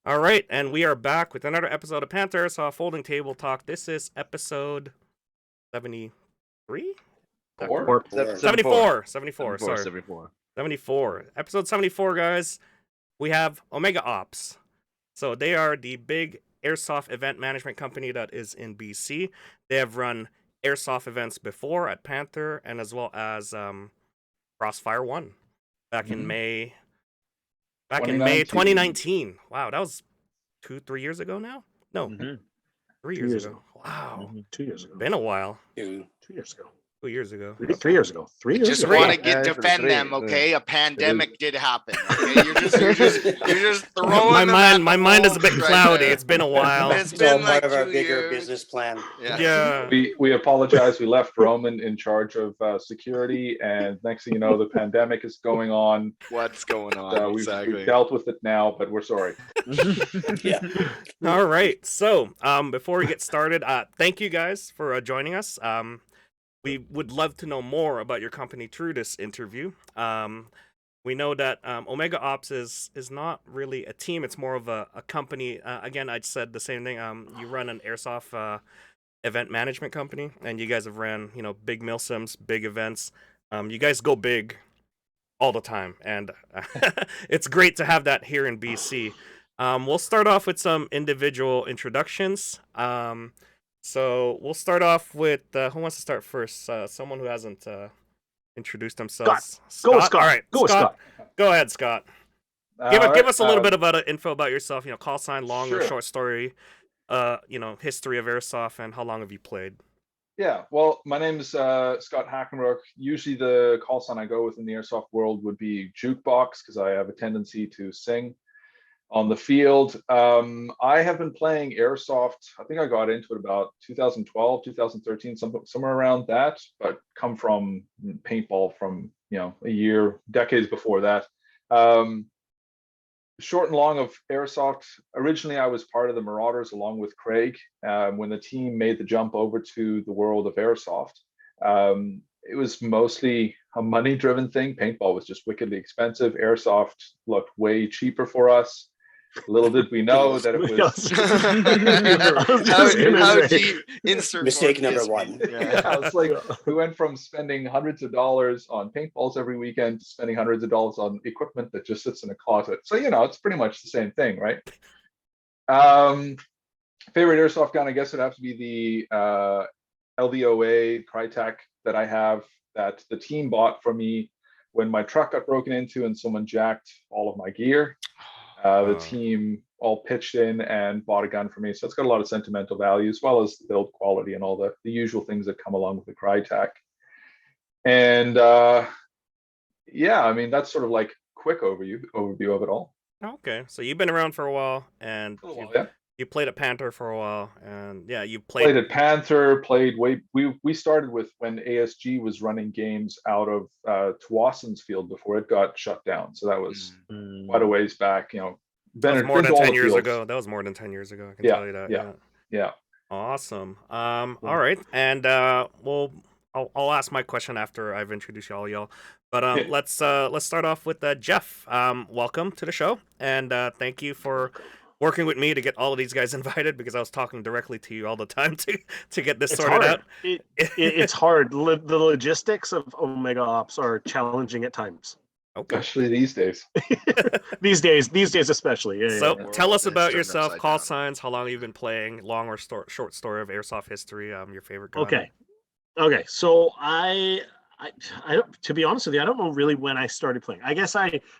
All right, and we are back with another episode of Panther Airsoft Folding Table Talk. This is episode 73? Four. 74. 74, sorry. 74. 74. Episode 74, guys. We have OmegaOps. So they are the big Airsoft Event Management Company that is in BC. They have run Airsoft events before at Panther and as well as Crossfire 1 back in May. Back in May 2019. Wow, that was 2-3 years ago now? No, 3 years ago. Wow. 2 years ago. Been a while. 2 years ago. 2 years ago. 3 years ago. 3 years Just ago. want to defend them, okay? A pandemic did happen. Okay? You're just throwing my mind is a bit cloudy. It's been a while. It's It's all been part like of our 2 bigger years. business plan. Yeah. We apologize. We left Roman in charge of security, and next thing you know, the pandemic is going on. What's going on? We've Exactly. dealt with it now, but we're sorry. Yeah. All right. So, before we get started, thank you guys for joining us. We would love to know more about your company through this interview. We know that OmegaOps is not really a team; it's more of a company. Again, I said the same thing. You run an Airsoft Event Management Company, and you guys have ran big MILSIMs, big events. You guys go big all the time, and it's great to have that here in BC. We'll start off with some individual introductions. So we'll start off with who wants to start first? Someone who hasn't introduced themselves. Go with Scott. All right, Go with Scott. Go ahead, Scott. Give us a little bit about info about yourself. Call sign, long or short story. History of Airsoft, and how long have you played? Yeah, well, my name is Scott Hackenrook. Usually the call sign I go with in the airsoft world would be jukebox, because I have a tendency to sing on the field. I have been playing airsoft. I think I got into it about 2012, 2013, somewhere around that, but come from paintball from, decades before that. Short and long of airsoft. Originally, I was part of the Marauders along with Craig when the team made the jump over to the world of airsoft. It was mostly a money-driven thing. Paintball was just wickedly expensive. Airsoft looked way cheper for us. Little did we know that it was how deep insert Mistake more number kiss me. one. Yeah, it's like we went from spending hundreds of dollars on paintballs every weekend to spending hundreds of dollars on equipment that just sits in a closet. So it's pretty much the same thing, right? Favorite airsoft gun, I guess, would have to be the LVOA Crytek that I have, that the team bought for me when my truck got broken into and someone jacked all of my gear. The team all pitched in and bought a gun for me. So it's got a lot of sentimental value, as well as the build quality and all the usual things that come along with the Crytek. And that's sort of like quick overview of it all. Okay, so you've been around for a while, and you played at Panther for a while, and you played at Panther. We started with when ASG was running games out of Tuasson's field before it got shut down. So that was quite a ways back. that was more than 10 years ago. That was more than 10 years ago. I can tell you that. Yeah. Awesome. All right, and I'll ask my question after I've introduced y'all. But let's start off with Jeff. Welcome to the show, and thank you for working with me to get all of these guys invited, because I was talking directly to you all the time to get this sorted out. It's hard. The logistics of OmegaOps are challenging at times. Okay. Especially these days. these days especially. Yeah, so yeah. Tell us about yourself, call signs, how long you've been playing, long or short story of airsoft history, your favorite gun. Okay. So I to be honest with you, I don't know really when I started playing. I guess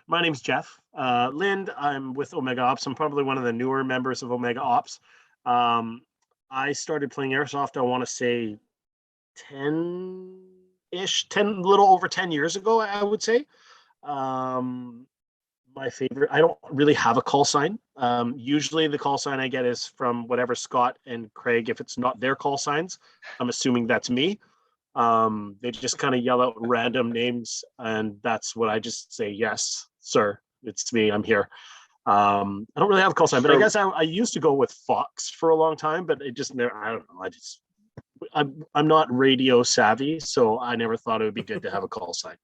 my name's Jeff Lind. I'm with OmegaOps. I'm probably one of the newer members of OmegaOps. I started playing airsoft, I want to say 10, little over 10 years ago, I would say. My favorite, I don't really have a call sign. Usually the call sign I get is from whatever Scott and Craig. If it's not their call signs, I'm assuming that's me. They just kind of yell out random names, and that's what I just say. Yes, sir, it's me. I'm here. I don't really have a call sign, but I guess I used to go with Fox for a long time, but it just never. I don't know. I'm not radio savvy, so I never thought it would be good to have a call sign.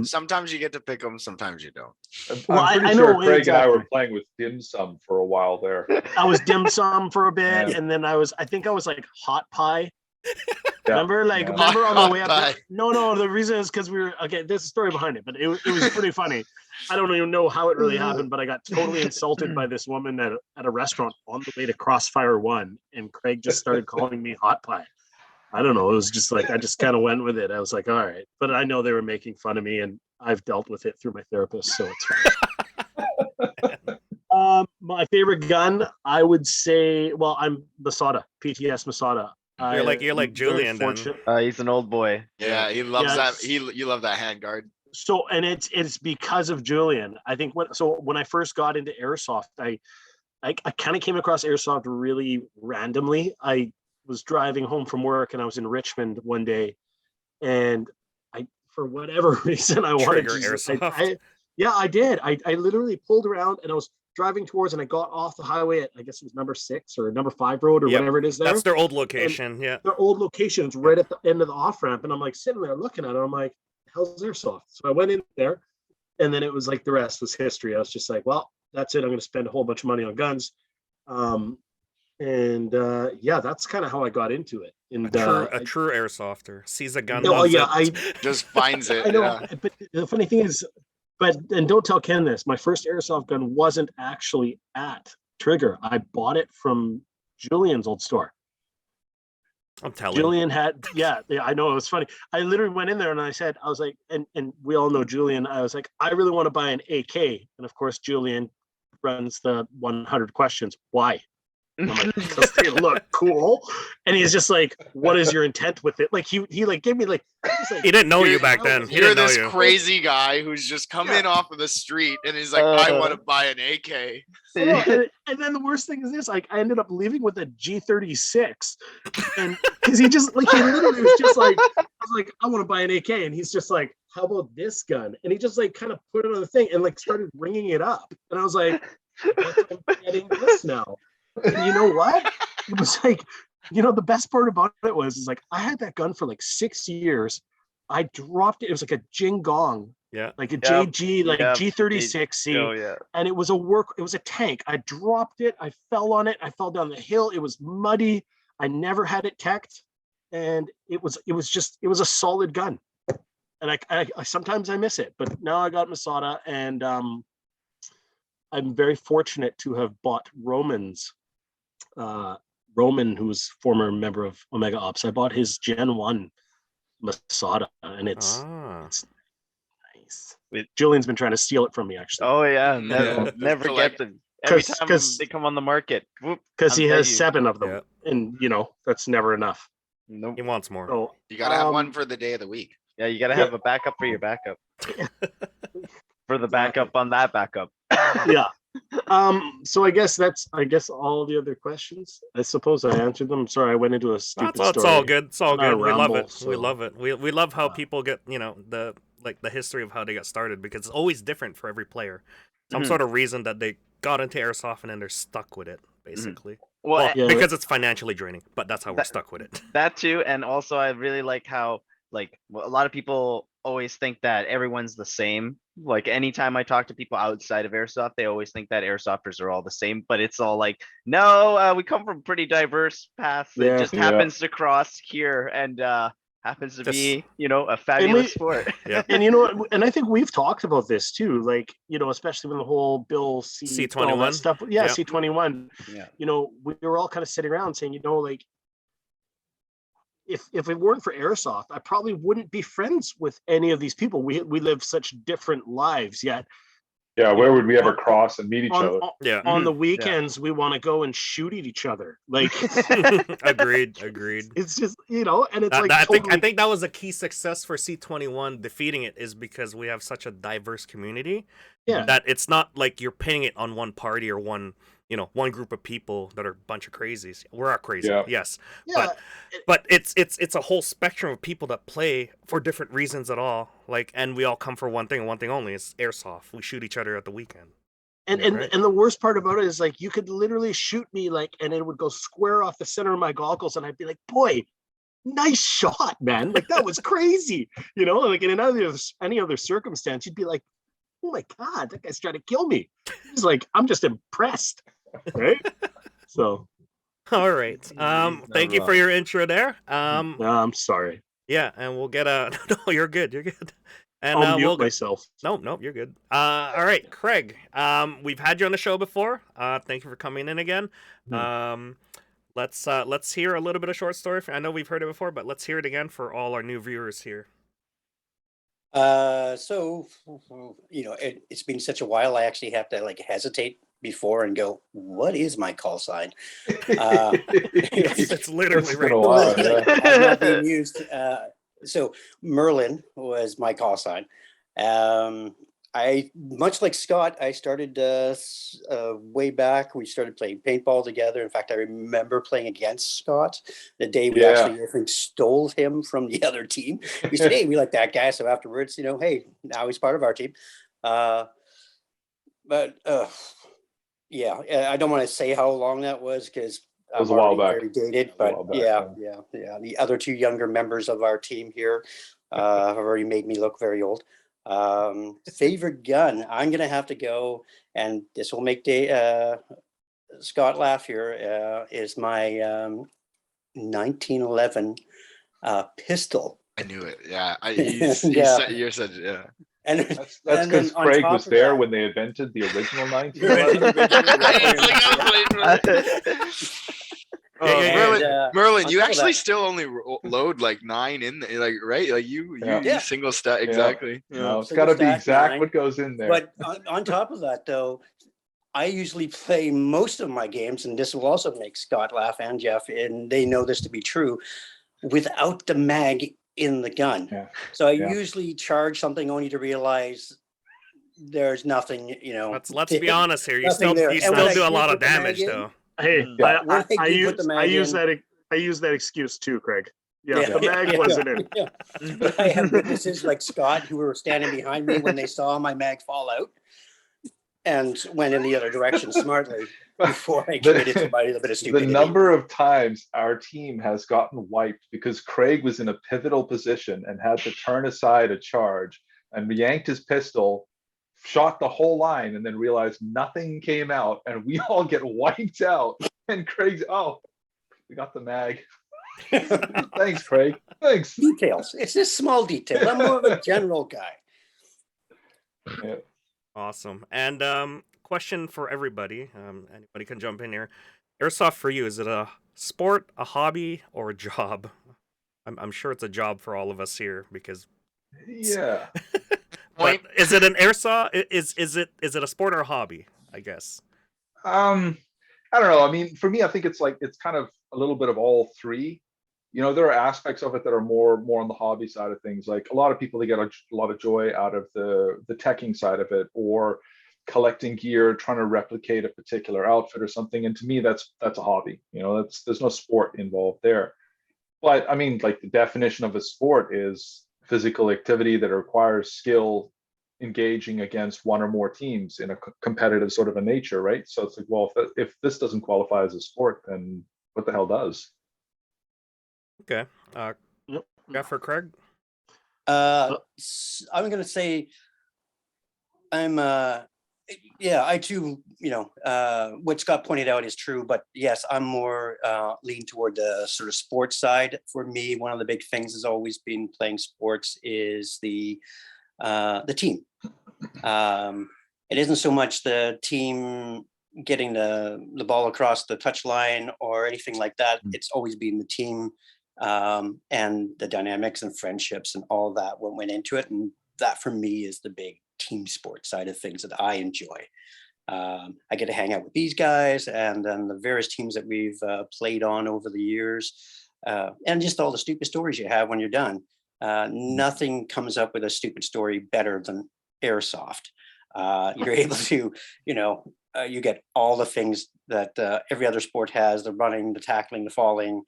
Sometimes you get to pick them, sometimes you don't. Well, I'm pretty I sure know Craig and I exactly. were playing with dim sum for a while there. I was dim sum for a bit, Yeah. and then I think I was like hot pie. Yeah, Remember, like, yeah. remember on the way up Hot there? No, the reason is because we were, okay, there's a story behind it, but it was pretty funny. I don't even know how it really happened, but I got totally insulted by this woman at a restaurant on the way to Crossfire 1, and Craig just started calling me hot pie. I don't know. It was just like, I just kind of went with it. I was like, all right. But I know they were making fun of me, and I've dealt with it through my therapist, so it's fine. My favorite gun, I would say, well, I'm Masada, PTS Masada. You're like Julian then. He's an old boy. Yeah, he loves that. Yes. You love that handguard. So, and it's because of Julian. I think when I first got into Airsoft, I kind of came across Airsoft really randomly. I was driving home from work and I was in Richmond one day, and for whatever reason, I wanted to Airsoft. I did. I literally pulled around and I was driving towards, and I got off the highway at, I guess it was number 6 or number 5 road or whatever it is there. That's their old location. And yeah. their old location is right at the end of the off ramp. And I'm like sitting there looking at it. I'm like, hell's Airsoft? So I went in there, and then it was like the rest was history. I was just like, well, that's it. I'm going to spend a whole bunch of money on guns. Yeah, that's kind of how I got into it. And A true airsofter sees a gun. Just finds it. I know, Yeah. but the funny thing is, and don't tell Ken this, my first airsoft gun wasn't actually at Trigger. I bought it from Julian's old store. I'm telling. Julian had, yeah, I know, it was funny. I literally went in there and I said, I was like, and we all know Julian. I was like, I really want to buy an AK, and of course Julian runs the 100 questions. Why? And I'm like, because they look cool. And he's just like, what is your intent with it? Like he like gave me like, he didn't know you back then. You're this crazy guy who's just come in off of the street and he's like, I want to buy an AK. And then the worst thing is this, like, I ended up leaving with a G36, and because he literally was just like, I was like, I want to buy an AK, and he's just like, how about this gun? And he just like kind of put it on the thing and like started ringing it up, and I was like, I'm getting this now. And you know what? It was like, the best part about it was like I had that gun for like 6 years. I dropped it. It was like a Jing Gong. Yeah. Like a JG, like a G36C. Oh, yeah. And it was a tank. I dropped it. I fell on it. I fell down the hill. It was muddy. I never had it teched. And it was a solid gun. And I sometimes I miss it, but now I got Masada, and I'm very fortunate to have bought Roman, who's former member of OmegaOps. I bought his Gen 1 Masada, and it's nice. Julian's been trying to steal it from me, actually. Oh yeah, never get them. Every time they come on the market, because he has 7 of them, and that's never enough. Nope. He wants more. So, you gotta have one for the day of the week. Yeah, you gotta have a backup for your backup. For the backup on that backup. Yeah. So I guess all the other questions. I suppose I answered them. Sorry, I went into a stupid story. It's all good. It's all good. We love it. So. We love it. We love how people get, the history of how they got started, because it's always different for every player. Some sort of reason that they got into airsoft and then they're stuck with it, basically. Well, because it's financially draining, but that's how we're stuck with it. That too, and also I really like how a lot of people always think that everyone's the same. Like anytime I talk to people outside of airsoft, they always think that airsofters are all the same, but it's all like, no, we come from pretty diverse paths. It just happens to cross here, and happens to be, a fabulous sport. Yeah. And and I think we've talked about this too, like, especially when the whole Bill C-21 stuff. Yeah, C-21. Yeah. We were all kind of sitting around saying, like, if it weren't for airsoft, I probably wouldn't be friends with any of these people. We live such different lives, yet. Yeah, where would we ever cross and meet each other? On the weekends, we want to go and shoot at each other. Like, agreed. It's just, and it's I think that was a key success for C-21 defeating it, is because we have such a diverse community. Yeah. That it's not like you're pinning it on one party or one group of people that are a bunch of crazies. We're all crazy, yes. Yeah. But it's a whole spectrum of people that play for different reasons at all. Like, and we all come for one thing and one thing only. It's airsoft. We shoot each other at the weekend. And the worst part about it is, like, you could literally shoot me, like, and it would go square off the center of my goggles, and I'd be like, boy, nice shot, man. Like that was crazy. Like in any other circumstance, you'd be like, oh my God, that guy's trying to kill me. He's like, I'm just impressed. Right? So All right. Thank you for your intro there. I'm sorry. Yeah, and we'll get a no, you're good. You're good. And I'll mute we'll myself. No, you're good. All right, Craig. We've had you on the show before. Thank you for coming in again. Let's hear a little bit of short story. I know we've heard it before, but let's hear it again for all our new viewers here. So it's been such a while. I actually have to hesitate before and go, what is my call sign? It's literally right. I'm not being used. So Merlin was my call sign. I, much like Scott, I started way back. We started playing paintball together. In fact, I remember playing against Scott the day we actually, I think, stole him from the other team. We said, hey, we like that guy. So afterwards, hey, now he's part of our team. But yeah, I don't want to say how long that was because it was a while back. Very dated, but yeah. The other two younger members of our team here have already made me look very old. Favorite gun, I'm gonna have to go, and this will make Scott laugh here, is my 1911 pistol. I knew it. Yeah, you said yeah. And that's because Craig was there when they invented the original 1911. Merlin, you actually still only load like 9 in there, right? Like you single stat exactly. No, it's got to be exact 9. What goes in there. But on top of that, though, I usually play most of my games, and this will also make Scott laugh and Jeff, and they know this to be true, without the mag in the gun. So I usually charge something only to realize there's nothing, Let's be honest here. You still do a lot of damage though. Hey, I use that excuse too, Craig. The mag wasn't in. I have witnesses like Scott who were standing behind me when they saw my mag fall out and went in the other direction smartly before I committed to a bit of stupidity. The number of times our team has gotten wiped because Craig was in a pivotal position and had to turn aside a charge and yanked his pistol, shot the whole line, and then realized nothing came out, and we all get wiped out. And Craig's, we got the mag. Thanks, Craig. Thanks. Details. It's just small details. I'm more of a general guy. Yeah. Awesome. And question for everybody. Anybody can jump in here. Airsoft for you, is it a sport, a hobby, or a job? I'm sure it's a job for all of us here because. Yeah. But is it an airsoft? Is it a sport or a hobby? I guess. I don't know. I mean, for me, I think it's kind of a little bit of all three. There are aspects of it that are more on the hobby side of things. Like a lot of people, they get a lot of joy out of the teching side of it, or collecting gear, trying to replicate a particular outfit or something. And to me, that's a hobby. There's no sport involved there. But I mean, like the definition of a sport is physical activity that requires skill engaging against one or more teams in a competitive sort of a nature, right? So it's like, well, if this doesn't qualify as a sport, then what the hell does? Okay. Jeff or Craig? I'm going to say I too, what Scott pointed out is true, but yes, I'm more lean toward the sort of sports side. For me, one of the big things has always been playing sports is the team. It isn't so much the team getting the ball across the touchline or anything like that. It's always been the team and the dynamics and friendships and all that what went into it. And that for me is the big team sport side of things that I enjoy. I get to hang out with these guys and then the various teams that we've played on over the years, and just all the stupid stories you have when you're done. Nothing comes up with a stupid story better than Airsoft. You're able to, you get all the things that every other sport has: the running, the tackling, the falling,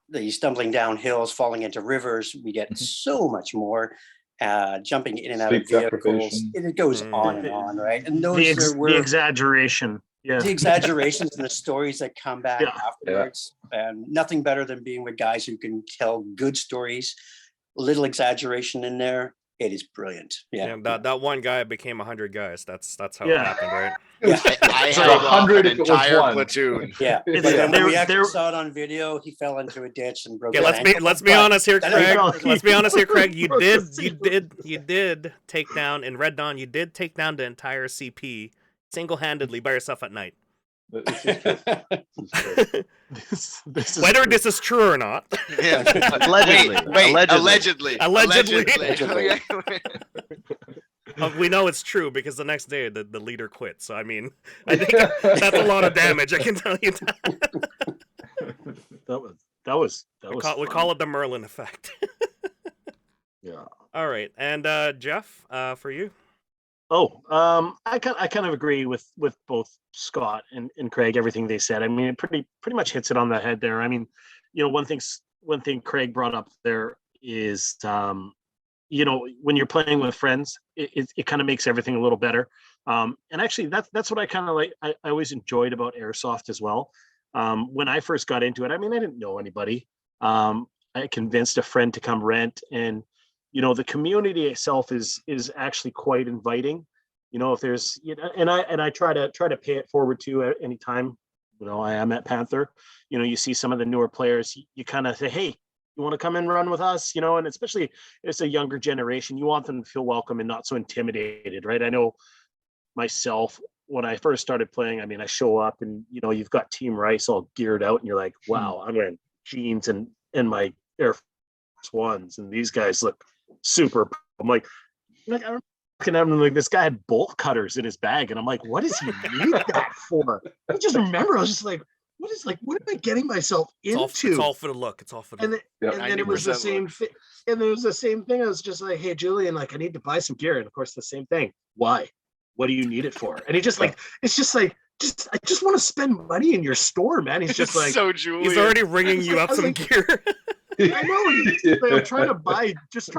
the stumbling down hills, falling into rivers. We get so much more. Jumping in and out of vehicles. It goes on and on, right? And those the exaggeration. Yeah. The exaggerations and the stories that come back Yeah. afterwards, and nothing better than being with guys who can tell good stories, little exaggeration in there. It is brilliant. Yeah. That one guy became 100 guys. That's how it Yeah. happened, right? Yeah. I So held off 100 an if it was entire one. platoon. Yeah. It's- But then when we they're- actually saw it on video, he fell into a ditch and broke Okay, his ankle. let's be But honest here, that Craig. ain't- Let's be honest here, Craig. You Broke his did take down in Red Dawn. You did take down the entire CP single-handedly by yourself at night. This is true. This is Whether true. this is true or not. Yeah. Allegedly. Wait, Allegedly. allegedly. Allegedly. We know it's true because the next day the leader quit. So I mean, I think that's a lot of damage. I can tell you that. That was We fun. call it the Merlin effect. Yeah. All right, and Jeff, for you. I kind of agree with both Scott and Craig, everything they said. I mean, it pretty much hits it on the head there. I mean, one thing Craig brought up there is, when you're playing with friends, it kind of makes everything a little better. And actually, that's what I kind of like. I always enjoyed about Airsoft as well. When I first got into it, I mean, I didn't know anybody. I convinced a friend to come rent, and the community itself is actually quite inviting. If there's, and I try to pay it forward to at any time, I am at Panther. You see some of the newer players, you kind of say, hey, you want to come and run with us, and especially it's a younger generation, you want them to feel welcome and not so intimidated, right? I know myself, when I first started playing, I mean, I show up and, you've got Team Rice all geared out and you're like, wow, I'm wearing jeans and my Air Force Ones, and these guys look super. I'm like I'm looking at him like, this guy had bolt cutters in his bag, and I'm like, what does he need that for? I just remember I was just like, what am I getting myself into? It's all for the look. It's all for the And look. then it was the 90% same thing. And it was the same thing. I was just like, hey, Julian, I need to buy some gear. And of course, the same thing. Why? What do you need it for? And he just I just want to spend money in your store, man. He's just like, so Julian. He's already ringing you up some gear. I know. He's like, I'm trying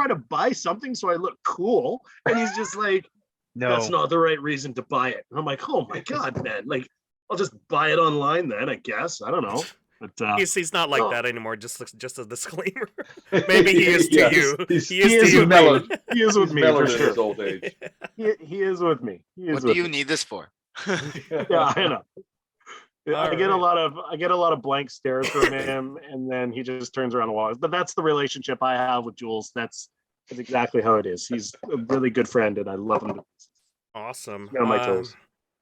to buy something so I look cool. And he's just like, that's not the right reason to buy it. And I'm like, oh my God, man. Like, I'll just buy it online then, I guess. I don't know. But He's not like that anymore. Just a disclaimer. Maybe he is to you. He is with mellowed. me. He is with me mellowed for in his sure. old age. He is with me. What do you need this for? Yeah, I know. I get a lot of blank stares from him, and then he just turns around and walks. But that's the relationship I have with Jules. That's exactly how it is. He's a really good friend, and I love him. Awesome. On my toes.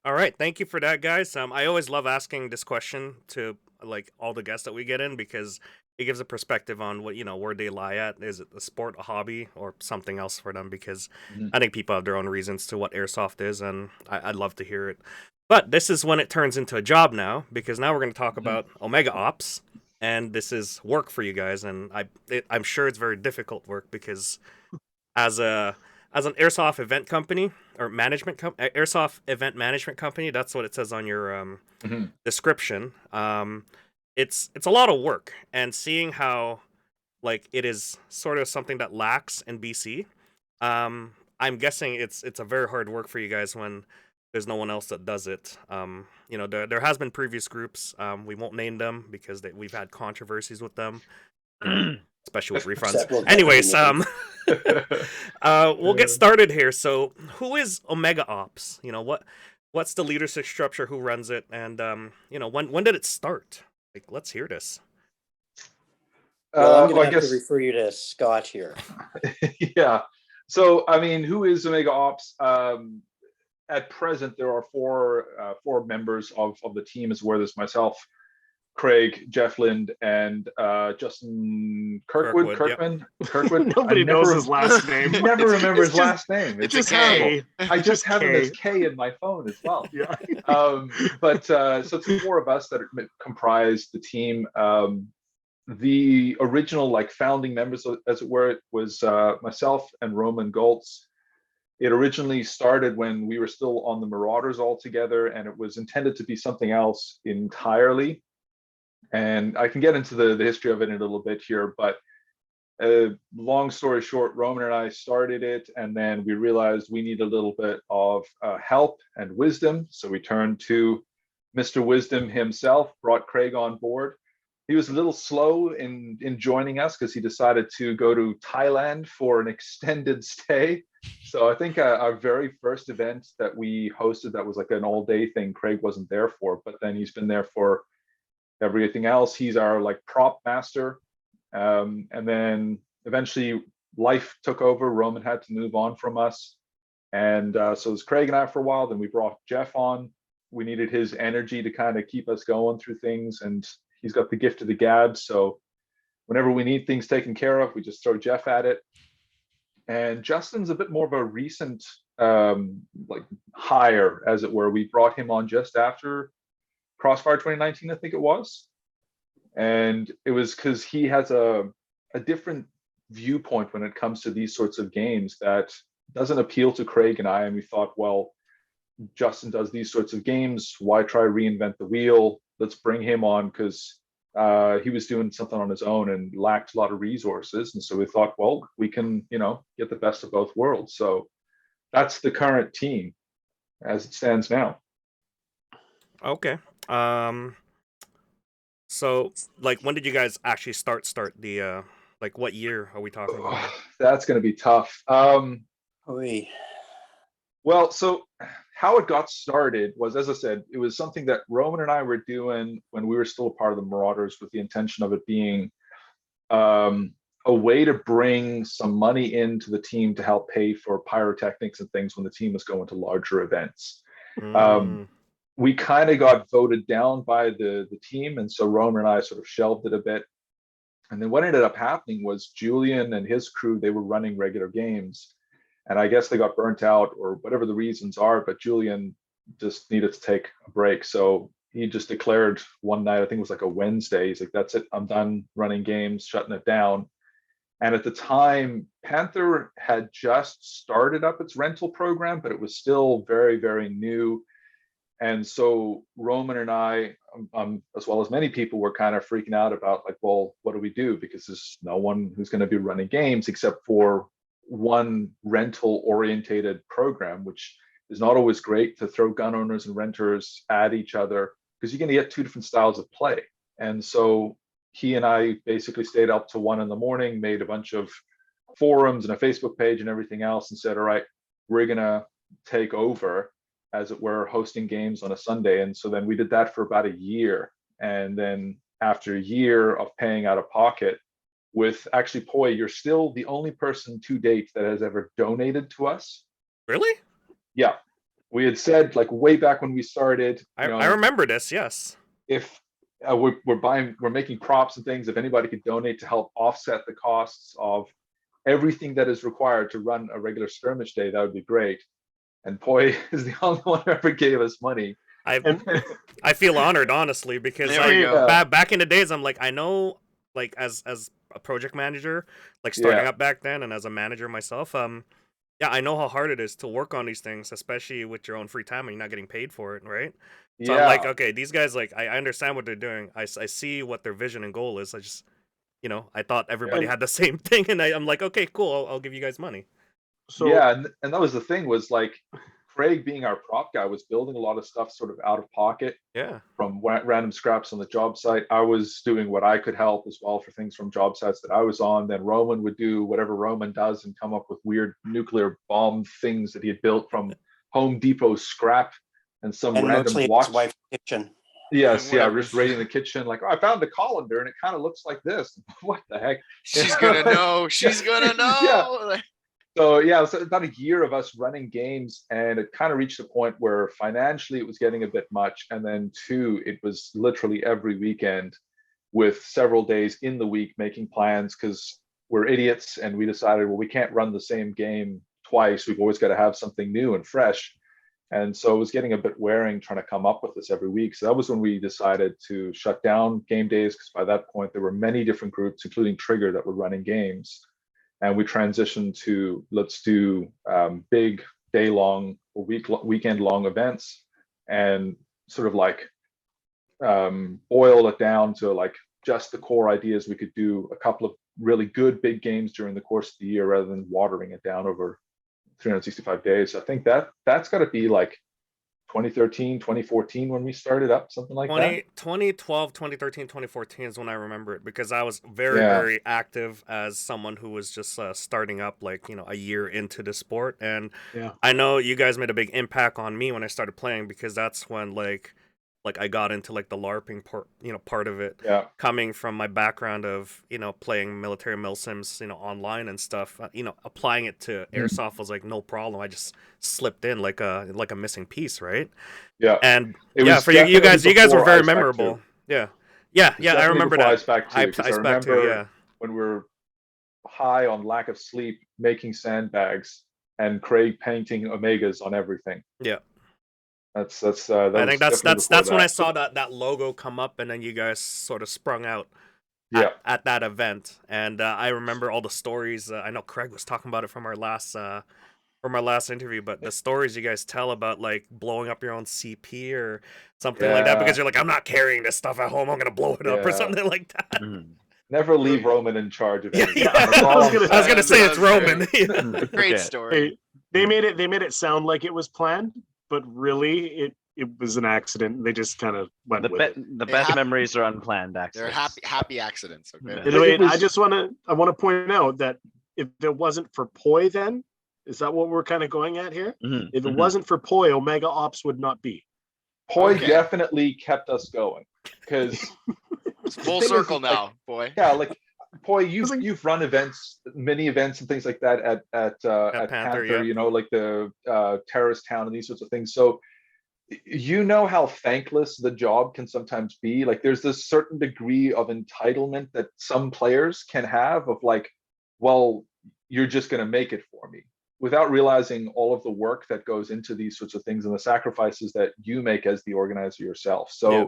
All right, thank you for that, guys. I always love asking this question to all the guests that we get in, because it gives a perspective on what where they lie at. Is it a sport, a hobby, or something else for them? Because I think people have their own reasons to what Airsoft is, and I'd love to hear it. But this is when it turns into a job now, because now we're going to talk about OmegaOps, and this is work for you guys, and I'm sure it's very difficult work, because as an Airsoft event company or Airsoft Event Management Company, that's what it says on your description. It's a lot of work, and seeing how it is sort of something that lacks in BC, I'm guessing it's a very hard work for you guys when there's no one else that does it. There has been previous groups. We won't name them because we've had controversies with them, especially with refunds. Anyways, we'll get started here. So, who is OmegaOps? What's the leadership structure? Who runs it? And when did it start? Let's hear this. Well, I'm Well, going I to have guess to refer you to Scott here. yeah. So, I mean, who is OmegaOps? At present, there are four members of the team, as well as myself, Craig, Jeff Lind, and Justin Kirkwood. Nobody knows his last name. Never remember his last name. It's just a K. I just have him as K in my phone as well. Yeah. But so it's four of us that comprise the team. The original founding members, as it were, it was myself and Roman Goltz. It originally started when we were still on the Marauders all together, and it was intended to be something else entirely. And I can get into the history of it in a little bit here, but long story short, Roman and I started it, and then we realized we need a little bit of help and wisdom. So we turned to Mr. Wisdom himself brought Craig on board. He was a little slow in joining us because he decided to go to Thailand for an extended stay. So I think our very first event that we hosted that was like an all-day thing, Craig wasn't there for, but then he's been there for everything else. He's our like prop master. And then eventually life took over. Roman had to move on from us. And so it was Craig and I for a while. Then we brought Jeff on. We needed his energy to kind of keep us going through things. And he's got the gift of the gab. So whenever we need things taken care of, we just throw Jeff at it. And Justin's a bit more of a recent like hire, as it were. We brought him on just after Crossfire 2019, I think it was. And it was because he has a different viewpoint when it comes to these sorts of games that doesn't appeal to Craig and I. And we thought, well, Justin does these sorts of games. Why try reinvent the wheel? Let's bring him on, because he was doing something on his own and lacked a lot of resources. And so we thought, well, we can, get the best of both worlds. So that's the current team as it stands now. Okay. So like, when did you guys actually start the like, what year are we talking about? That's going to be tough. Well, so how it got started was, as I said, it was something that Roman and I were doing when we were still a part of the Marauders, with the intention of it being a way to bring some money into the team to help pay for pyrotechnics and things when the team was going to larger events. We kind of got voted down by the team, and so Roman and I sort of shelved it a bit. And then what ended up happening was Julian and his crew, they were running regular games. And I guess they got burnt out or whatever the reasons are, but Julian just needed to take a break. So he just declared one night, I think it was like a Wednesday, he's like, that's it, I'm done running games, shutting it down. And at the time, Panther had just started up its rental program, but it was still very, very new. And so Roman and I, as well as many people, were kind of freaking out about like, well, what do we do? Because there's no one who's going to be running games except for one rental orientated program, which is not always great to throw gun owners and renters at each other, because you're going to get two different styles of play. And so he and I basically stayed up to 1 a.m, made a bunch of forums and a Facebook page and everything else, and said, all right, we're going to take over, as it were, hosting games on a Sunday. And so then we did that for about a year. And then after a year of paying out of pocket, with actually, Poi, you're still the only person to date that has ever donated to us. Really? Yeah. We had said, like, way back when we started. I remember this, yes. If we're making props and things, if anybody could donate to help offset the costs of everything that is required to run a regular skirmish day, that would be great. And Poi is the only one who ever gave us money. I feel honored, honestly, because back in the days, I'm like, I know, like, as a project manager, like starting up back then, and as a manager myself, I know how hard it is to work on these things, especially with your own free time and you're not getting paid for it, right? So I'm like, okay, these guys, like, I understand what they're doing. I see what their vision and goal is. I just, I thought everybody had the same thing, and I'm like, okay, cool, I'll give you guys money. So and that was the thing, was like, Craig, being our prop guy, was building a lot of stuff sort of out of pocket. Yeah. From random scraps on the job site. I was doing what I could help as well for things from job sites that I was on. Then Roman would do whatever Roman does and come up with weird nuclear bomb things that he had built from Home Depot scrap and some random watch. His wife's kitchen. Yes, just raiding the kitchen, like, oh, I found a colander and it kind of looks like this. What the heck? She's gonna know. She's gonna know. Yeah. So it was about a year of us running games, and it kind of reached a point where financially it was getting a bit much. And then two, it was literally every weekend with several days in the week making plans, because we're idiots and we decided, well, we can't run the same game twice. We've always got to have something new and fresh. And so it was getting a bit wearing trying to come up with this every week. So that was when we decided to shut down game days, because by that point there were many different groups, including Trigger, that were running games. And we transitioned to, let's do big day-long or weekend-long events, and sort of like boil it down to like just the core ideas. We could do a couple of really good big games during the course of the year, rather than watering it down over 365 days. So I think that's got to be like 2013, 2014 when we started up, something like that. 2012, 2013, 2014 is when I remember it, because I was very, Yeah. very active as someone who was just starting up, like, a year into the sport. And Yeah. I know you guys made a big impact on me when I started playing, because that's when like I got into like the LARPing part of it, Yeah. coming from my background of, playing military MILSIMs, online and stuff. Applying it to Airsoft was like no problem. I just slipped in like a missing piece, right? Yeah. And It yeah, was for you guys were before very Ice Pack memorable. 2. Yeah, It was I definitely remember before that. Ice Pack 2, 'cause I Ice Pack 2, remember yeah. when we were high on lack of sleep, making sandbags, and Craig painting Omegas on everything. Yeah. That I was think that's definitely before when I that. saw that logo come up, and then you guys sort of sprung out Yeah. at that event. And I remember all the stories. I know Craig was talking about it from our last interview, but the stories you guys tell about like blowing up your own CP or something like that, because Yeah. you're like, I'm not carrying this stuff at home, I'm gonna blow it up or Yeah. something like that. Never leave Roman in charge of Yeah, anything. yeah. That's all I'm I was I was gonna saying. say it's Roman. Great Okay. story. They made it sound like it was planned, but really it was an accident. They just kind of went with it. The best hap- memories are unplanned They're accidents. happy accidents. Okay. Yeah. Anyway, It was- I want to point out that if it wasn't for Poi, then is that what we're kind of going at here? Mhm, If it mhm. wasn't for Poi, OmegaOps would not be. Poi Okay. definitely kept us going, because It's full thing is, circle like- now, boy. yeah, like Poi, It's like- you've run events, mini events and things like that at Panther, Panther, yeah. like the terrorist town and these sorts of things. So you know how thankless the job can sometimes be. Like there's this certain degree of entitlement that some players can have of like, well, you're just going to make it for me, without realizing all of the work that goes into these sorts of things and the sacrifices that you make as the organizer yourself. So Yeah.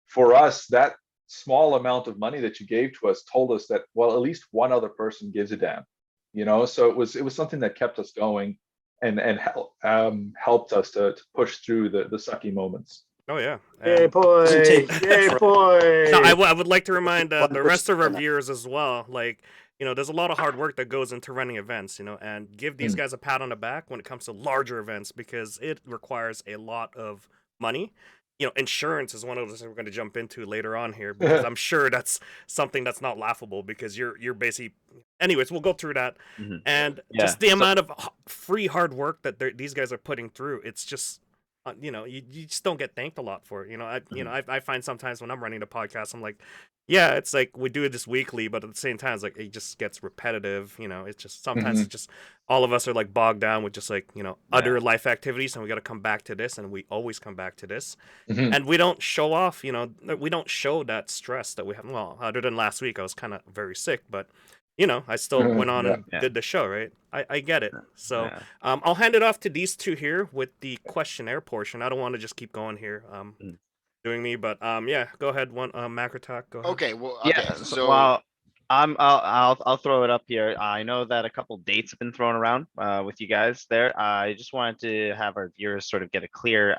for us, that small amount of money that you gave to us told us that, well, at least one other person gives a damn, so it was something that kept us going and helped us to push through the sucky moments. Oh yeah. Yay, And- Poi! Take- Yay, Poi! No, I would like to remind One the rest of our person. viewers as well, like, there's a lot of hard work that goes into running events, and give these guys a pat on the back when it comes to larger events, because it requires a lot of money. Insurance is one of those things we're going to jump into later on here, because I'm sure that's something that's not laughable, because you're basically, anyways, we'll go through that. Mhm. And Yeah, just the so- amount of free hard work that these guys are putting through, it's just, you just don't get thanked a lot for it. I find sometimes when I'm running the podcast, I'm like, yeah, it's like we do this weekly, but at the same time, it's like it just gets repetitive. It's just sometimes it's just all of us are like bogged down with just like other life activities, and we got to come back to this, and we always come back to this, and we don't show off. We don't show that stress that we have. Well, other than last week, I was kind of very sick, but I still went on and Yeah. did the show, right? I get it. So Yeah. I'll hand it off to these two here with the questionnaire portion. I don't want to just keep going here, doing me, but yeah, go ahead. Macro Talk. Go ahead. Okay, well, Yeah. okay. So, So well, I'll throw it up here. I know that a couple dates have been thrown around with you guys there. I just wanted to have our viewers sort of get a clear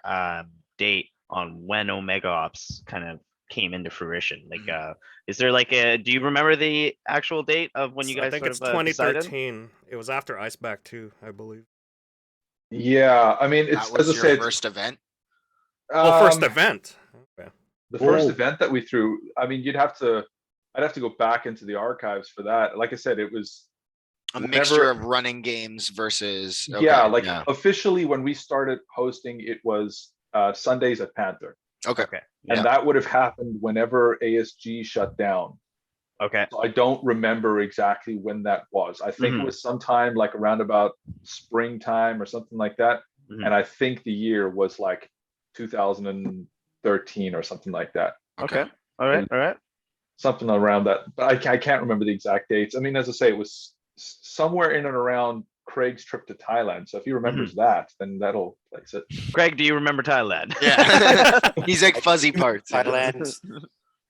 date on when OmegaOps kind of came into fruition. Like, is there like do you remember the actual date of when you guys I think sort it's of decided? 2013. It was after Iceback 2, I believe. Yeah, I mean, it's that as was I your say, first event. Well, first event. Okay. The first Oh. event that we threw, I mean, I'd have to go back into the archives for that. Like I said, it was A Whenever- mixture of running games versus yeah, okay, like yeah. officially when we started hosting, it was Sundays at Panther, Okay. Okay. and Yeah. that would have happened whenever ASG shut down. Okay. So I don't remember exactly when that was. I think it was sometime like around about springtime or something like that. Mhm. And I think the year was like 2013 or something like that. Okay. All right. All right. Something around that. But I can't remember the exact dates. I mean, as I say, it was somewhere in and around Craig's trip to Thailand. So if he remembers that, then that'll place it. Greg, do you remember Thailand? Yeah. He's like fuzzy parts. Thailand.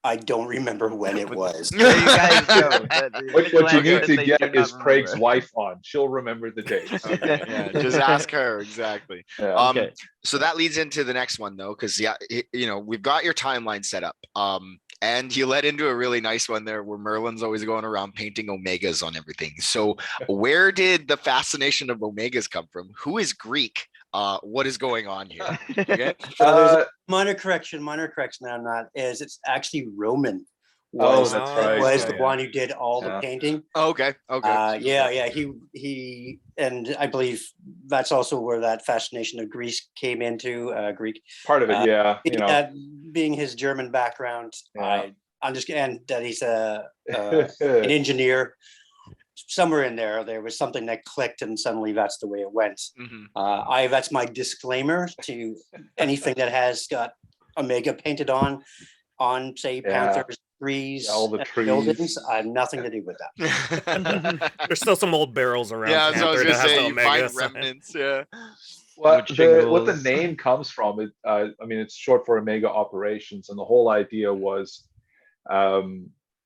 I don't remember when it was. There you guys go. What you need They to do get not is Craig's remember. wife on. She'll remember the dates. Okay, yeah, just ask her exactly. Yeah. Okay. So that leads into the next one though, because yeah, we've got your timeline set up. And you led into a really nice one there where Merlin's always going around painting Omegas on everything. So where did the fascination of Omegas come from? Who is Greek? What is going on here? Okay. Well, there's a minor correction on that is it's actually Roman Oh, was, that's right. was Yeah, the yeah. one who did all the Yeah. painting. Okay. Okay. Yeah. He, and I believe that's also where that fascination of Greece came into, Greek. Part of it, yeah. You know. Being his German background, Yeah. I understand that he's an engineer. Somewhere in there was something that clicked, and suddenly that's the way it went. Mhm. That's my disclaimer to anything that has got Omega painted on say Panther's trees, all the trees. buildings. I have nothing to do with that. There's still some old barrels around. Yeah, so I was Panther gonna that has the say you Omega find sign. remnants. Yeah. What the shingles. name comes from, I mean, it's short for Omega Operations, and the whole idea was,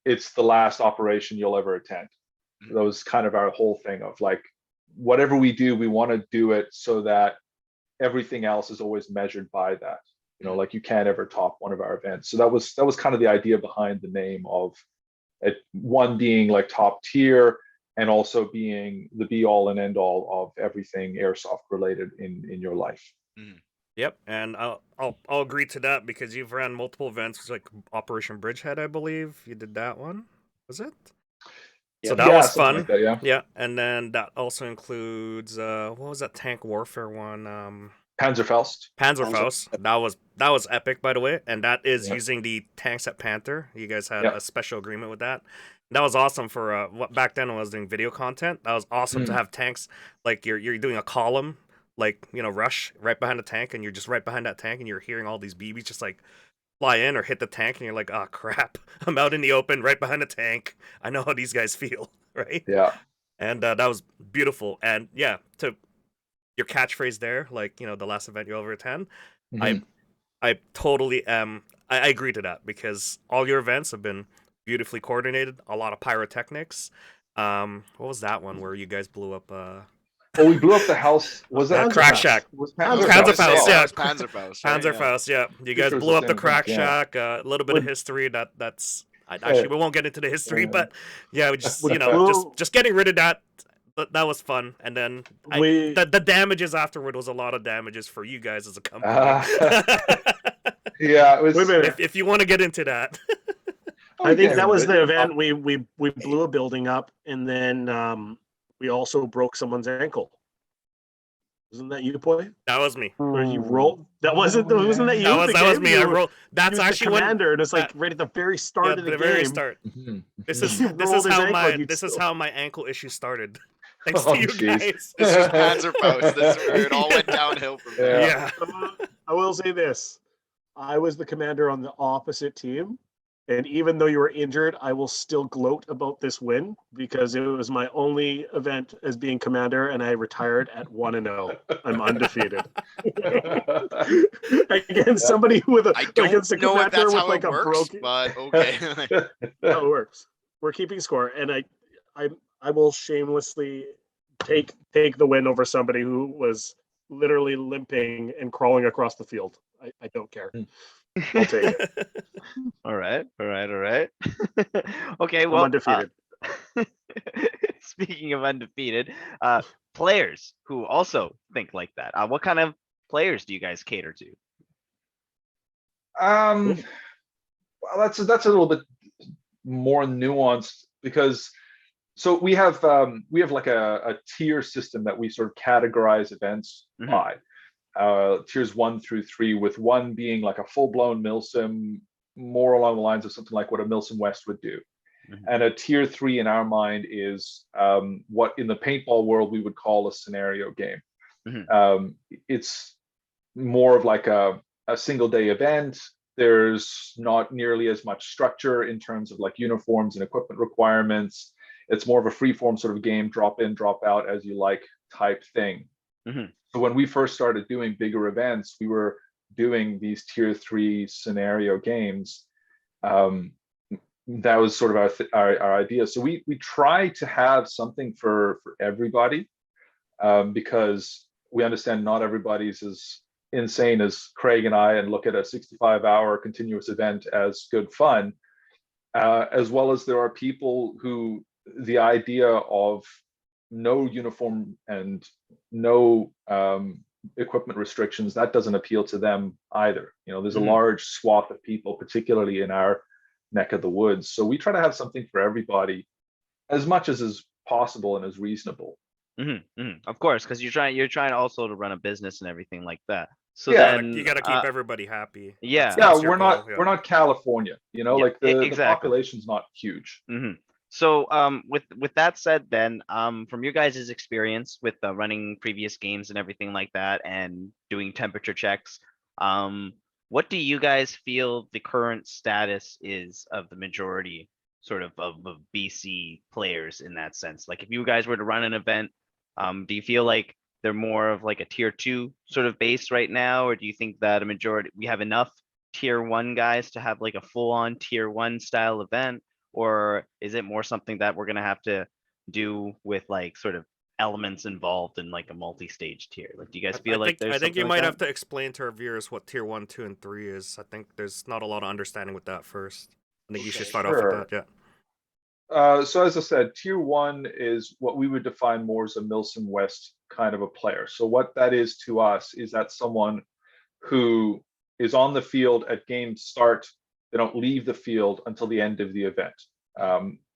it's the last operation you'll ever attend. That was kind of our whole thing of like, whatever we do, we want to do it so that everything else is always measured by that. You know, like you can't ever top one of our events. So that was kind of the idea behind the name of it, one being like top tier, and also being the be all and end all of everything airsoft related in your life. Yep, and I'll agree to that because you've ran multiple events, like Operation Bridgehead, I believe you did that one. Was it? So that was something fun. like that, yeah. And then that also includes what was that tank warfare one? PanzerFaust. PanzerFaust. That was epic, by the way, and that is Yeah. using the tanks at Panther. You guys had Yeah. a special agreement with that. That was awesome for what back then when I was doing video content. That was awesome to have tanks like you're doing a column, like rush right behind the tank, and you're just right behind that tank, and you're hearing all these BBs just like fly in or hit the tank, and you're like, oh crap, I'm out in the open right behind the tank. I know how these guys feel, right? Yeah. And that was beautiful. And yeah, to your catchphrase there, like the last event you over attend, I totally I agree to that because all your events have been beautifully coordinated, a lot of pyrotechnics. What was that one where you guys blew up Well, we blew up the house. Was that Crackshack? Was PanzerFaust, yeah. That was PanzerFaust. Right? PanzerFaust, yeah. You guys Features blew the up the same thing, yeah. Crackshack. A little bit of history that's actually we won't get into the history, Yeah. but yeah, we just blew- just getting rid of that. That was fun, and then the damages afterward was a lot of damages for you guys as a company. Yeah, it was. Wait a minute. if you want to get into that. I think that was the event we blew a building up, and then we also broke someone's ankle. Wasn't that you, boy? That was me. Where you rolled? Wasn't that you? That was me. I rolled. That's actually the commander, and it's like right at the very start of the game. very start. This is how my ankle issue started. Thanks to you guys. This is PanzerFaust. This is where it all went downhill from there. Yeah. I will say this: I was the commander on the opposite team, and even though you were injured, I will still gloat about this win because it was my only event as being commander, and I retired at 1-0. I'm undefeated against somebody with a against a know if commander that's with how like it a works, broken. but okay. How it works. We're keeping score, and I will shamelessly take the win over somebody who was literally limping and crawling across the field. I don't care. I'll take it. All right. Okay, I'm well, undefeated. Speaking of undefeated, players who also think like that. What kind of players do you guys cater to? Well, that's a little bit more nuanced because so we have like a tier system that we sort of categorize events by. Tiers 1 through 3, with 1 being like a full-blown MILSIM, more along the lines of something like what a MILSIM West would do. And a tier 3 in our mind is what in the paintball world we would call a scenario game. It's more of like a single day event. There's not nearly as much structure in terms of like uniforms and equipment requirements. It's more of a free-form sort of game, drop in, drop out as you like type thing. So when we first started doing bigger events, we were doing these tier 3 scenario games. That was sort of our idea. So we try to have something for everybody because we understand not everybody's as insane as Craig and I and look at a 65-hour continuous event as good fun, as well as there are people who the idea of no uniform and no equipment restrictions, that doesn't appeal to them either. You know, there's a Mhm. large swath of people, particularly in our neck of the woods. So we try to have something for everybody as much as is possible and as reasonable. Of course, because you're trying also to run a business and everything like that. So Yeah. You then, gotta keep everybody happy. yeah. Yeah, That's your we're goal, not yeah. we're not California, you know, Yeah, like the exactly. population's not huge. So with that said, then from your guys' experience with running previous games and everything like that, and doing temperature checks, what do you guys feel the current status is of the majority sort of BC players in that sense? Like if you guys were to run an event, do you feel like they're more of like a tier 2 sort of base right now, or do you think that a majority we have enough tier 1 guys to have like a full-on tier 1 style event? Or is it more something that we're gonna have to do with like sort of elements involved in like a multi-stage tier? Like, do you guys feel like there's I think something you like might that? have to explain to our viewers what tier 1, 2, and 3 is. I think there's not a lot of understanding with that first. I think you should start off with Sure. that, yeah. So as I said, tier 1 is what we would define more as a MILSIM West kind of a player. So what that is to us is that someone who is on the field at game start. They don't leave the field until the end of the event.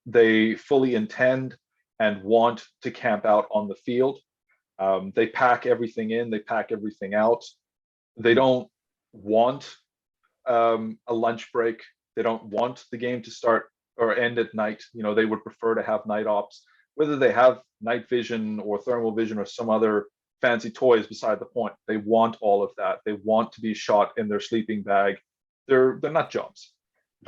They fully intend and want to camp out on the field. They pack everything in, they pack everything out. They don't want a lunch break. They don't want the game to start or end at night. You know, they would prefer to have night ops. Whether they have night vision or thermal vision or some other fancy toys beside the point. They want all of that. They want to be shot in their sleeping bag. They're nut jobs.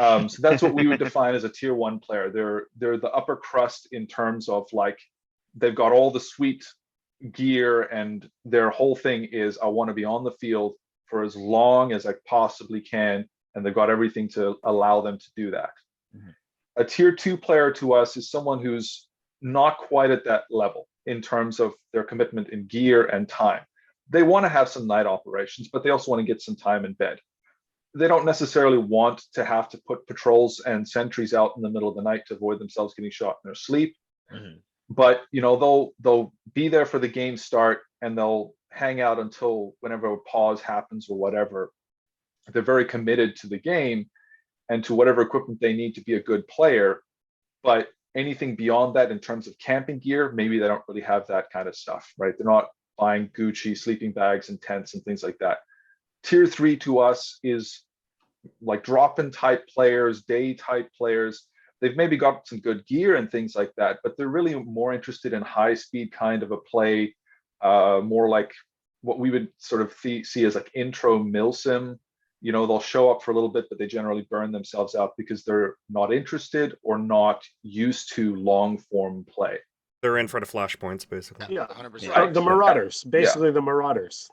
So that's what we would define as a tier 1 player. They're the upper crust in terms of like they've got all the sweet gear and their whole thing is I want to be on the field for as long as I possibly can, and they've got everything to allow them to do that. A tier 2 player to us is someone who's not quite at that level in terms of their commitment in gear and time. They want to have some night operations, but they also want to get some time in bed. They don't necessarily want to have to put patrols and sentries out in the middle of the night to avoid themselves getting shot in their sleep. But you know, they'll be there for the game start and they'll hang out until whenever a pause happens or whatever. They're very committed to the game and to whatever equipment they need to be a good player. But anything beyond that in terms of camping gear, maybe they don't really have that kind of stuff, right? They're not buying Gucci sleeping bags and tents and things like that. Tier 3 to us is like drop-in type players, day type players. They've maybe got some good gear and things like that, but they're really more interested in high speed kind of a play, more like what we would sort of see as like intro MILSIM. You know, they'll show up for a little bit, but they generally burn themselves out because they're not interested or not used to long form play. They're in for the flashpoints, basically. Yeah, 100%. the Marauders, basically the Marauders.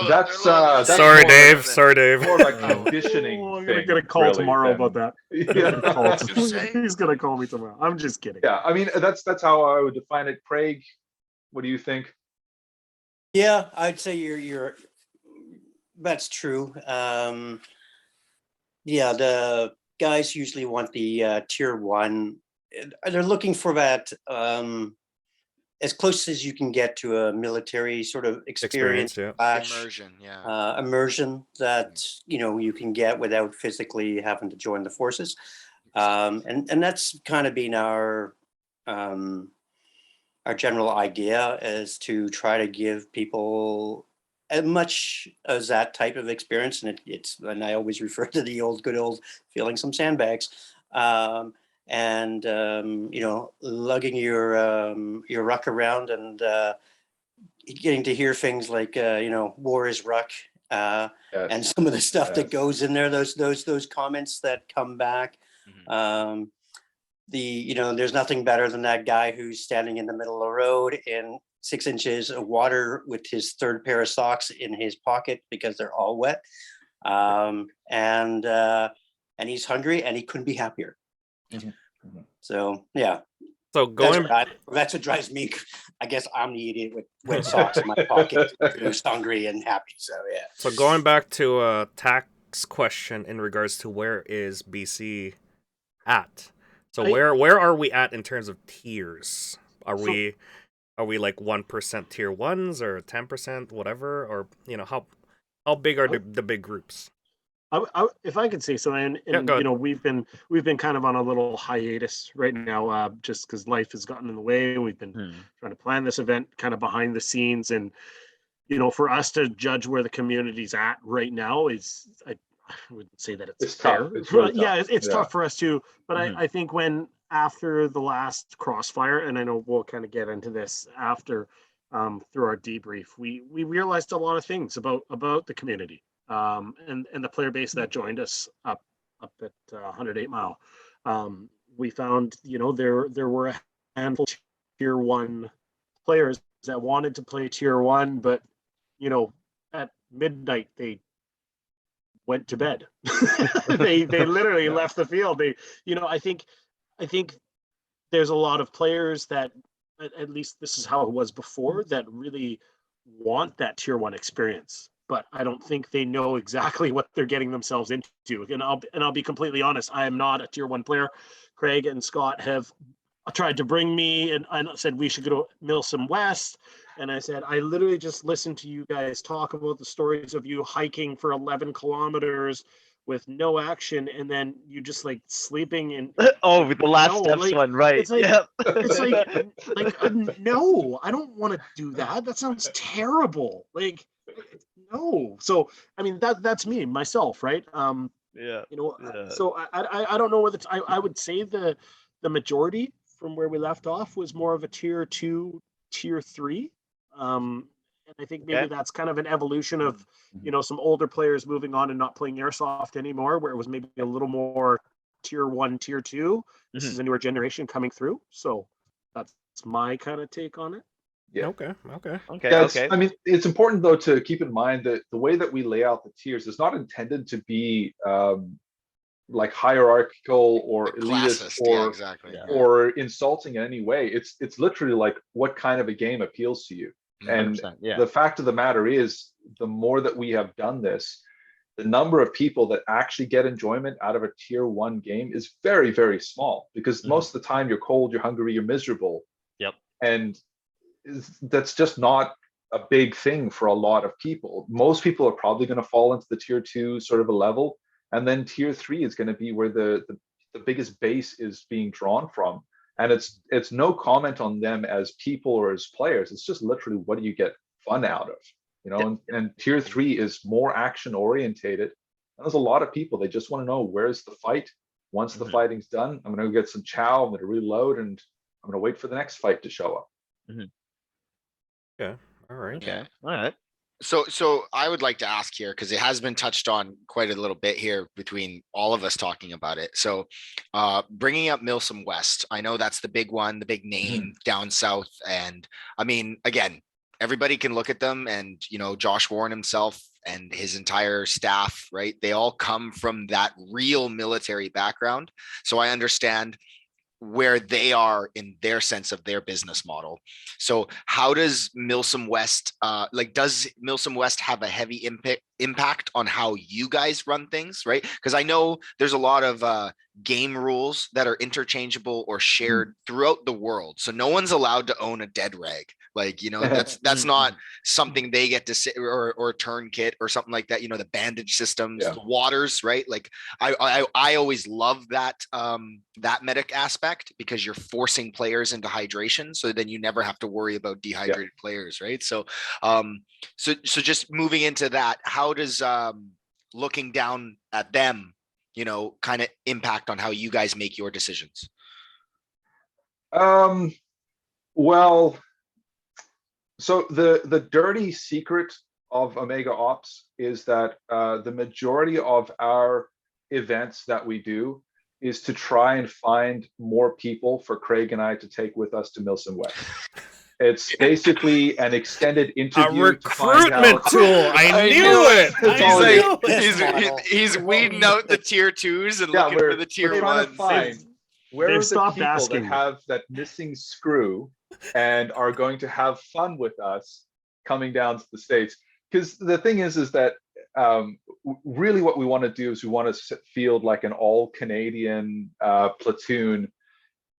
That's Sorry, more Dave. like- Sorry, Dave. More like conditioning. Oh, I'm thing, gonna get a call really, tomorrow than- about that. Yeah. He's gonna call me tomorrow. I'm just kidding. Yeah, I mean that's how I would define it. Craig, what do you think? Yeah, I'd say you're that's true. Yeah, the guys usually want the tier 1. They're looking for that as close as you can get to a military sort of experience, Yeah. Immersion, yeah. immersion that you can get without physically having to join the forces, and that's kind of been our general idea, is to try to give people as much as that type of experience, and and I always refer to the good old feeling some sandbags, and lugging your ruck around and getting to hear things like war is ruck, and Yes. some of the stuff that Yes. goes in there, those comments that come back. There's nothing better than that guy who's standing in the middle of the road in 6 inches of water with his third pair of socks in his pocket because they're all wet, and he's hungry and he couldn't be happier. So yeah, So that's what drives me. I guess I'm the idiot with wet socks in my pocket who's hungry and happy. So yeah. So going back to a tax question in regards to where is BC at? So where are we at in terms of tiers? Are we Are we like 1% tier ones or 10%, whatever? Or, how big are the big groups? If I could say so, and go ahead. we've been kind of on a little hiatus right now, just because life has gotten in the way. We've been trying to plan this event kind of behind the scenes, and for us to judge where the community's at right now is, I wouldn't say that it's fair. tough. It's really tough. Yeah, it's tough for us too. But Mhm. I think when after the last Crossfire, and I know we'll kind of get into this after through our debrief, we realized a lot of things about the community. And the player base that joined us up at 108 Mile. We found, there were a handful of tier one players that wanted to play tier one, but at midnight they went to bed. they literally left the field. I think there's a lot of players that, at least this is how it was before, that really want that tier one experience, but I don't think they know exactly what they're getting themselves into. And I'll be completely honest, I am not a tier one player. Craig and Scott have tried to bring me, and I said we should go to MILSIM West. And I said, I literally just listened to you guys talk about the stories of you hiking for 11 kilometers with no action, and then you just like sleeping and Oh, the last steps one, right? It's like, Yep. it's like no, I don't want to do that. That sounds terrible. Like, no. So I mean, that's me myself, right? Yeah. So I don't know whether I would say the majority from where we left off was more of a tier 2, tier 3. And I think maybe that's kind of an evolution of, some older players moving on and not playing Airsoft anymore, where it was maybe a little more tier 1, tier 2. This is a newer generation coming through. So that's my kind of take on it. Yeah. Okay. Yeah, I mean, it's important though to keep in mind that the way that we lay out the tiers is not intended to be like hierarchical or elitist or insulting in any way. It's literally like, what kind of a game appeals to you? And the fact of the matter is, the more that we have done this, the number of people that actually get enjoyment out of a tier 1 game is very, very small, because most of the time you're cold, you're hungry, you're miserable. Yep. And that's just not a big thing for a lot of people. Most people are probably going to fall into the tier 2 sort of a level, and then tier 3 is going to be where the biggest base is being drawn from. And it's no comment on them as people or as players. It's just literally, what do you get fun out of? And tier 3 is more action orientated. And there's a lot of people, they just want to know, where's the fight? Once the fighting's done, I'm going to go get some chow, I'm going to reload, and I'm going to wait for the next fight to show up. Yeah. All right. Okay. All right. So I would like to ask here, because it has been touched on quite a little bit here between all of us talking about it. So bringing up MILSIM West, I know that's the big one, the big name down south. And I mean, again, everybody can look at them, and, Josh Warren himself and his entire staff, right? They all come from that real military background. So I understand where they are in their sense of their business model. So how does MILSIM West, does MILSIM West have a heavy impact on how you guys run things, right? Because I know there's a lot of game rules that are interchangeable or shared throughout the world. So no one's allowed to own a dead rag. That's not something they get to sit, or a tourniquet or something like that. The bandage systems, the waters, right? Like I always love that medic aspect, because you're forcing players into hydration, so then you never have to worry about dehydrated players, right? So so just moving into that, how does looking down at them, kind of impact on how you guys make your decisions? Well, so the dirty secret of OmegaOps is that the majority of our events that we do is to try and find more people for Craig and I to take with us to MILSIM West. It's basically an extended interview. A recruitment tool. I knew it. He's weeding out the tier 2s and looking for the tier 1s. Where are the people that have that missing screw and are going to have fun with us coming down to the States? Because the thing is that really what we want to do is we want to field like an all Canadian platoon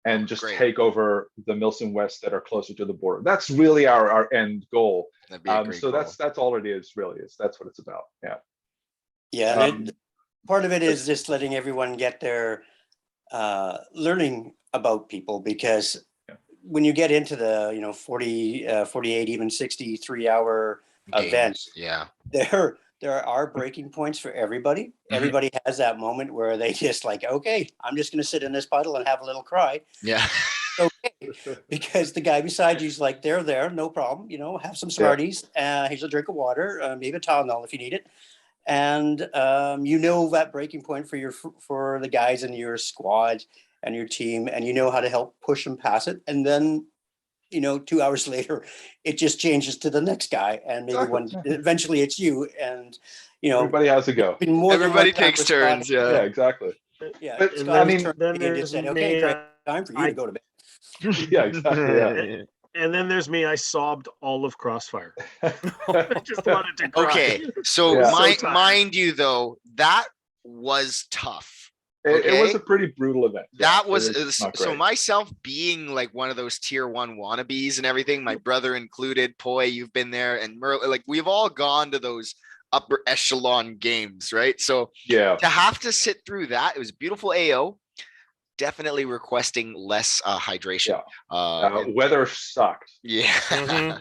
and just Great. take over the MILSIM West that are closer to the border. That's really our end goal. That'd be a great So goal. that's all it is, really. That's what it's about. Yeah. Yeah, and part of it is just letting everyone get their learning about people, because when you get into the 40, 48, even 63-hour events, Yeah. there are breaking points for everybody. Everybody has that moment where they just like, okay, I'm just going to sit in this puddle and have a little cry. Yeah. Okay, because the guy beside you's like, they're there, no problem. Have some Smarties. Here's a drink of water, maybe a Tylenol if you need it. And that breaking point for the guys in your squad and your team, and how to help push them past it. And then 2 hours later, it just changes to the next guy, and maybe eventually it's you, and everybody has a go. Everybody takes turns. Yeah, exactly. Yeah, But Scott I mean, then just said, okay, Craig, time for you to go to bed. Yeah, exactly. Yeah. And then there's me. I sobbed all of Crossfire. I just wanted to cry. Okay, so mind you though, that was tough. It was a pretty brutal event. That was so myself being like one of those tier 1 wannabes and everything, my brother included. Poi, you've been there, and like we've all gone to those upper echelon games, right? So to have to sit through that, it was beautiful AO. Definitely requesting less hydration. Weather sucked. Yeah.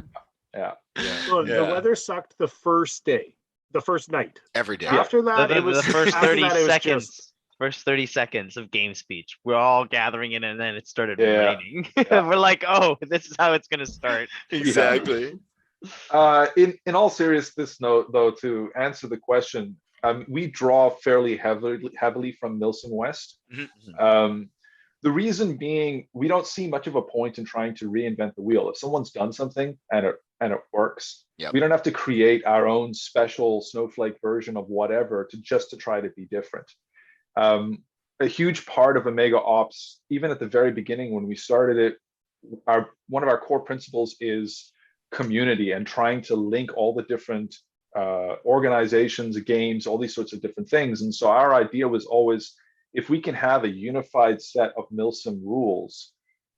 Well, the weather sucked the first day, the first night. Every day. After that, it was the first 30 seconds. Just... First 30 seconds of game speech. We're all gathering in, and then it started raining. We're like, oh, this is how it's gonna start. Exactly. In all seriousness, though, to answer the question, we draw fairly heavily from MILSIM West. The reason being, we don't see much of a point in trying to reinvent the wheel. If someone's done something and it works, we don't have to create our own special snowflake version of whatever to try to be different. A huge part of OmegaOps, even at the very beginning when we started it, one of our core principles is community, and trying to link all the different organizations, games, all these sorts of different things. And so our idea was always, if we can have a unified set of MILSIM rules,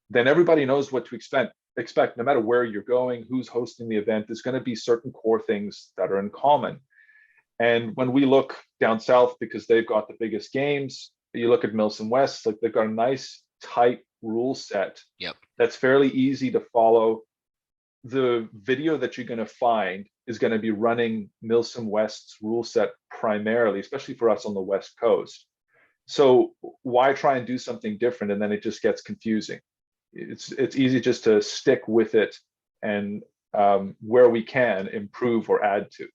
then everybody knows what to expect no matter where you're going, who's hosting the event. There's going to be certain core things that are in common. And when we look down south, because they've got the biggest games, you look at MILSIM West, like they've got a nice tight rule set that's fairly easy to follow. The video that you're going to find is going to be running MILSIM West's rule set primarily, especially for us on the West Coast. So why try and do something different, and then it just gets confusing? It's easy just to stick with it, and where we can improve or add to.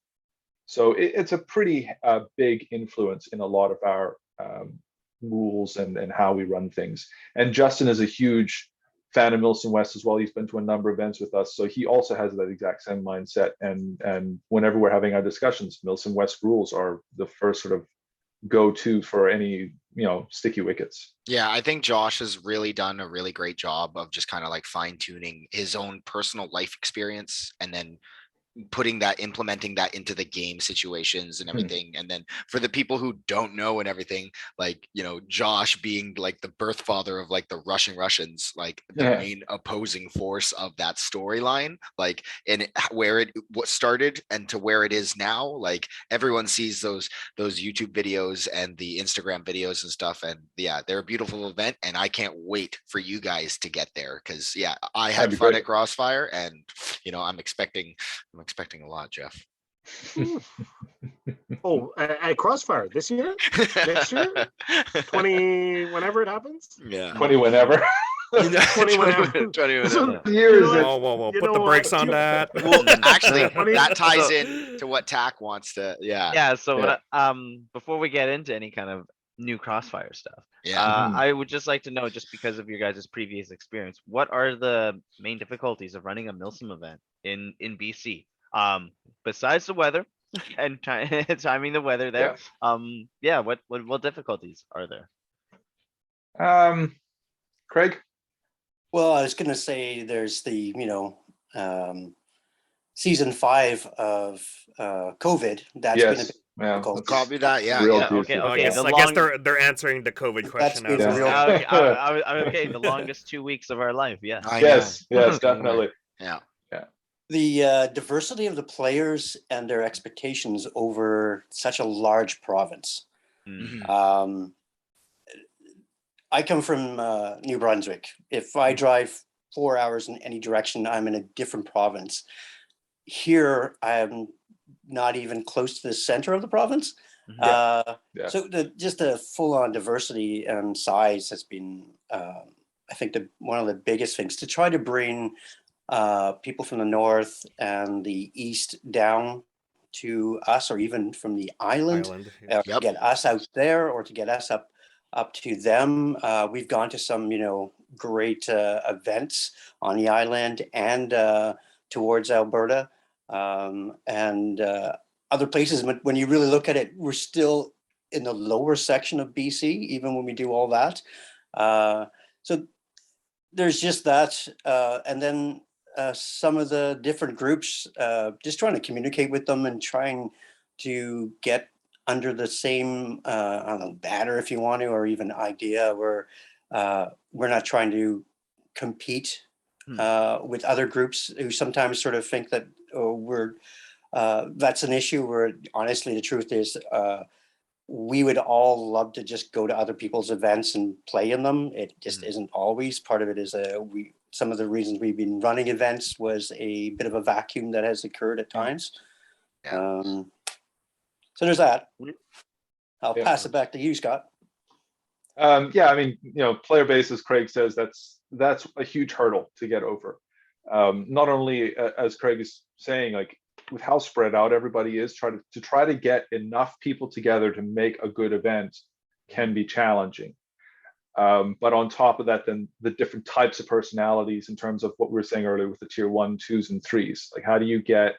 So it's a pretty big influence in a lot of our rules and how we run things. And Justin is a huge fan of MILSIM West as well. He's been to a number of events with us, so he also has that exact same mindset. And whenever we're having our discussions, MILSIM West rules are the first sort of go-to for any sticky wickets. Yeah, I think Josh has really done a really great job of just kind of like fine-tuning his own personal life experience, and then implementing that into the game situations and everything. And then for the people who don't know and everything, like, Josh being like the birth father of like the Russians, like the main opposing force of that storyline, like, and where it started and to where it is now, like everyone sees those YouTube videos and the Instagram videos and stuff. And they're a beautiful event, and I can't wait for you guys to get there, because I had fun at Crossfire, and I'm expecting a lot, Jeff. At Crossfire this year, next year, 20 whenever it happens. 20 whenever. 20 whenever. 20 whenever. Whoa. Put the brakes on that. Well, actually, that ties in to what TAC wants to. So before we get into any kind of new Crossfire stuff, I would just like to know, just because of your guys' previous experience, what are the main difficulties of running a MILSIM event in BC? Besides the weather and timing the weather there, what difficulties are there? Craig? Well, I was going to say there's the season 5 of COVID. That's been a big Yeah, Call- that's Copy that. Yeah, real yeah. juicy. Okay, I okay, guess, the I guess long- they're answering the COVID question now. been so real- yeah. Okay, the longest 2 weeks of our life. Yeah. I Yes, know. yes, Don't worry. definitely. Yeah. The diversity of the players and their expectations over such a large province. Mhm. I come from New Brunswick. If I drive 4 hours in any direction, I'm in a different province. Here, I'm not even close to the center of the province. Yeah. So just the full-on diversity and size has been, I think, one of the biggest things to try to bring people from the north and the east down to us, or even from the island, yeah. to get us out there or to get us up to them. We've gone to some, great events on the island and towards Alberta and other places. But when you really look at it, we're still in the lower section of BC, even when we do all that. So there's just that. And then some of the different groups, just trying to communicate with them and trying to get under the same, I don't know, banner if you want to, or even idea where we're not trying to compete with other groups who sometimes sort of think that that's an issue where honestly the truth is we would all love to just go to other people's events and play in them. It just isn't always. Part of it is some of the reasons we've been running events was a bit of a vacuum that has occurred at times. Yeah. So there's that. I'll Yeah. pass it back to you, Scott. Yeah, I mean, player base, as Craig says, that's a huge hurdle to get over. Not only as Craig is saying, like with how spread out everybody is, try to get enough people together to make a good event can be challenging. But on top of that, then the different types of personalities in terms of what we were saying earlier with the tier 1, 2s, and 3s, like how do you get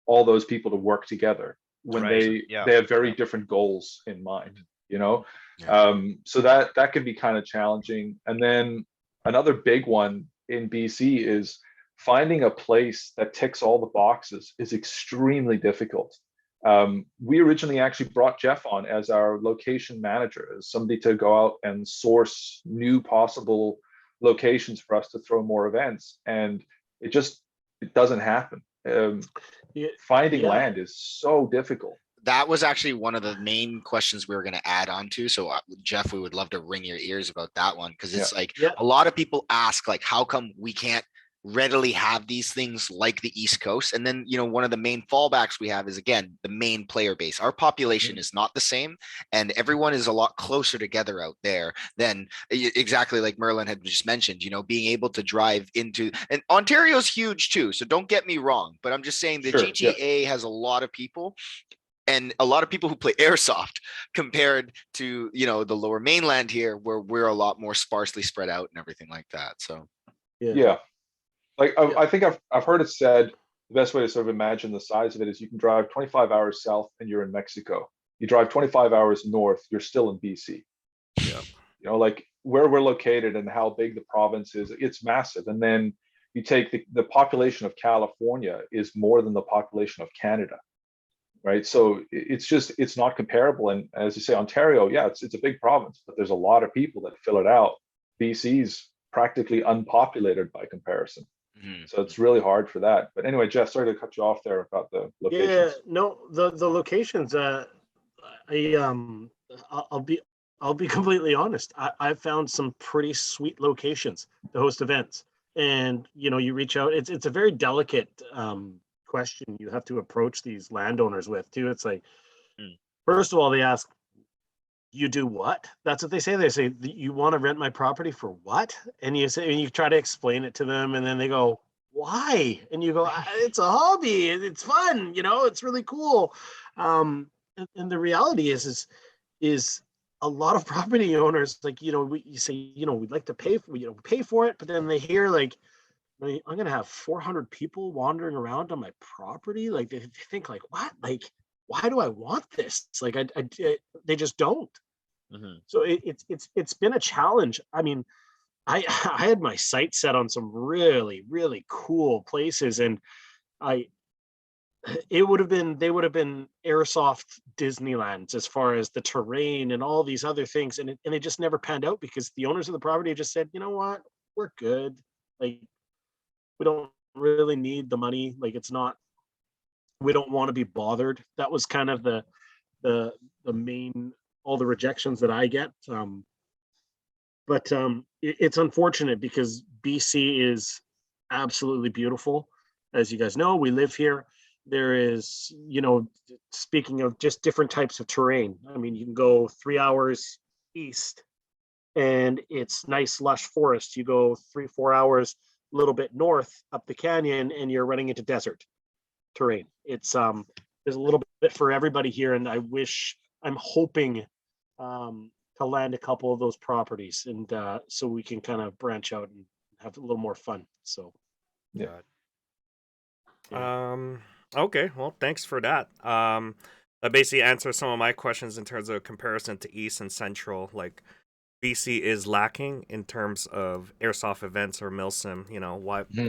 all those people to work together when Right. they have very different goals in mind, Yeah. So that can be kind of challenging. And then another big one in BC is finding a place that ticks all the boxes is extremely difficult. We originally actually brought Jeff on as our location manager, as somebody to go out and source new possible locations for us to throw more events, and it doesn't happen. Finding land is so difficult. That was actually one of the main questions we were going to add on to. So Jeff, we would love to ring your ears about that one, because it's a lot of people ask, like, how come we can't readily have these things like the East Coast? And then, one of the main fallbacks we have is, again, the main player base. Our population is not the same, and everyone is a lot closer together out there than exactly like Merlin had just mentioned, being able to drive into, and Ontario's huge too. So don't get me wrong, but I'm just saying the GTA has a lot of people, and a lot of people who play airsoft compared to, the lower mainland here, where we're a lot more sparsely spread out and everything like that. So, yeah. Like I think I've heard it said the best way to sort of imagine the size of it is you can drive 25 hours south and you're in Mexico. You drive 25 hours north, you're still in BC. Yeah. Like where we're located and how big the province is, it's massive. And then you take the population of California is more than the population of Canada. Right. So it's not comparable. And as you say, Ontario, it's a big province, but there's a lot of people that fill it out. BC's practically unpopulated by comparison. So it's really hard for that. But anyway, Jeff, sorry to cut you off there about the locations. Yeah, no, the locations, I'll be completely honest. I've found some pretty sweet locations to host events. And, you reach out, it's a very delicate question you have to approach these landowners with too. It's like, first of all, they ask, you do what? That's what they say. They say, you want to rent my property for what? And you say, and you try to explain it to them, and then they go, why? And you go, it's a hobby, it's fun, it's really cool. And the reality is a lot of property owners, like, you say, we'd like to pay for it, but then they hear like, I'm going to have 400 people wandering around on my property. Like they think like, what? Like, why do I want this? Like they just don't. So it's been a challenge. I mean, I had my sights set on some really, really cool places, and It would have been, they would have been Airsoft Disneylands as far as the terrain and all these other things, and it just never panned out because the owners of the property just said, you know what, we're good. Like, we don't really need the money. Like, it's not, we don't want to be bothered. That was kind of the main, all the rejections that I get. But it's unfortunate because BC is absolutely beautiful. As you guys know, we live here. There is, speaking of just different types of terrain, I mean, you can go 3 hours east and it's nice, lush forest. You go 3-4 hours a little bit north up the canyon and you're running into desert terrain. It's there's a little bit for everybody here, and I'm hoping to land a couple of those properties, and so we can kind of branch out and have a little more fun. So Yeah. Okay, well, thanks for that. That basically answers some of my questions in terms of comparison to East and Central. Like, BC is lacking in terms of airsoft events or MILSIM.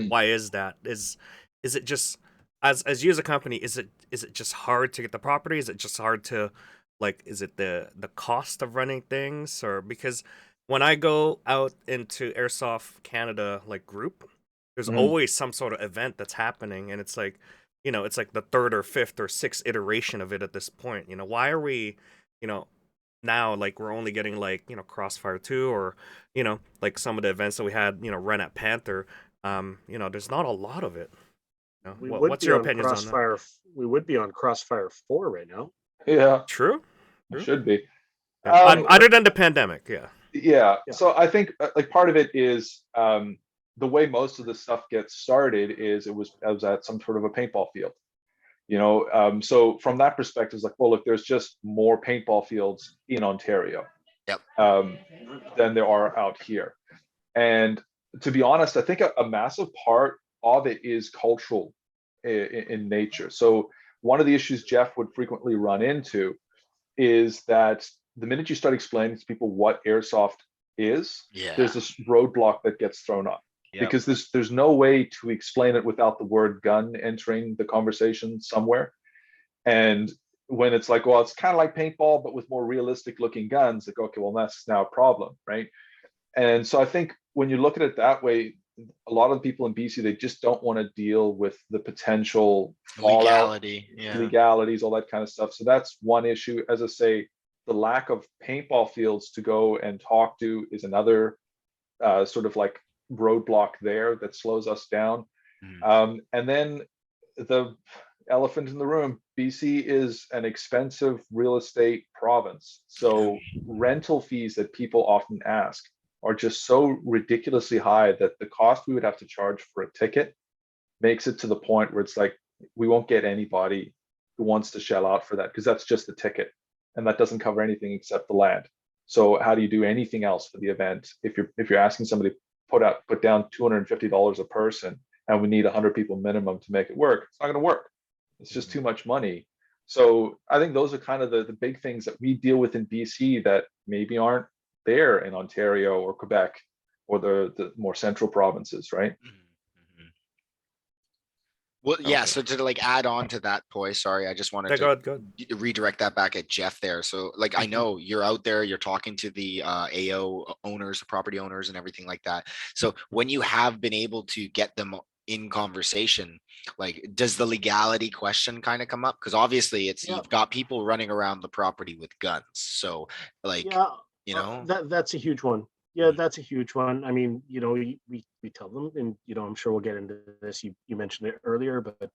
Why is that? Is it just, as you as a company, is it just hard to get the property? Is it just hard to, like, is it the cost of running things? Or because when I go out into Airsoft Canada like group, there's always some sort of event that's happening, and it's like, it's like the third or fifth or sixth iteration of it at this point. Why are we, now, like, we're only getting like, Crossfire 2 or, like some of the events that we had, run at Panther. There's not a lot of it. What's your opinion on that? We would be on Crossfire 4 right now. Yeah, True. it should be. Other than the pandemic, yeah. Yeah. So I think like part of it is the way most of this stuff gets started is it was at some sort of a paintball field. So from that perspective, it's like, well, look, there's just more paintball fields in Ontario than there are out here. And to be honest, I think a massive part of it is cultural in nature. So one of the issues Jeff would frequently run into is that the minute you start explaining to people what airsoft is, there's this roadblock that gets thrown up. Because there's no way to explain it without the word gun entering the conversation somewhere. And when it's like, well, it's kind of like paintball, but with more realistic looking guns, like, okay, well, that's now a problem, right? And so I think when you look at it that way, a lot of the people in BC, they just don't want to deal with the potential fallout, legalities, all that kind of stuff. So that's one issue. As I say, the lack of paintball fields to go and talk to is another sort of like roadblock there that slows us down. And then the elephant in the room, BC is an expensive real estate province. So rental fees that people often ask are just so ridiculously high that the cost we would have to charge for a ticket makes it to the point where it's like, we won't get anybody who wants to shell out for that, because that's just the ticket. And that doesn't cover anything except the land. So how do you do anything else for the event? If you're asking somebody to put down $250 a person and we need 100 people minimum to make it work, it's not going to work. It's just too much money. So I think those are kind of the big things that we deal with in BC that maybe aren't there in Ontario or Quebec or the more central provinces, right? Well, yeah. So to like add on to that, Poi, sorry, I just wanted to redirect that back at Jeff there. So like, I know you're out there, you're talking to the AO owners, the property owners and everything like that. So when you have been able to get them in conversation, like, does the legality question kind of come up? Because obviously you've got people running around the property with guns. So like, that's a huge one. Yeah, that's a huge one. I mean, we tell them, and I'm sure we'll get into this. You mentioned it earlier, but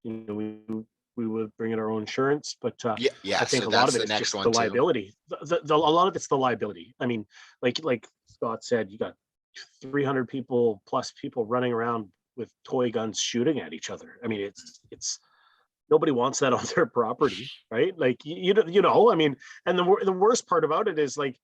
we would bring in our own insurance. But I think a lot of it is just the liability. A lot of it's the liability. I mean, like Scott said, you got 300 people plus people running around with toy guns shooting at each other. I mean, it's nobody wants that on their property, right? Like, I mean, and the worst part about it is, like,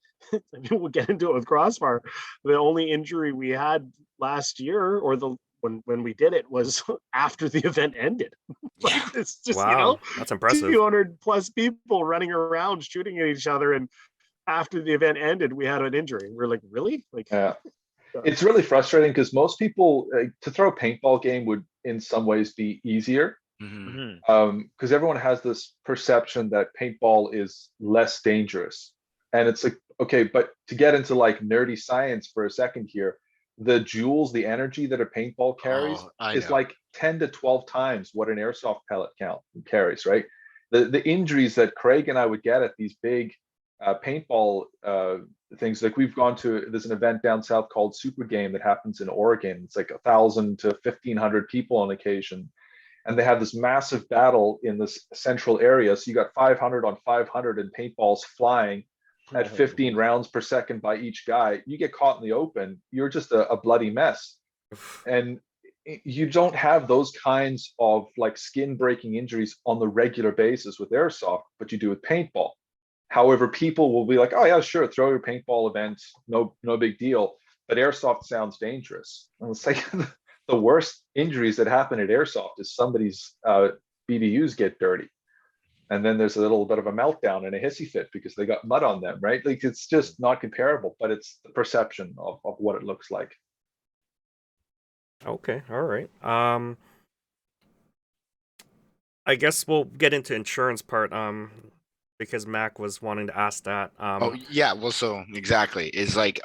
we'll get into it with Crossfire. The only injury we had last year, or when we did it, was after the event ended. Like, it's just, that's impressive. 200 plus people running around shooting at each other, and after the event ended, we had an injury. We're like, really? Like, it's really frustrating because most people, to throw a paintball game would in some ways be easier Mhm. Mhm. Because everyone has this perception that paintball is less dangerous. And it's like, okay, but to get into like nerdy science for a second here, the joules, the energy that a paintball carries Oh, I is know. like 10 to 12 times what an airsoft pellet count carries, right? The injuries that Craig and I would get at these big paintball things, like we've gone to, there's an event down south called Super Game that happens in Oregon. It's like 1,000 to 1,500 people on occasion, and they have this massive battle in this central area. So you got 500 on 500 and paintballs flying at 15 rounds per second by each guy. You get caught in the open, you're just a bloody mess. And you don't have those kinds of like skin breaking injuries on the regular basis with airsoft, but you do with paintball. However, people will be like, oh yeah, sure, throw your paintball event, no big deal. But airsoft sounds dangerous. And it's like the worst injuries that happen at airsoft is somebody's BDUs get dirty, and then there's a little bit of a meltdown and a hissy fit because they got mud on them, right? Like it's just not comparable, but it's the perception of what it looks like. Okay, all right. I guess we'll get into insurance part. Because Mac was wanting to ask that. Oh yeah, well, so exactly is like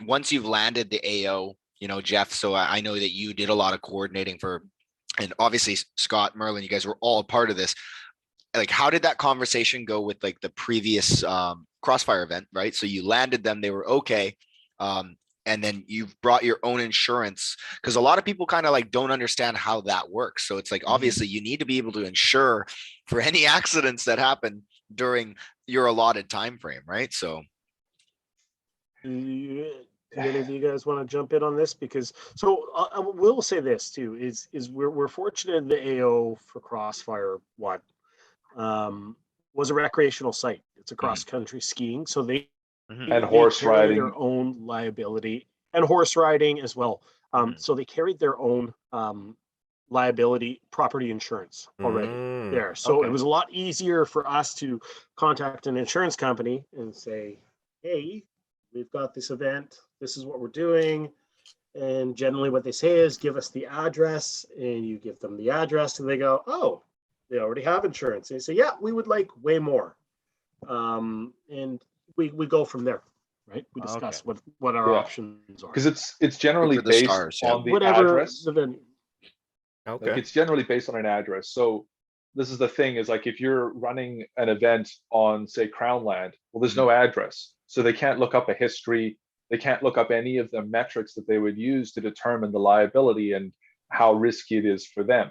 once you've landed the AO, Jeff. So I know that you did a lot of coordinating for, and obviously Scott, Merlin, you guys were all a part of this. Like, how did that conversation go with like the previous Crossfire event, right? So you landed them, they were okay. And then you've brought your own insurance, because a lot of people kind of like don't understand how that works. So it's like, obviously you need to be able to insure for any accidents that happen during your allotted time frame, right? So Do any of you guys want to jump in on this? Because I will say this too, is we're fortunate in the AO for Crossfire was a recreational site. It's a cross country skiing, so they And horse carry riding. their own liability, and horse riding as well. So they carried their own liability property insurance already there. So Okay. it was a lot easier for us to contact an insurance company and say, hey, we've got this event, this is what we're doing. And generally what they say is give us the address, and you give them the address and they go, oh, they already have insurance. And they say, yeah, we would like way more. And we go from there, right? We discuss what our options are. Because it's generally For the based stars, yeah. on the Whatever address. the venue. okay. Like it's generally based on an address. So this is the thing, is like if you're running an event on, say, Crown Land, well, there's no address. So they can't look up a history. They can't look up any of the metrics that they would use to determine the liability and how risky it is for them.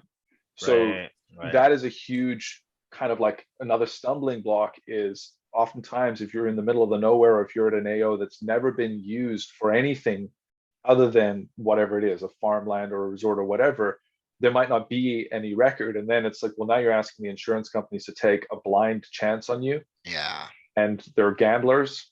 So that is a huge kind of like another stumbling block, is oftentimes if you're in the middle of the nowhere, or if you're at an AO that's never been used for anything other than whatever it is, a farmland or a resort or whatever, there might not be any record. And then it's like, well, now you're asking the insurance companies to take a blind chance on you. Yeah. And they're gamblers.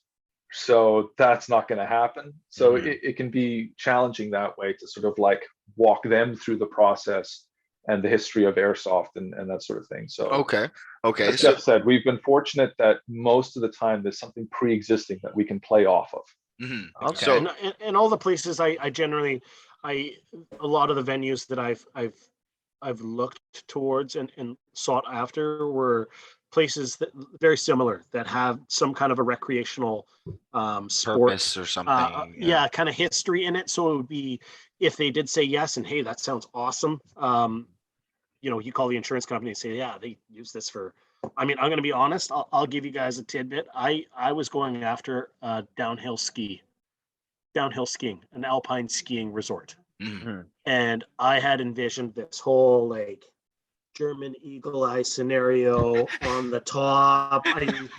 So that's not going to happen. So it can be challenging that way to sort of like walk them through the process and the history of airsoft and that sort of thing. So Okay. as Jeff said, we've been fortunate that most of the time there's something pre-existing that we can play off of. Okay. So and all the places I generally a lot of the venues that I've looked towards and sought after were places that very similar, that have some kind of a recreational sport Purpose or something. kind of history in it. So it would be, if they did say yes and hey, that sounds awesome, you call the insurance company and say, yeah, they use this for, I'm going to be honest, I'll give you guys a tidbit. I was going after downhill skiing, an alpine skiing resort. And I had envisioned this whole like German eagle eye scenario on the top.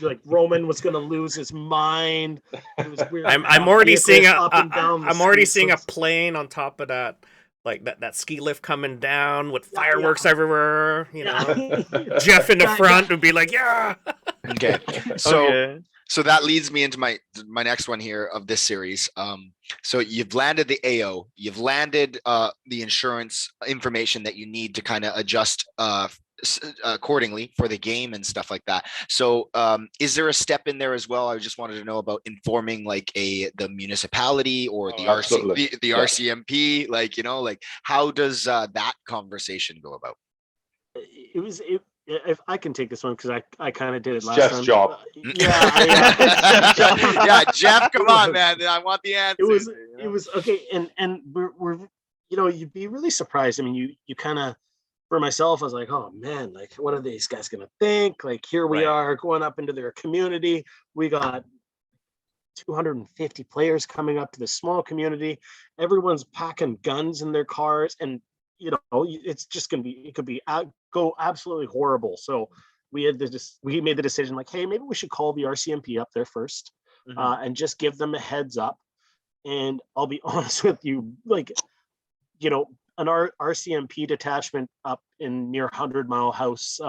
Like Roman was going to lose his mind. It was weird. I'm already seeing a a plane on top of that, like that ski lift coming down with fireworks everywhere. Jeff in the front would be like, yeah. Okay. So that leads me into my next one here of this series. So you've landed the AO, you've landed the insurance information that you need to kind of adjust accordingly for the game and stuff like that. So is there a step in there as well? I just wanted to know about informing like the municipality or the RCMP, like how does that conversation go about? if I can take this one because I kind of did it last Jeff's time. job. Yeah, Jeff, come on, man. I want the answer. It was okay, and we're you'd be really surprised. I mean, you kind of, for myself, I was like, oh man, like what are these guys gonna think? Like here we are going up into their community. We got 250 players coming up to this small community. Everyone's packing guns in their cars, and it's just gonna be, it could be go absolutely horrible. So we made the decision, like, hey, maybe we should call the RCMP up there first, and just give them a heads up. And I'll be honest with you, like, an RCMP detachment up in near 100 Mile House,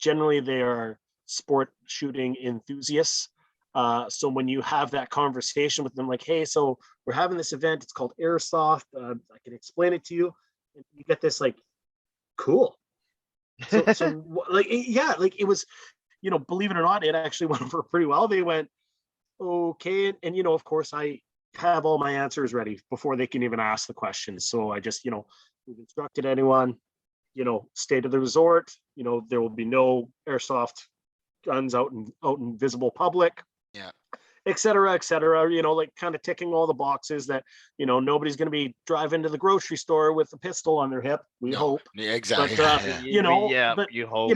generally they are sport shooting enthusiasts. So when you have that conversation with them, like, hey, so we're having this event, it's called Airsoft, I can explain it to you, and you get this like, cool. So like, yeah, like it was, believe it or not, it actually went over pretty well. They went, okay, and of course I have all my answers ready before they can even ask the questions. So I just, we've instructed anyone, stay to the resort, there will be no airsoft guns out in visible public, et cetera, like kind of ticking all the boxes that, nobody's going to be driving to the grocery store with a pistol on their hip. We hope. Yeah, exactly. But, you hope.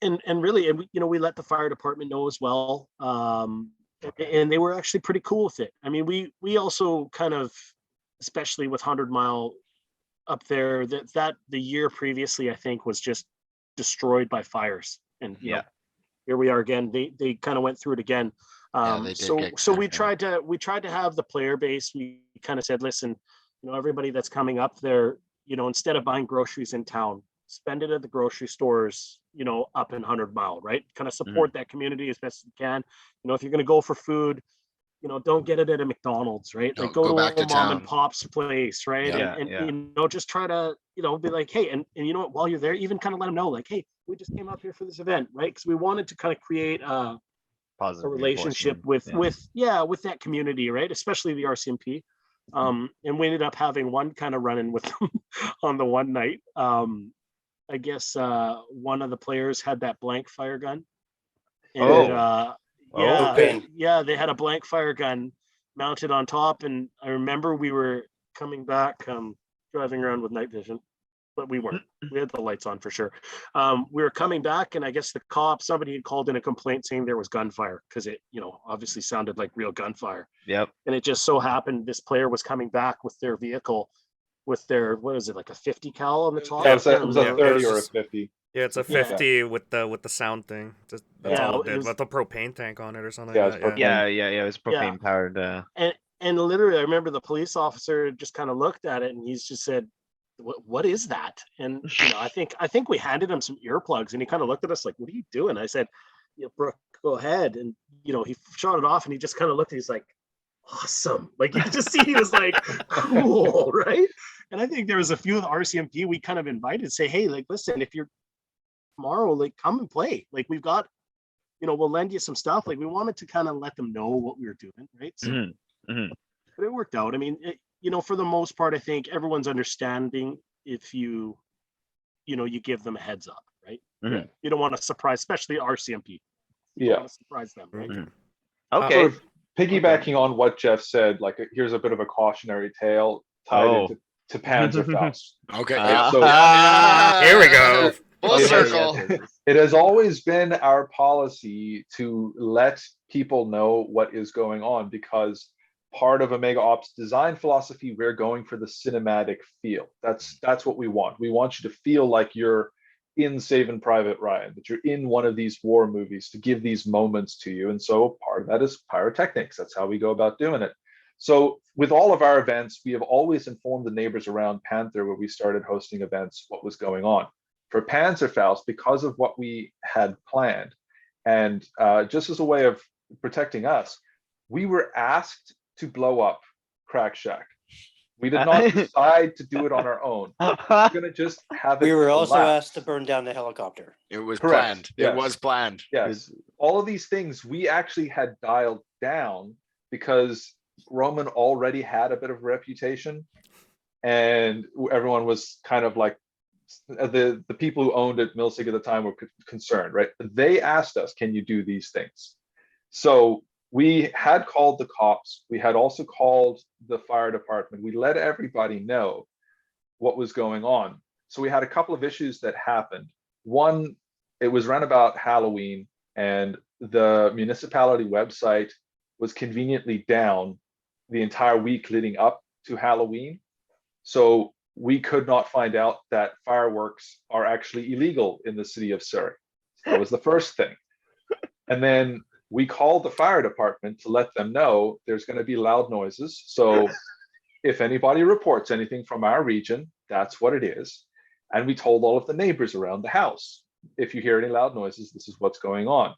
And really, we let the fire department know as well. And they were actually pretty cool with it. I mean, we also kind of, especially with 100 Mile up there, that the year previously, I think, was just destroyed by fires. And here we are again. They kind of went through it again. So we tried to have the player base. We kind of said, listen, everybody that's coming up there, instead of buying groceries in town, spend it at the grocery stores, up in 100 Mile, right? Kind of support that community as best as you can. If you're going to go for food, don't get it at a McDonald's, right? Like go back to to a mom town. and pop's place, right? And just try to, be like, hey, and while you're there, even kind of let them know, like, hey, we just came up here for this event, right? Because we wanted to kind of create a relationship with that community, right? Especially the RCMP. And we ended up having one kind of run-in with them on the one night. I guess one of the players had that blank fire gun. And, they had a blank fire gun mounted on top. And I remember we were coming back, driving around with night vision, but we weren't. We had the lights on for sure. We were coming back, and I guess the somebody had called in a complaint saying there was gunfire because it, obviously sounded like real gunfire. Yep. And it just so happened this player was coming back with their vehicle with their, what is it, like a 50 cal on the top? Yeah, it was a 30 or a 50. Yeah, it's a 50 with the sound thing. That's all it did. With a propane tank on it or something. Yeah, like that. It was propane powered. And literally, I remember the police officer just kind of looked at it, and he's just said, "What is that?" And I think we handed him some earplugs, and he kind of looked at us like, "What are you doing?" I said, "Brooke, go ahead." And he shot it off, and he just kind of looked. He's like, "Awesome!" Like you just see, he was like, "Cool," right? And I think there was a few of the RCMP we kind of invited, say, "Hey, like, listen, if you're tomorrow, like, come and play. Like, we've got, we'll lend you some stuff." Like, we wanted to kind of let them know what we were doing, right? So, but it worked out. I mean, for the most part, I think everyone's understanding if you give them a heads up, right? You don't want to surprise, especially RCMP. You don't want to surprise them, right? Okay. Sort of piggybacking on what Jeff said, like here's a bit of a cautionary tale tied into PanzerFaust. Okay. Here we go. Full circle. It has always been our policy to let people know what is going on, because part of OmegaOps design philosophy, we're going for the cinematic feel. That's what we want. We want you to feel like you're in Saving Private Ryan, that you're in one of these war movies, to give these moments to you. And so part of that is pyrotechnics. That's how we go about doing it. So with all of our events, we have always informed the neighbors around Panther, where we started hosting events, what was going on. For PanzerFaust, because of what we had planned, and just as a way of protecting us, we were asked to blow up Crackshack. We did not decide to do it on our own. We're going to just have it. We were also collapse. asked to burn down the helicopter. It was Correct. planned. Yes. It was planned. Yes. All of these things we actually had dialed down because Roman already had a bit of reputation. and everyone was kind of like, the people who owned it, Milsig at the time, were concerned, right? They asked us, can you do these things? So we had called the cops. We had also called the fire department. We let everybody know what was going on. So we had a couple of issues that happened. One, it was around about Halloween, and the municipality website was conveniently down the entire week leading up to Halloween. So we could not find out that fireworks are actually illegal in the city of Surrey. That was the first thing. And then we called the fire department to let them know there's going to be loud noises. So if anybody reports anything from our region, that's what it is. And we told all of the neighbors around the house, if you hear any loud noises, this is what's going on.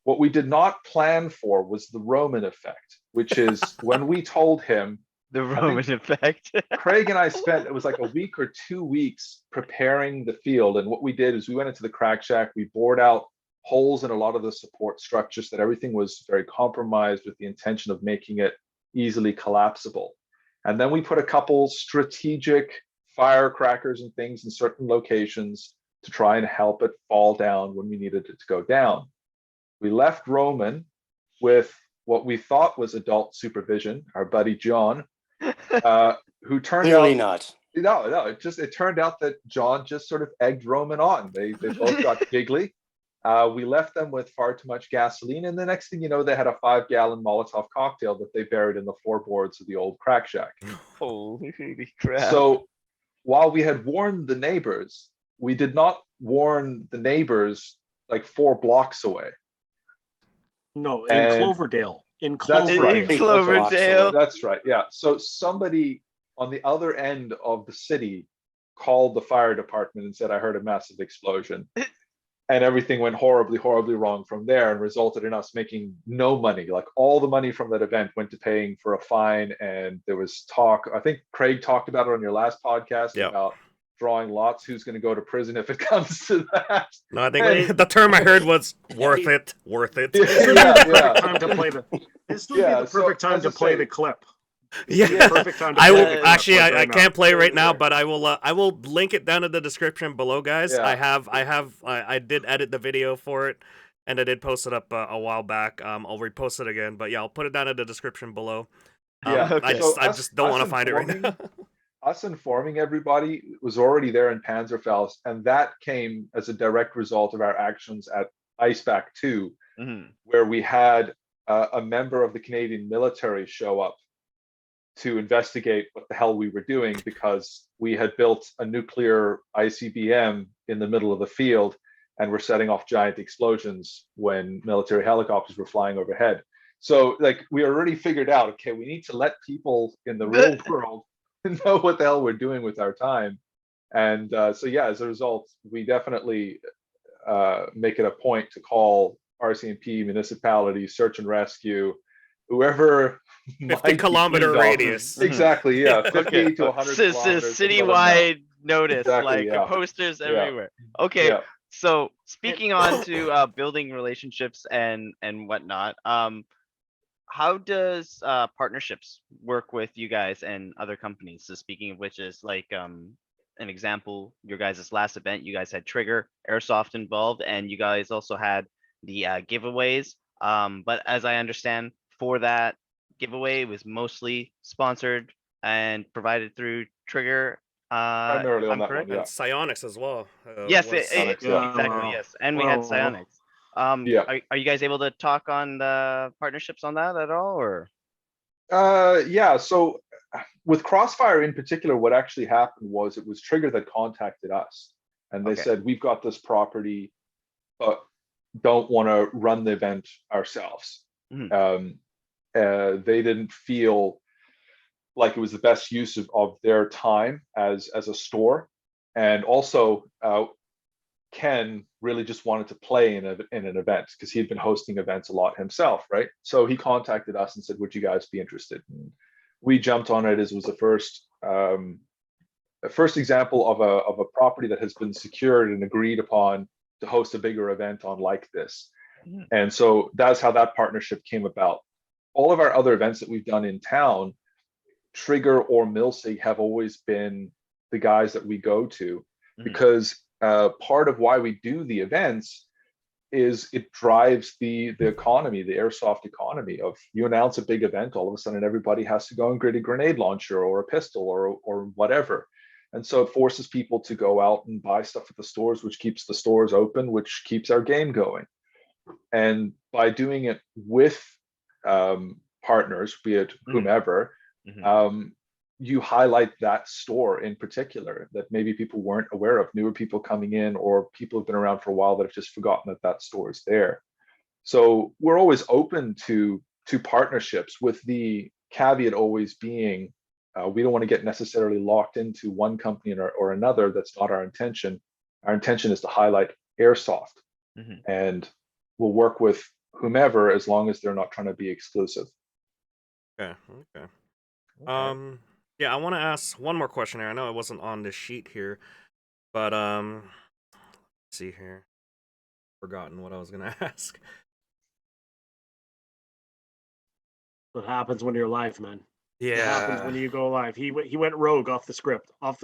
What we did not plan for was the Roman effect, which is when we told him, The Roman effect. Craig and I spent, it was like a week or 2 weeks preparing the field. And what we did is we went into the Crackshack, we bored out holes in a lot of the support structures, that everything was very compromised with the intention of making it easily collapsible. And then we put a couple strategic firecrackers and things in certain locations to try and help it fall down when we needed it to go down. We left Roman with what we thought was adult supervision, our buddy John, who turned Clearly out not. no, it turned out that John just sort of egged Roman on. They both got giggly. We left them with far too much gasoline, and the next thing you know, they had a 5-gallon Molotov cocktail that they buried in the floorboards of the old Crackshack. Holy crap. So while we had warned the neighbors, we did not warn the neighbors like 4 blocks away. No, in And Cloverdale. In That's Cloverdale. right. In Cloverdale. That's right. Yeah. So somebody on the other end of the city called the fire department and said, I heard a massive explosion. And everything went horribly, horribly wrong from there, and resulted in us making no money. Like, all the money from that event went to paying for a fine. And there was talk, I think Craig talked about it on your last podcast, Yep. about drawing lots, who's going to go to prison if it comes to that. No, I think the term I heard was worth it. This would be Yeah, the perfect yeah. time to play the. This would Yeah, be the so, perfect time as to I play say- the clip. Yeah. Perfect time to I play will the clip, actually. like I right can't now. play right now, but I will link it down in the description below, guys. Yeah. I did edit the video for it, and I did post it up a while back. I'll repost it again, but yeah, I'll put it down in the description below. Yeah. Okay. I us- just don't us want to find it right now. informing- Us informing everybody was already there in PanzerFaust, and that came as a direct result of our actions at Iceback 2, Mhm. where we had a member of the Canadian military show up to investigate what the hell we were doing, because we had built a nuclear ICBM in the middle of the field and were setting off giant explosions when military helicopters were flying overhead. So, like, we already figured out, okay, we need to let people in the real world know what the hell we're doing with our time. And so, yeah, as a result, we definitely make it a point to call RCMP, municipalities, search and rescue, whoever 50-kilometer radius. Exactly, yeah, 50 Okay. to 100 kilometers. Citywide notice, Exactly, like yeah. posters Yeah. everywhere. Okay, Yeah. so speaking on to building relationships and whatnot, how does partnerships work with you guys and other companies? So speaking of which, is like an example, your guys' last event, you guys had Trigger, Airsoft involved, and you guys also had the giveaways. But as I understand, for that giveaway, it was mostly sponsored and provided through Trigger. Primarily if on I'm that correct? one, yeah. And Psionics as well. Yes, was- Psionics, yeah. exactly. Wow. Yes, and we had Wow. Psionics. Yeah. Are you guys able to talk on the partnerships on that at all, or? Yeah, so with Crossfire in particular, what actually happened was it was Trigger that contacted us, and they Okay. said, we've got this property, but don't want to run the event ourselves. Mhm. They didn't feel like it was the best use of their time as a store. And also, Ken really just wanted to play in an event, because he'd been hosting events a lot himself, right? So he contacted us and said, would you guys be interested? And we jumped on it, as it was the first example of a property that has been secured and agreed upon to host a bigger event on like this. Mhm. And so that's how that partnership came about. All of our other events that we've done in town, Trigger or MILSIM have always been the guys that we go to, Mhm. because part of why we do the events is it drives the economy, the airsoft economy. Of you announce a big event, all of a sudden everybody has to go and get a grenade launcher or a pistol or whatever. And so it forces people to go out and buy stuff at the stores, which keeps the stores open, which keeps our game going. And by doing it with partners, be it whomever, you highlight that store in particular that maybe people weren't aware of, newer people coming in, or people who've been around for a while that have just forgotten that that store is there. So we're always open to partnerships, with the caveat always being we don't want to get necessarily locked into one company or another. That's not our intention. Our intention is to highlight airsoft, and we'll work with whomever as long as they're not trying to be exclusive. Okay. Yeah, I want to ask one more question here. I know it wasn't on this sheet here, but let's see here. Forgotten what I was gonna ask. What happens when you're live, man? Yeah, What happens when you go live? He went rogue off the script. I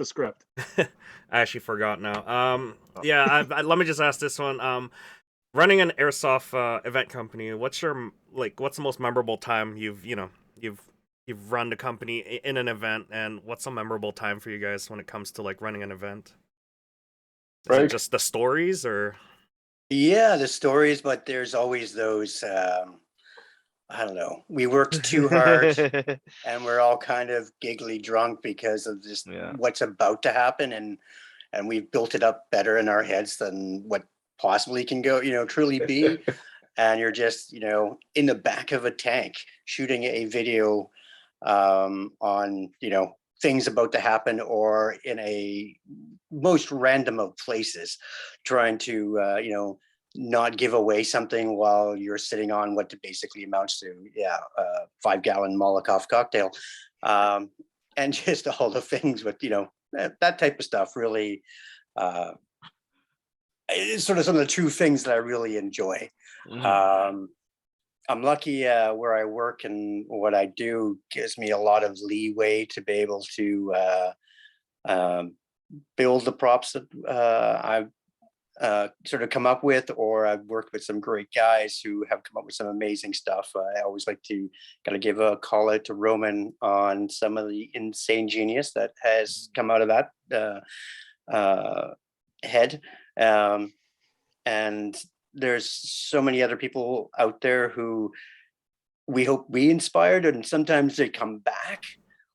actually forgot now. Yeah, let me just ask this one. Running an airsoft event company, what's the most memorable time you've run the company in an event, and what's a memorable time for you guys when it comes to like running an event? Is it just the stories, or? Yeah, the stories, but there's always those. I don't know. We worked too hard, and we're all kind of giggly drunk because of just what's about to happen, and we've built it up better in our heads than what possibly can go, truly be. And you're just, in the back of a tank shooting a video on, things about to happen, or in a most random of places, trying to, not give away something while you're sitting on what basically amounts to, 5-gallon Molotov cocktail. And just all the things with, that type of stuff really, it's sort of some of the true things that I really enjoy. I'm lucky where I work, and what I do gives me a lot of leeway to be able to build the props that I've sort of come up with, or I've worked with some great guys who have come up with some amazing stuff. I always like to kind of give a call out to Roman on some of the insane genius that has come out of that head. And there's so many other people out there who we hope we inspired, and sometimes they come back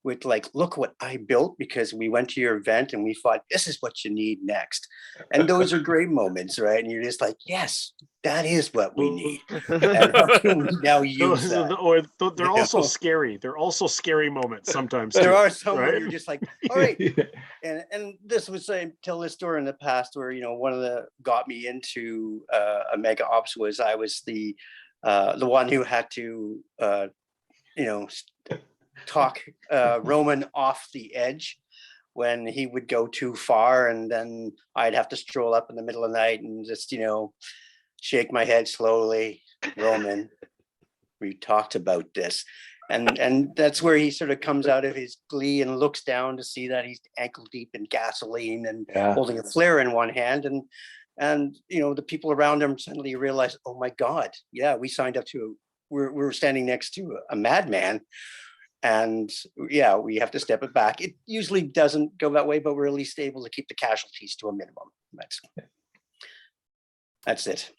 with like, look what I built because we went to your event and we thought this is what you need next. And those are great moments, right? And you're just like, yes, that is what we need. And how can we now use that? They're also scary. They're also scary moments sometimes. There are some where you're just like, all right. And this was tell this story in the past where, one of the got me into OmegaOps was I was the one who had to talk Roman off the edge when he would go too far, and then I'd have to stroll up in the middle of the night and just shake my head slowly. Roman, we talked about this, and that's where he sort of comes out of his glee and looks down to see that he's ankle deep in gasoline and holding a flare in one hand, and the people around him suddenly realize, oh my God, we signed up to we're standing next to a madman. And we have to step it back. It usually doesn't go that way, but we're at least able to keep the casualties to a minimum. That's it.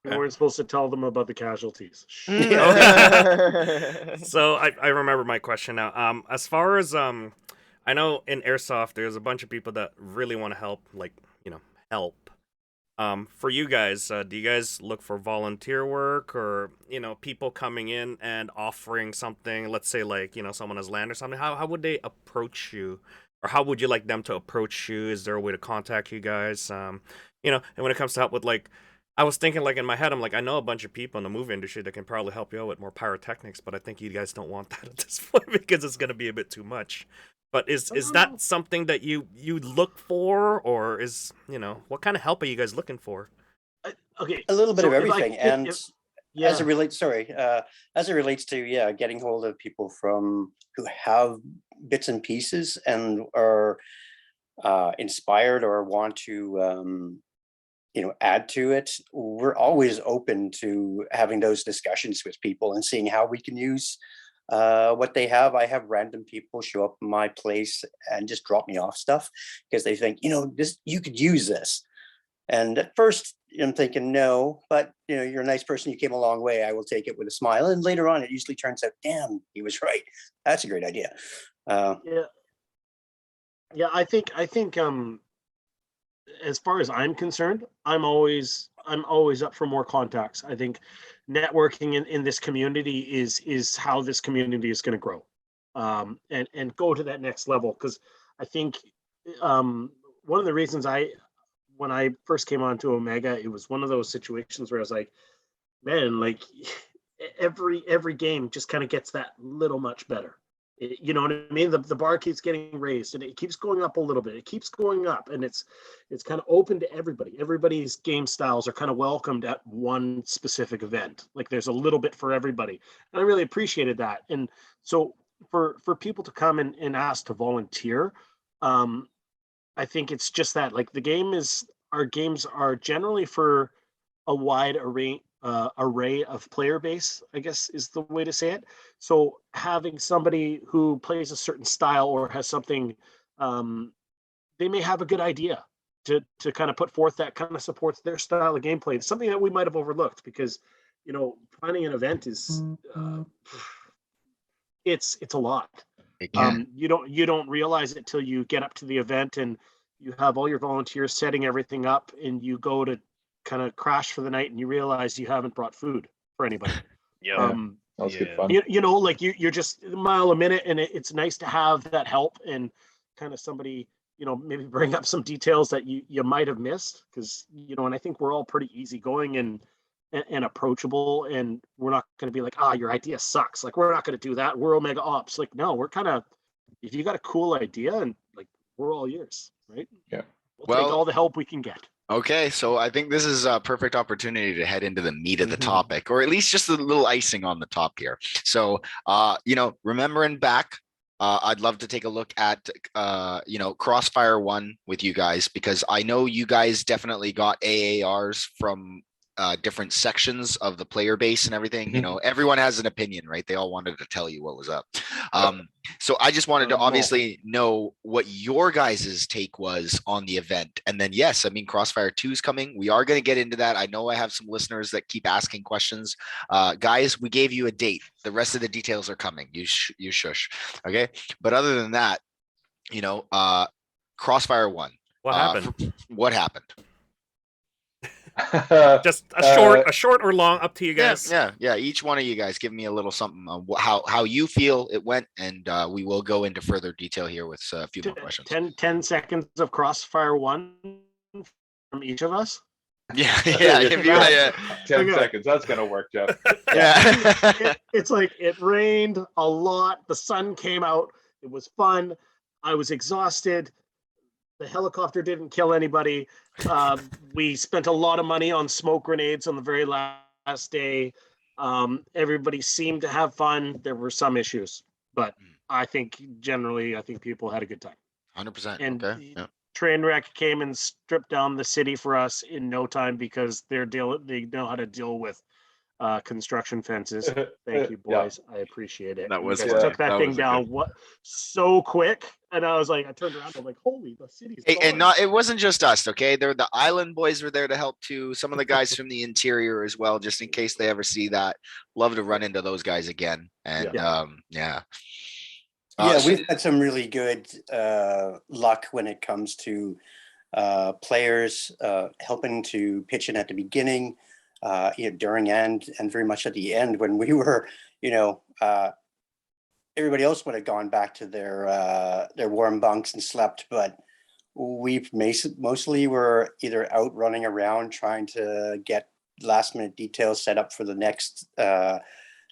We weren't supposed to tell them about the casualties. So I remember my question now. As far as I know in Airsoft, there's a bunch of people that really want to help, help. For you guys, do you guys look for volunteer work, or people coming in and offering something? Let's say someone has land or something. How would they approach you, or how would you like them to approach you? Is there a way to contact you guys? And when it comes to help with I was thinking in my head, I'm I know a bunch of people in the movie industry that can probably help you out with more pyrotechnics, but I think you guys don't want that at this point because it's going to be a bit too much. But is that something that you look for, or is what kind of help are you guys looking for? Okay, a little bit of everything, as it relates, as it relates to getting hold of people from who have bits and pieces and are inspired or want to add to it, we're always open to having those discussions with people and seeing how we can use what they have. I have random people show up in my place and just drop me off stuff because they think, this, you could use this. And at first I'm thinking, no, but you're a nice person. You came a long way. I will take it with a smile. And later on, it usually turns out, damn, he was right. That's a great idea. Yeah, I think as far as I'm concerned, I'm always up for more contacts. I think networking in this community is how this community is going to grow, and go to that next level. Because I think one of the reasons when I first came on to Omega, it was one of those situations where I was like, man, like every game just kind of gets that little much better. You know what I mean? The bar keeps getting raised and it keeps going up a little bit. It keeps going up, and it's kind of open to everybody. Everybody's game styles are kind of welcomed at one specific event. Like there's a little bit for everybody. And I really appreciated that. And so for people to come and ask to volunteer, I think it's just that, like, our games are generally for a wide array of player base, I guess is the way to say it. So having somebody who plays a certain style or has something, they may have a good idea to kind of put forth that kind of supports their style of gameplay. It's something that we might have overlooked because, planning an event is, it's a lot. You don't realize it till you get up to the event and you have all your volunteers setting everything up, and you go to kind of crash for the night and you realize you haven't brought food for anybody. That was good fun. Like you're just a mile a minute, and it's nice to have that help and kind of somebody, maybe bring up some details that you might have missed, because and I think we're all pretty easygoing and approachable, and we're not going to be like, your idea sucks. Like, we're not going to do that. We're OmegaOps. Like, no, we're kind of, if you got a cool idea, and like, we're all yours, right? Yeah. We'll take all the help we can get. Okay, so I think this is a perfect opportunity to head into the meat of the topic, or at least just a little icing on the top here. So, remembering back, I'd love to take a look at, Crossfire 1 with you guys, because I know you guys definitely got AARs from different sections of the player base and everything. Everyone has an opinion, right? They all wanted to tell you what was up. So I just wanted to obviously know what your guys' take was on the event. And then, yes, I mean, Crossfire 2 is coming. We are going to get into that. I know I have some listeners that keep asking questions. Guys, we gave you a date. The rest of the details are coming. You shush. Okay. But other than that, Crossfire 1. What happened? What happened? Just a short or long, up to you guys. Yeah. Each one of you guys give me a little something on how you feel it went, and we will go into further detail here with a few more questions. 10 seconds of Crossfire 1 from each of us. Yeah. Give you 10 seconds. That's gonna work, Jeff. Yeah. It's like, it rained a lot. The sun came out. It was fun. I was exhausted. The helicopter didn't kill anybody. We spent a lot of money on smoke grenades on the very last day. Everybody seemed to have fun. There were some issues, but I think generally, people had a good time. 100%. And okay. Trainwreck came and stripped down the city for us in no time, because they know how to deal with construction fences. Thank you, boys. I appreciate it. That was took that thing down so quick, and I was like, I turned around, I'm like, holy, the city's gone. And it wasn't just us, okay? The island boys were there to help too. Some of the guys from the interior as well, just in case they ever see that. Love to run into those guys again. And we've had some really good luck when it comes to players helping to pitch in at the beginning, during and very much at the end, when we were, everybody else would have gone back to their warm bunks and slept, but we mostly were either out running around trying to get last minute details set up for the next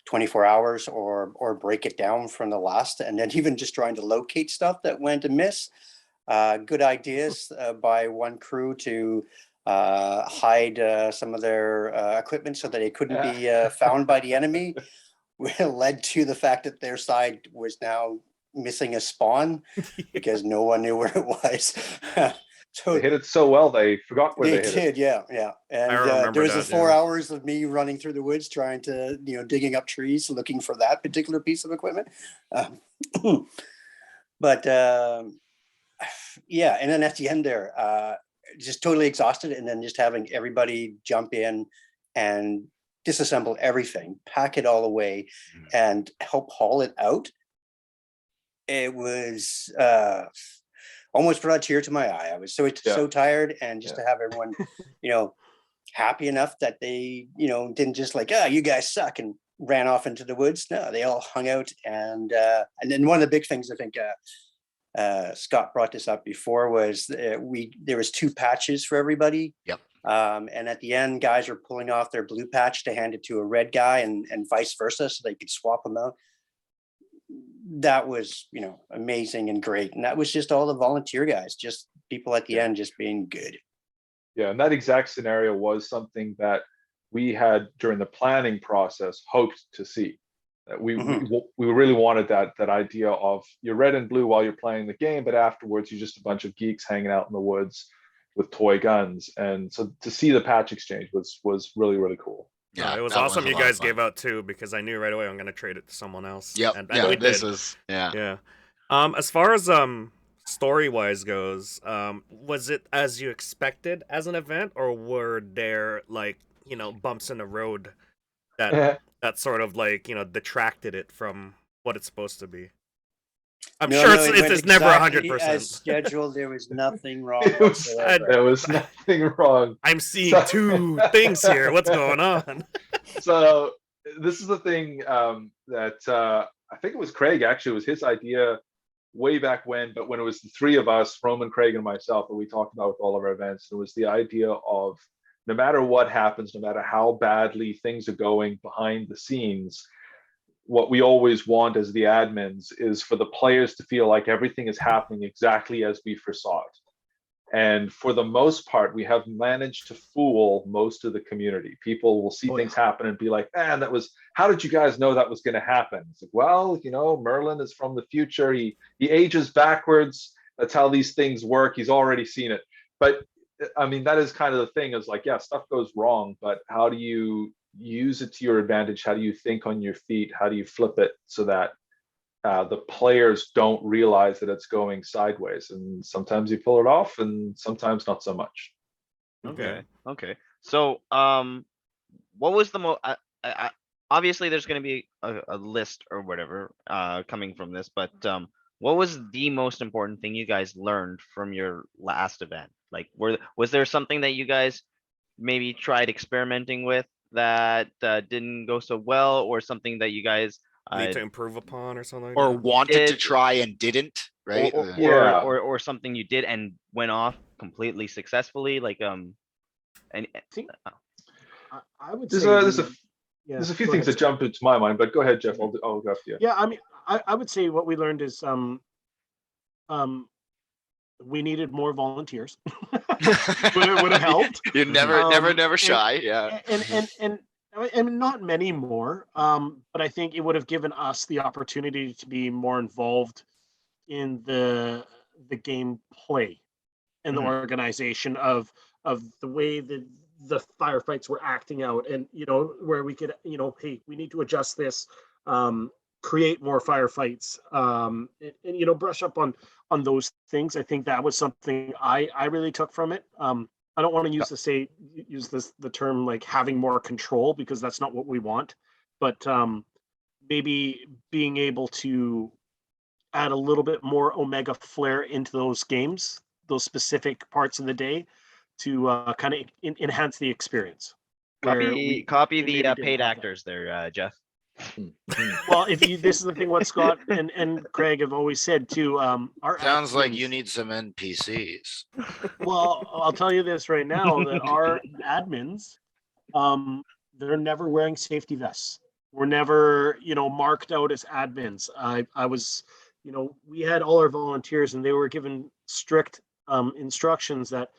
24 hours or break it down from the last, and then even just trying to locate stuff that went amiss. Good ideas by one crew to hide some of their equipment so that it couldn't be found by the enemy, led to the fact that their side was now missing a spawn because no one knew where it was. So They hit it so well they forgot where they hit it. yeah. And remember there was that, 4 yeah. hours of me running through the woods trying to, digging up trees, looking for that particular piece of equipment. But yeah, and then at the end there, just totally exhausted, and then just having everybody jump in and disassemble everything, pack it all away, and help haul it out. It was almost brought a tear to my eye. I was so tired, and just to have everyone, happy enough that they, didn't just like, you guys suck, and ran off into the woods. No, they all hung out, and then one of the big things I think Scott brought this up before was there was 2 patches for everybody. Yep. And at the end, guys were pulling off their blue patch to hand it to a red guy, and vice versa, so they could swap them out. That was, amazing and great. And that was just all the volunteer guys, just people at the end just being good. Yeah, and that exact scenario was something that we had during the planning process hoped to see. We really wanted that idea of you're red and blue while you're playing the game, but afterwards you're just a bunch of geeks hanging out in the woods with toy guns. And so to see the patch exchange was really, really cool. Yeah, it was awesome you guys gave out too, because I knew right away I'm gonna trade it to someone else. Yep. And yeah, we this did. was yeah. As far as story wise goes, was it as you expected as an event, or were there like, bumps in the road that that sort of like, detracted it from what it's supposed to be? I'm sure it's never 100%. As scheduled, there was nothing wrong. There was nothing wrong. I'm seeing 2 things here. What's going on? So this is the thing that I think it was Craig, actually. It was his idea way back when, but when it was the 3 of us, Roman, Craig, and myself, that we talked about with all of our events, it was the idea of no matter what happens, no matter how badly things are going behind the scenes, what we always want as the admins is for the players to feel like everything is happening exactly as we foresaw it. And for the most part, we have managed to fool most of the community. People will see things happen and be like, man, how did you guys know that was going to happen? It's like, well, Merlin is from the future. He ages backwards. That's how these things work. He's already seen it. But I mean, that is kind of the thing, is like, yeah, stuff goes wrong, but how do you use it to your advantage? How do you think on your feet? How do you flip it so that the players don't realize that it's going sideways? And sometimes you pull it off, and sometimes not so much. Okay. So, what was the most? Obviously, there's going to be a list or whatever coming from this, but what was the most important thing you guys learned from your last event? Like, was there something that you guys maybe tried experimenting with that didn't go so well, or something that you guys need to improve upon, or something like or that? wanted to try and didn't, right? Or something you did and went off completely successfully, like and I would There's say there's a few things that jump into my mind, but go ahead, Jeff. I'll go after you. Yeah, I mean, I would say what we learned is we needed more volunteers. would have helped. You're never shy. And not many more, but I think it would have given us the opportunity to be more involved in the gameplay and the organization of the way that the firefights were acting out, and where we could, hey, we need to adjust this, create more firefights, and brush up on those things. I think that was something I really took from it. I don't want to use the term like having more control, because that's not what we want, but maybe being able to add a little bit more Omega flair into those games, those specific parts of the day, to kind of enhance the experience. Copy the paid actors there, Jeff. Well, this is the thing, what Scott and Craig have always said too. Our sounds admins, like you need some NPCs. Well, I'll tell you this right now, that our admins, they're never wearing safety vests. We're never, marked out as admins. I was, we had all our volunteers, and they were given strict instructions that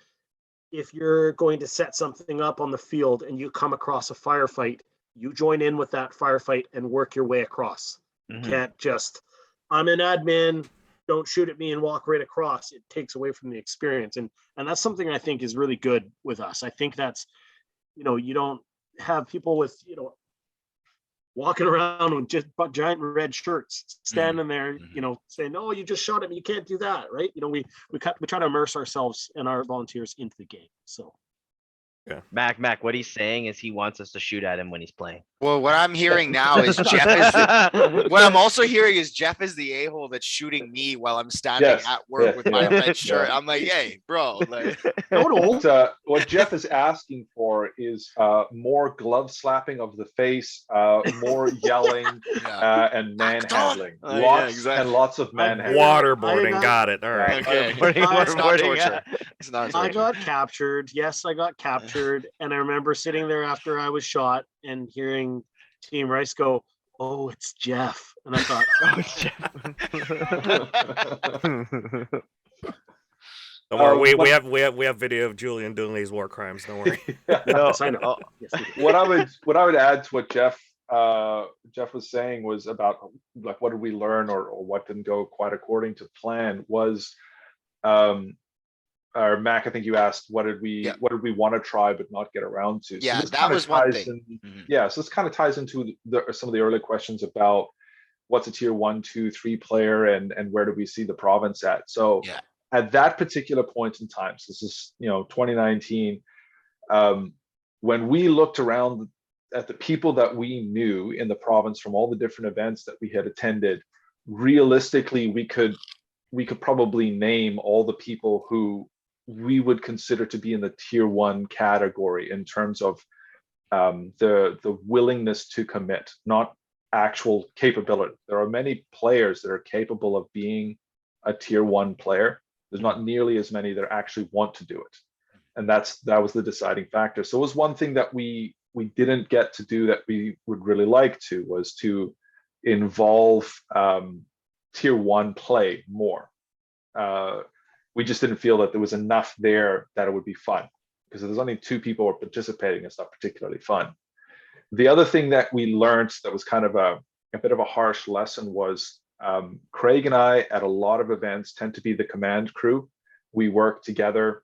if you're going to set something up on the field and you come across a firefight, you join in with that firefight and work your way across. You can't just, I'm an admin, don't shoot at me and walk right across. It takes away from the experience. And that's something I think is really good with us. I think that's, you don't have people with, walking around with just giant red shirts, standing there, saying, "Oh, you just shot him. You can't do that," right? We try to immerse ourselves and our volunteers into the game. So, Yeah. Mac, what he's saying is he wants us to shoot at him when he's playing. Well, what I'm hearing now is Jeff is what I'm also hearing is Jeff is the a-hole that's shooting me while I'm standing at work with my red shirt. I'm like, hey, bro. Like, what Jeff is asking for is more glove slapping of the face, more yelling, and manhandling. Lots of manhandling. Waterboarding. Got it. All right. Okay. It's not torture. It's not torture. I got captured. Yes, I got captured. And I remember sitting there after I was shot and hearing Team Rice go, "Oh, it's Jeff." And I thought, "Oh, it's Jeff." Don't worry, we have video of Julian doing these war crimes. Don't worry. Yes, I know. Yes, what I would add to what Jeff was saying was about like what did we learn or what didn't go quite according to plan was or Mac, I think you asked what did we want to try but not get around to. Yeah, so that was one thing. Yeah, so this kind of ties into some of the early questions about what's a tier 1, 2, 3 player and where do we see the province at. So at that particular point in time, so this is 2019, when we looked around at the people that we knew in the province from all the different events that we had attended, realistically we could probably name all the people who we would consider to be in the tier 1 category in terms of the willingness to commit, not actual capability. There are many players that are capable of being a tier 1 player. There's not nearly as many that actually want to do it. And that was the deciding factor. So it was one thing that we didn't get to do that we would really like to, was to involve tier 1 play more. We just didn't feel that there was enough there that it would be fun, because if there's only 2 people participating, it's not particularly fun. The other thing that we learned that was kind of a bit of a harsh lesson was Craig and I at a lot of events tend to be the command crew. We work together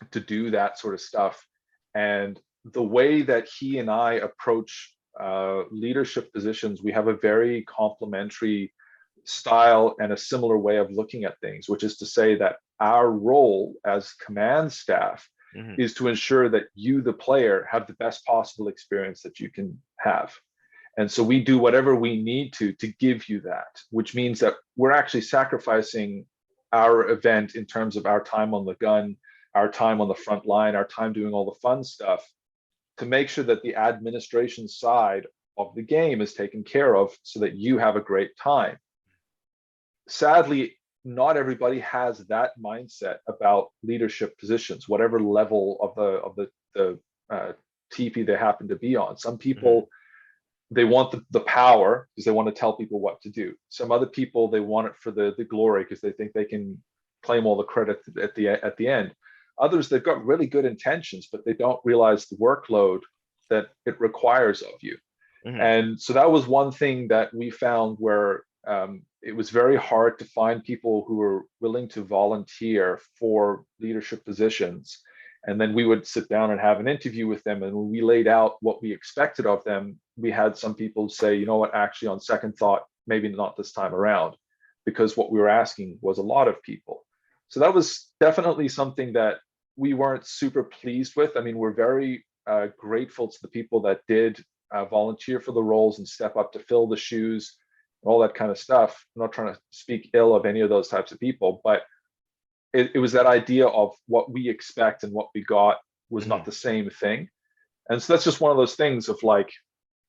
to do that sort of stuff. And the way that he and I approach leadership positions, we have a very complementary style and a similar way of looking at things, which is to say that our role as command staff is to ensure that you, the player, have the best possible experience that you can have. And so we do whatever we need to give you that, which means that we're actually sacrificing our event in terms of our time on the gun, our time on the front line, our time doing all the fun stuff, to make sure that the administration side of the game is taken care of so that you have a great time. Sadly, not everybody has that mindset about leadership positions, whatever level of the TP they happen to be on. Some people, they want the power because they want to tell people what to do. Some other people, they want it for the glory because they think they can claim all the credit at the end. Others, they've got really good intentions, but they don't realize the workload that it requires of you. And so that was one thing that we found where it was very hard to find people who were willing to volunteer for leadership positions. And then we would sit down and have an interview with them. And when we laid out what we expected of them, we had some people say, you know what, actually on second thought, maybe not this time around, because what we were asking was a lot of people. So that was definitely something that we weren't super pleased with. I mean, we're very grateful to the people that did volunteer for the roles and step up to fill the shoes, all that kind of stuff. I'm not trying to speak ill of any of those types of people, but it was that idea of what we expect and what we got was not the same thing. And so that's just one of those things of like,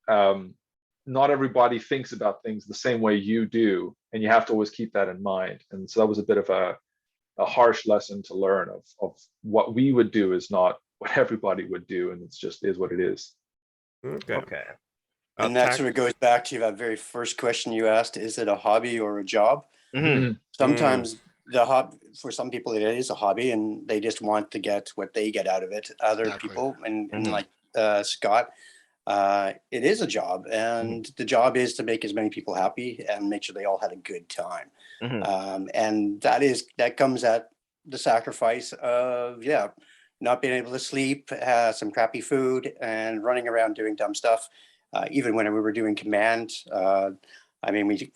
not everybody thinks about things the same way you do, and you have to always keep that in mind. And so that was a bit of a harsh lesson to learn of what we would do is not what everybody would do, and it's just is what it is. Okay. And that sort of goes back to that very first question you asked: is it a hobby or a job? Sometimes the hobby for some people it is a hobby and they just want to get what they get out of it. Other Exactly. people and Mhm. like Scott, it is a job, and the job is to make as many people happy and make sure they all had a good time. Mhm. And that comes at the sacrifice of not being able to sleep, some crappy food, and running around doing dumb stuff. Even when we were doing command, I mean, we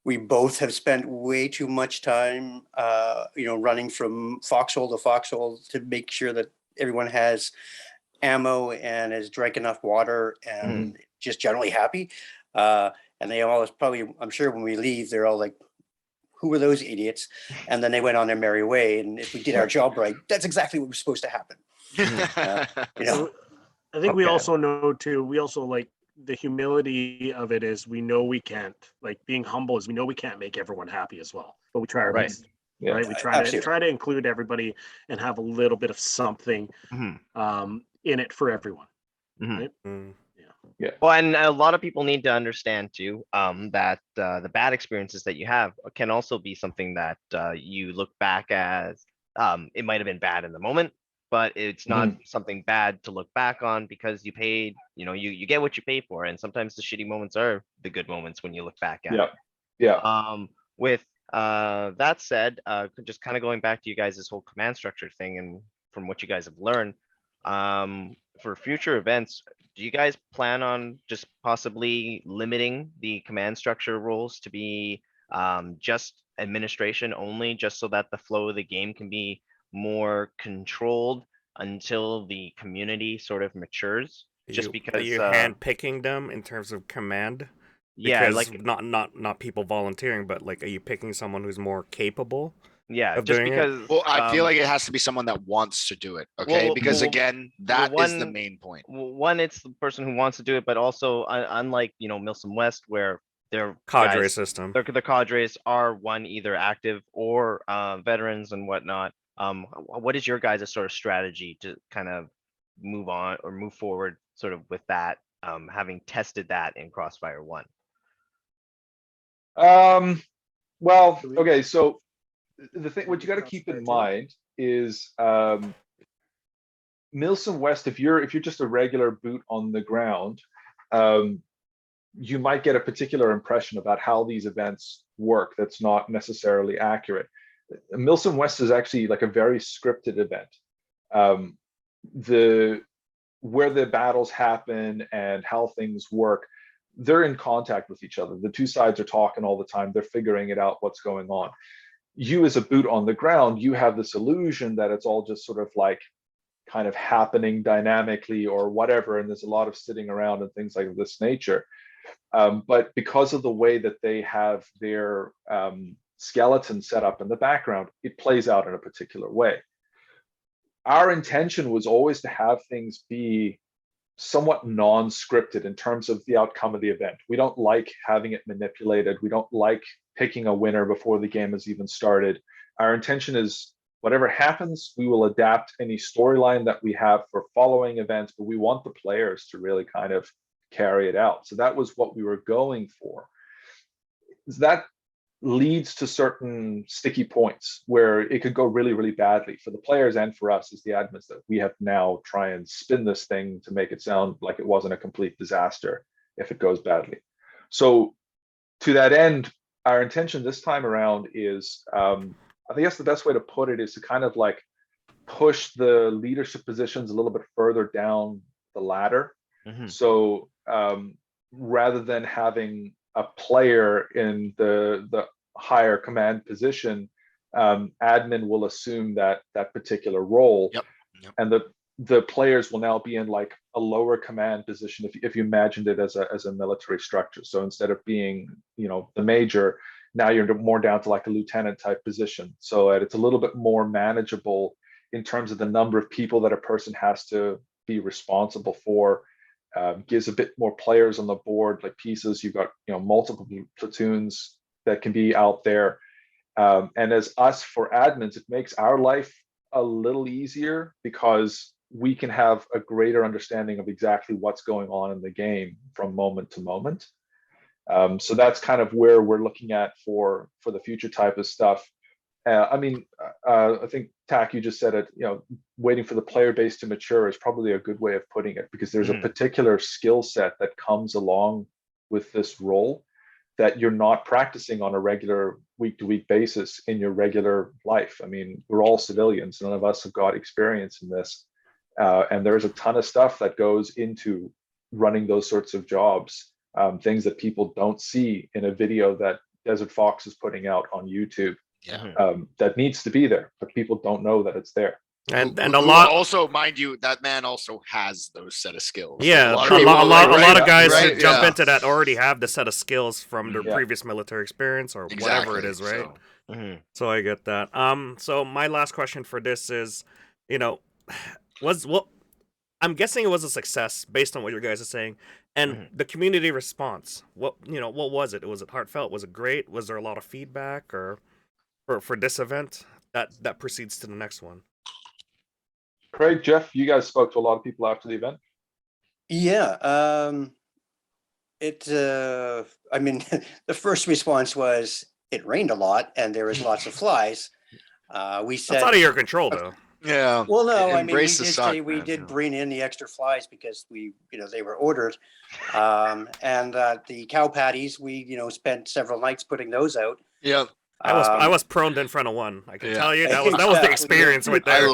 we both have spent way too much time, running from foxhole to foxhole to make sure that everyone has ammo and has drank enough water and just generally happy. And they all probably, I'm sure when we leave, they're all like, who were those idiots? And then they went on their merry way. And if we did our job right, that's exactly what was supposed to happen. You know, I think we Okay. also know too, we also like the humility of it is we know we can't, like being humble is we know we can't make everyone happy as well, but we try our Right. best. Yeah. Right. We Absolutely. try to include everybody and have a little bit of something Mhm. in it for everyone. Mhm. Right. Mm. Well, and a lot of people need to understand too, that the bad experiences that you have can also be something that you look back as. It might have been bad in the moment, but it's not something bad to look back on because you paid. You get what you pay for, and sometimes the shitty moments are the good moments when you look back at Yeah. it. Yeah. With that said, just kind of going back to you guys, this whole command structure thing, and from what you guys have learned, for future events, do you guys plan on just possibly limiting the command structure roles to be just administration only, just so that the flow of the game can be more controlled until the community sort of matures? Just Are because, you hand picking them in terms of command? yeah, Because like, not people volunteering, but like, are you picking someone who's more capable yeah, of just doing it? because, Well, I feel like it has to be someone that wants to do it. Okay. well, Because well, again, well, that is the one, main point. one, it's the person who wants to do it, but also unlike, MILSIM West, where their Cadre guys, system. their cadres are one either active or veterans and whatnot. What is your guys' sort of strategy to kind of move on or move forward sort of with that, having tested that in Crossfire 1? Well, okay. So the thing, what you got to keep in mind is MILSIM West. If you're just a regular boot on the ground, you might get a particular impression about how these events work that's not necessarily accurate. MILSIM West is actually like a very scripted event. The Where the battles happen and how things work, they're in contact with each other. The two sides are talking all the time. They're figuring it out what's going on. You as a boot on the ground, you have this illusion that it's all just sort of like kind of happening dynamically or whatever, and there's a lot of sitting around and things like this nature. But because of the way that they have their skeleton set up in the background, it plays out in a particular way. Our intention was always to have things be somewhat non-scripted in terms of the outcome of the event. We don't like having it manipulated. We don't like picking a winner before the game has even started. Our intention is whatever happens, we will adapt any storyline that we have for following events, but we want the players to really kind of carry it out. So that was what we were going for. That leads to certain sticky points where it could go really, really badly for the players and for us as the admins, that we have to now try and spin this thing to make it sound like it wasn't a complete disaster if it goes badly. So to that end, our intention this time around is, I guess the best way to put it is to kind of like push the leadership positions a little bit further down the ladder. So rather than having a player in the higher command position, admin will assume that particular role. Yep. And the players will now be in like a lower command position if you imagined it as a military structure. So instead of being the major, now you're more down to like a lieutenant type position, so that it's a little bit more manageable in terms of the number of people that a person has to be responsible for. Gives a bit more players on the board, like pieces. You've got multiple platoons that can be out there, and as us for admins, it makes our life a little easier because we can have a greater understanding of exactly what's going on in the game from moment to moment. So that's kind of where we're looking at for the future type of stuff. I mean, I think Tack, you just said it. You know, waiting for the player base to mature is probably a good way of putting it, because there's a particular skill set that comes along with this role that you're not practicing on a regular week-to-week basis in your regular life. I mean, we're all civilians. None of us have got experience in this, and there's a ton of stuff that goes into running those sorts of jobs. Things that people don't see in a video that Desert Fox is putting out on YouTube. That needs to be there, but people don't know that it's there. And a lot. Also, mind you, that man also has those set of skills. Yeah, a lot of guys who jump into that already have the set of skills from their previous military experience or whatever it is, right? So I get that. So my last question for this is, you know, I'm guessing it was a success based on what your guys are saying, and the community response. What was it? Was it heartfelt? Was it great? Was there a lot of feedback or for this event that proceeds to the next one? Craig, Jeff, you guys spoke to a lot of people after the event. Yeah, I mean, the first response was it rained a lot and there was lots of flies. We said that's out of your control, though. Yeah. Well, no, I mean, we did bring in the extra flies because they were ordered, and the cow patties, we spent several nights putting those out. Yeah. I was prone in front of one. I can tell you that was the experience right there.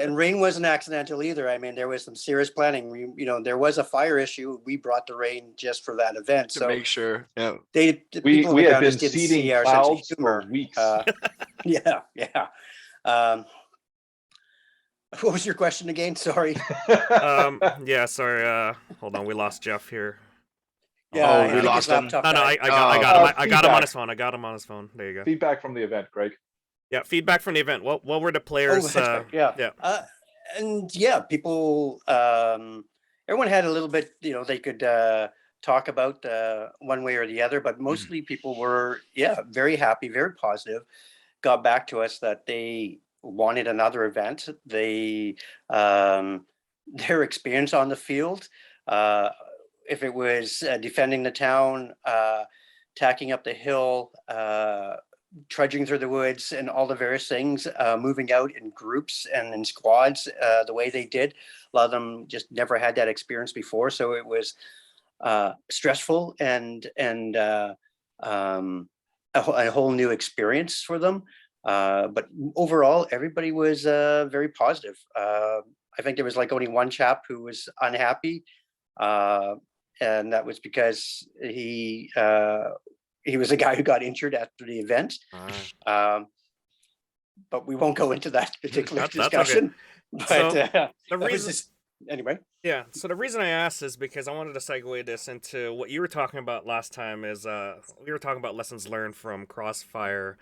And rain wasn't accidental either. I mean, there was some serious planning. There was a fire issue. We brought the rain just for that event, to make sure. Yeah, we had been seeding clouds for weeks. Yeah. What was your question again? Sorry. Sorry. Hold on, we lost Jeff here. Yeah, we lost him. No, I got him on his phone. I got him on his phone. There you go. Feedback from the event, Greg. Yeah, feedback from the event. What were the players? People. Everyone had a little bit. They could talk about one way or the other, but mostly people were very happy, very positive. Got back to us that they wanted another event. They their experience on the field. If it was defending the town, tacking up the hill, trudging through the woods, and all the various things, moving out in groups and in squads the way they did. A lot of them just never had that experience before, so it was stressful and a whole new experience for them. But overall, everybody was very positive. I think there was only one chap who was unhappy. And that was because he was a guy who got injured after the event. But we won't go into that particular discussion. Okay. But the reason, anyway. Yeah. So the reason I asked is because I wanted to segue this into what you were talking about last time. Is we were talking about lessons learned from Crossfire.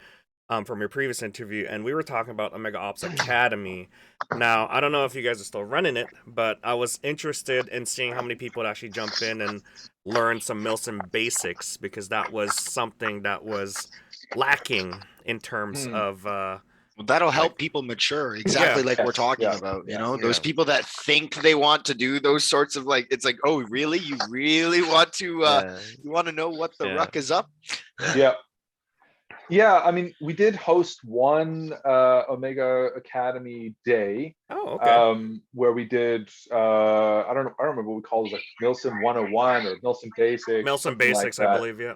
From your previous interview, and we were talking about OmegaOps Academy. Now, I don't know if you guys are still running it, but I was interested in seeing how many people would actually jump in and learn some MILSIM basics, because that was something that was lacking in terms of... well, that'll help people mature, exactly like we're talking about. Those people that think they want to do those sorts of it's like, oh, really? You really want to you want to know what the ruck is up? Yeah, I mean, we did host one Omega Academy day. Oh, okay. Where we did I don't remember what we called it, MILSIM 101 or MILSIM Basics. MILSIM Basics, I believe, yeah.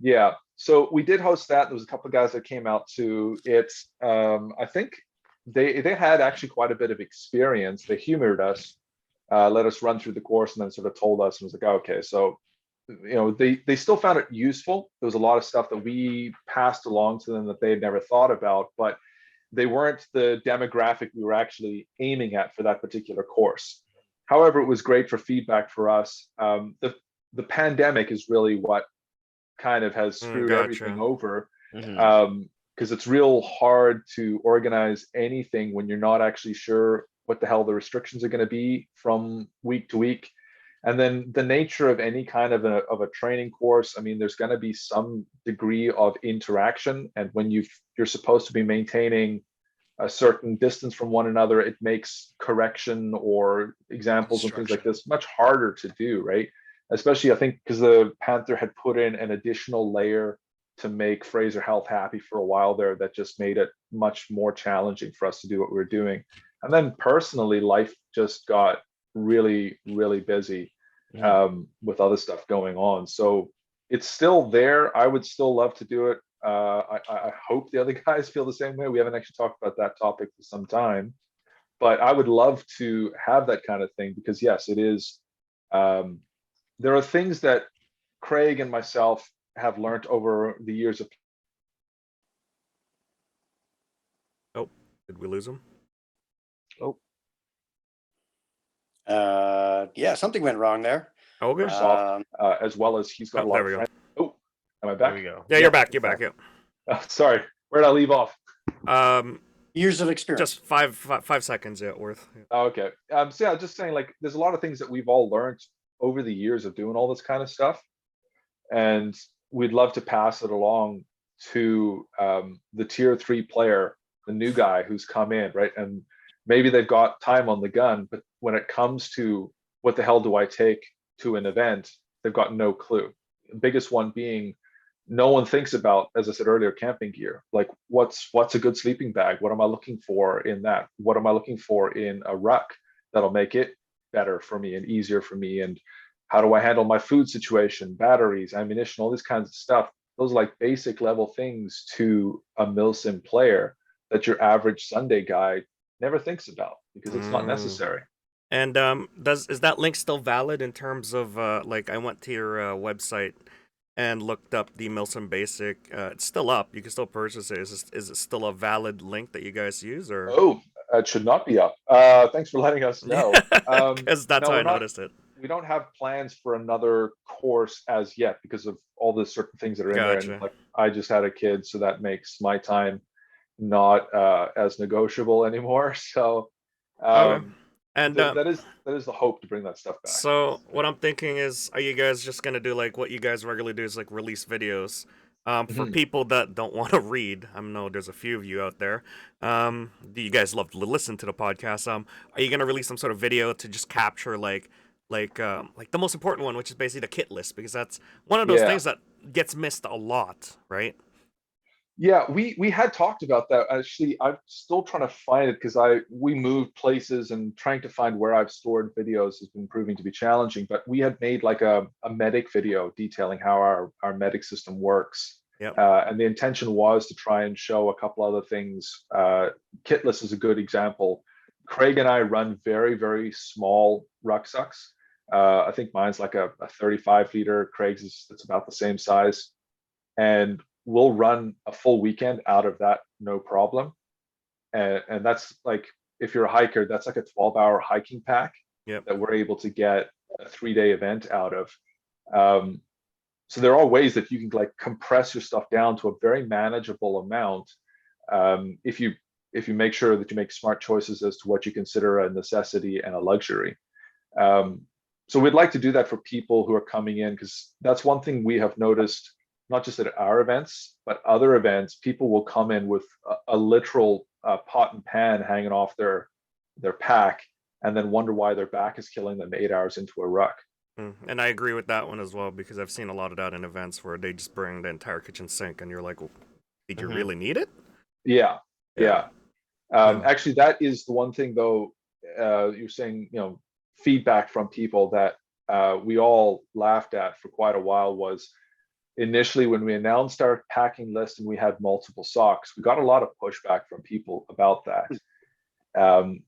Yeah. So we did host that. There was a couple of guys that came out to it. I think they had actually quite a bit of experience. They humored us, let us run through the course, and then sort of told us and was like, oh, okay, so they still found it useful. There was a lot of stuff that we passed along to them that they had never thought about, but they weren't the demographic we were actually aiming at for that particular course. However, it was great for feedback for us. The pandemic is really what kind of has screwed everything over, because it's real hard to organize anything when you're not actually sure what the hell the restrictions are going to be from week to week. And then the nature of any kind of a training course, I mean, there's going to be some degree of interaction. And when you're supposed to be maintaining a certain distance from one another, it makes correction or examples and things like this much harder to do, right? Especially, I think, because the Panther had put in an additional layer to make Fraser Health happy for a while there that just made it much more challenging for us to do what we were doing. And then personally, life just got really, really busy with other stuff going on. So it's still there. I would still love to do it. I hope the other guys feel the same way. We haven't actually talked about that topic for some time, but I would love to have that kind of thing because yes, it is. There are things that Craig and myself have learned over the years of. Oh, did we lose him? Oh. Yeah, something went wrong there. Okay. Soft, as well as he's got a lot there of we friends. Oh, am I There back? we go. Yeah, you're back. You're back. Yeah. Sorry, where did I leave off? Years of experience. Just five seconds. Yeah, worth. Okay. So yeah, just saying, like, there's a lot of things that we've all learned over the years of doing all this kind of stuff, and we'd love to pass it along to the tier 3 player, the new guy who's come in, right? And maybe they've got time on the gun, but when it comes to what the hell do I take to an event, they've got no clue. The biggest one being no one thinks about, as I said earlier, camping gear. Like what's a good sleeping bag? What am I looking for in that? What am I looking for in a ruck that'll make it better for me and easier for me? And how do I handle my food situation, batteries, ammunition, all these kinds of stuff? Those are like basic level things to a MILSIM player that your average Sunday guy never thinks about because it's not necessary. And is that link still valid in terms of like I went to your website and looked up the MILSIM Basic? It's still up. You can still purchase it. Is it still a valid link that you guys use? Or It should not be up. Thanks for letting us know. Because that's how I noticed it. We don't have plans for another course as yet because of all the certain things that are in there. And like I just had a kid, so that makes my time not as negotiable anymore. So and that is the hope to bring that stuff back. So what I'm thinking is, are you guys just gonna do like what you guys regularly do, is like release videos for people that don't want to read? I know there's a few of you out there. You guys love to listen to the podcast. Are you gonna release some sort of video to just capture like the most important one, which is basically the kit list, because that's one of those things that gets missed a lot, right? Yeah, we had talked about that. Actually, I'm still trying to find it because we moved places and trying to find where I've stored videos has been proving to be challenging. But we had made like a medic video detailing how our medic system works. Yep. And the intention was to try and show a couple other things. Kit list is a good example. Craig and I run very, very small rucksacks. I think mine's like a 35 liter. Craig's it's about the same size. And we'll run a full weekend out of that, no problem. And that's like, if you're a hiker, that's like a 12-hour hiking pack that we're able to get a 3-day event out of. So there are ways that you can like compress your stuff down to a very manageable amount if you make sure that you make smart choices as to what you consider a necessity and a luxury. So we'd like to do that for people who are coming in, because that's one thing we have noticed, not just at our events, but other events. People will come in with a literal pot and pan hanging off their pack, and then wonder why their back is killing them 8 hours into a ruck. And I agree with that one as well, because I've seen a lot of that in events where they just bring the entire kitchen sink, and you're like, well, did you really need it? Yeah. Actually, that is the one thing, though. You're saying, feedback from people that we all laughed at for quite a while was, initially when we announced our packing list and we had multiple socks, we got a lot of pushback from people about that.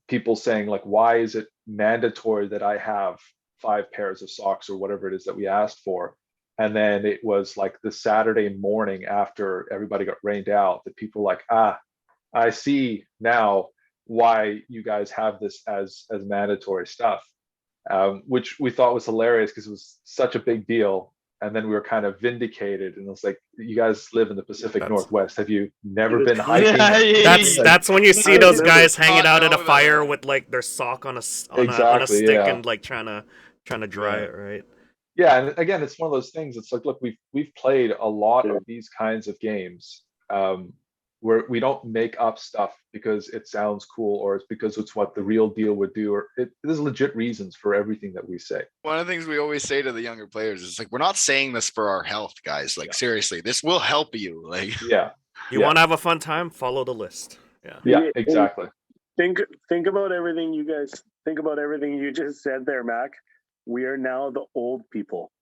People saying like, why is it mandatory that I have 5 pairs of socks or whatever it is that we asked for? And then it was like the Saturday morning after everybody got rained out that people were like, I see now why you guys have this as mandatory stuff, which we thought was hilarious because it was such a big deal. And then we were kind of vindicated, and it was like, you guys live in the Pacific Northwest. Have you never been hiking? That's when you see those guys hanging out at a fire with like their sock on a stick and like trying to dry it, right? Yeah, and again, it's one of those things. It's like, look, we've played a lot of these kinds of games we don't make up stuff because it sounds cool or it's because it's what the real deal would do, or there's legit reasons for everything that we say. One of the things we always say to the younger players is like, we're not saying this for our health, guys. Like, seriously, this will help you. Like, You want to have a fun time? Follow the list. Yeah, exactly. Think about everything you guys think about everything you just said there, Mac. We are now the old people.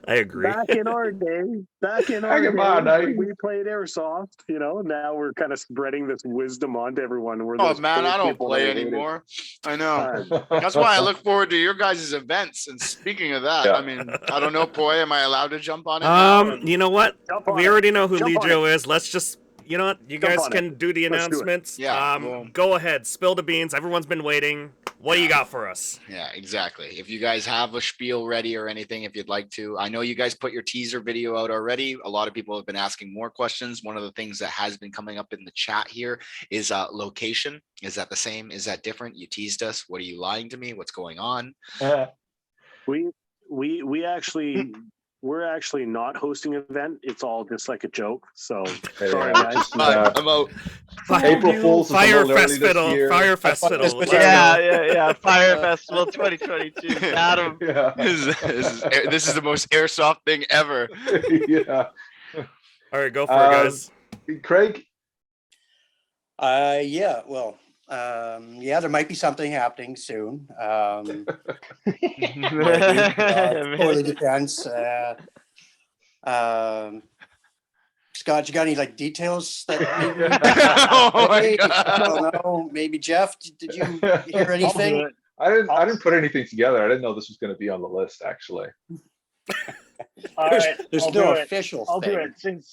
I agree. Back in our day, we played airsoft. Now we're kind of spreading this wisdom onto everyone. Oh man, I don't play anymore. I know. That's why I look forward to your guys' events. And speaking of that, I mean, I don't know, Poi, am I allowed to jump on it? You know what? We already know who Lee Joe is. Let's just, you know what? You guys can do the announcements. Go ahead, spill the beans. Everyone's been waiting. What do you got for us? Yeah, exactly. If you guys have a spiel ready or anything, if you'd like to, I know you guys put your teaser video out already. A lot of people have been asking more questions. One of the things that has been coming up in the chat here is location. Is that the same? Is that different? You teased us. What are you lying to me? What's going on? We're actually not hosting an event. It's all just like a joke. So sorry, guys. I'm out. April Fools Fire Festival. Fire Festival. Yeah. Fire Festival 2022. Adam. This is the most airsoft thing ever. Yeah. All right, go for it, guys. Craig? There might be something happening soon. Totally depends. Scott, you got any details that maybe I don't know. Maybe Jeff, did you hear anything? I didn't put anything together. I didn't know this was going to be on the list, actually. All right, there's no official I'll thing. do it.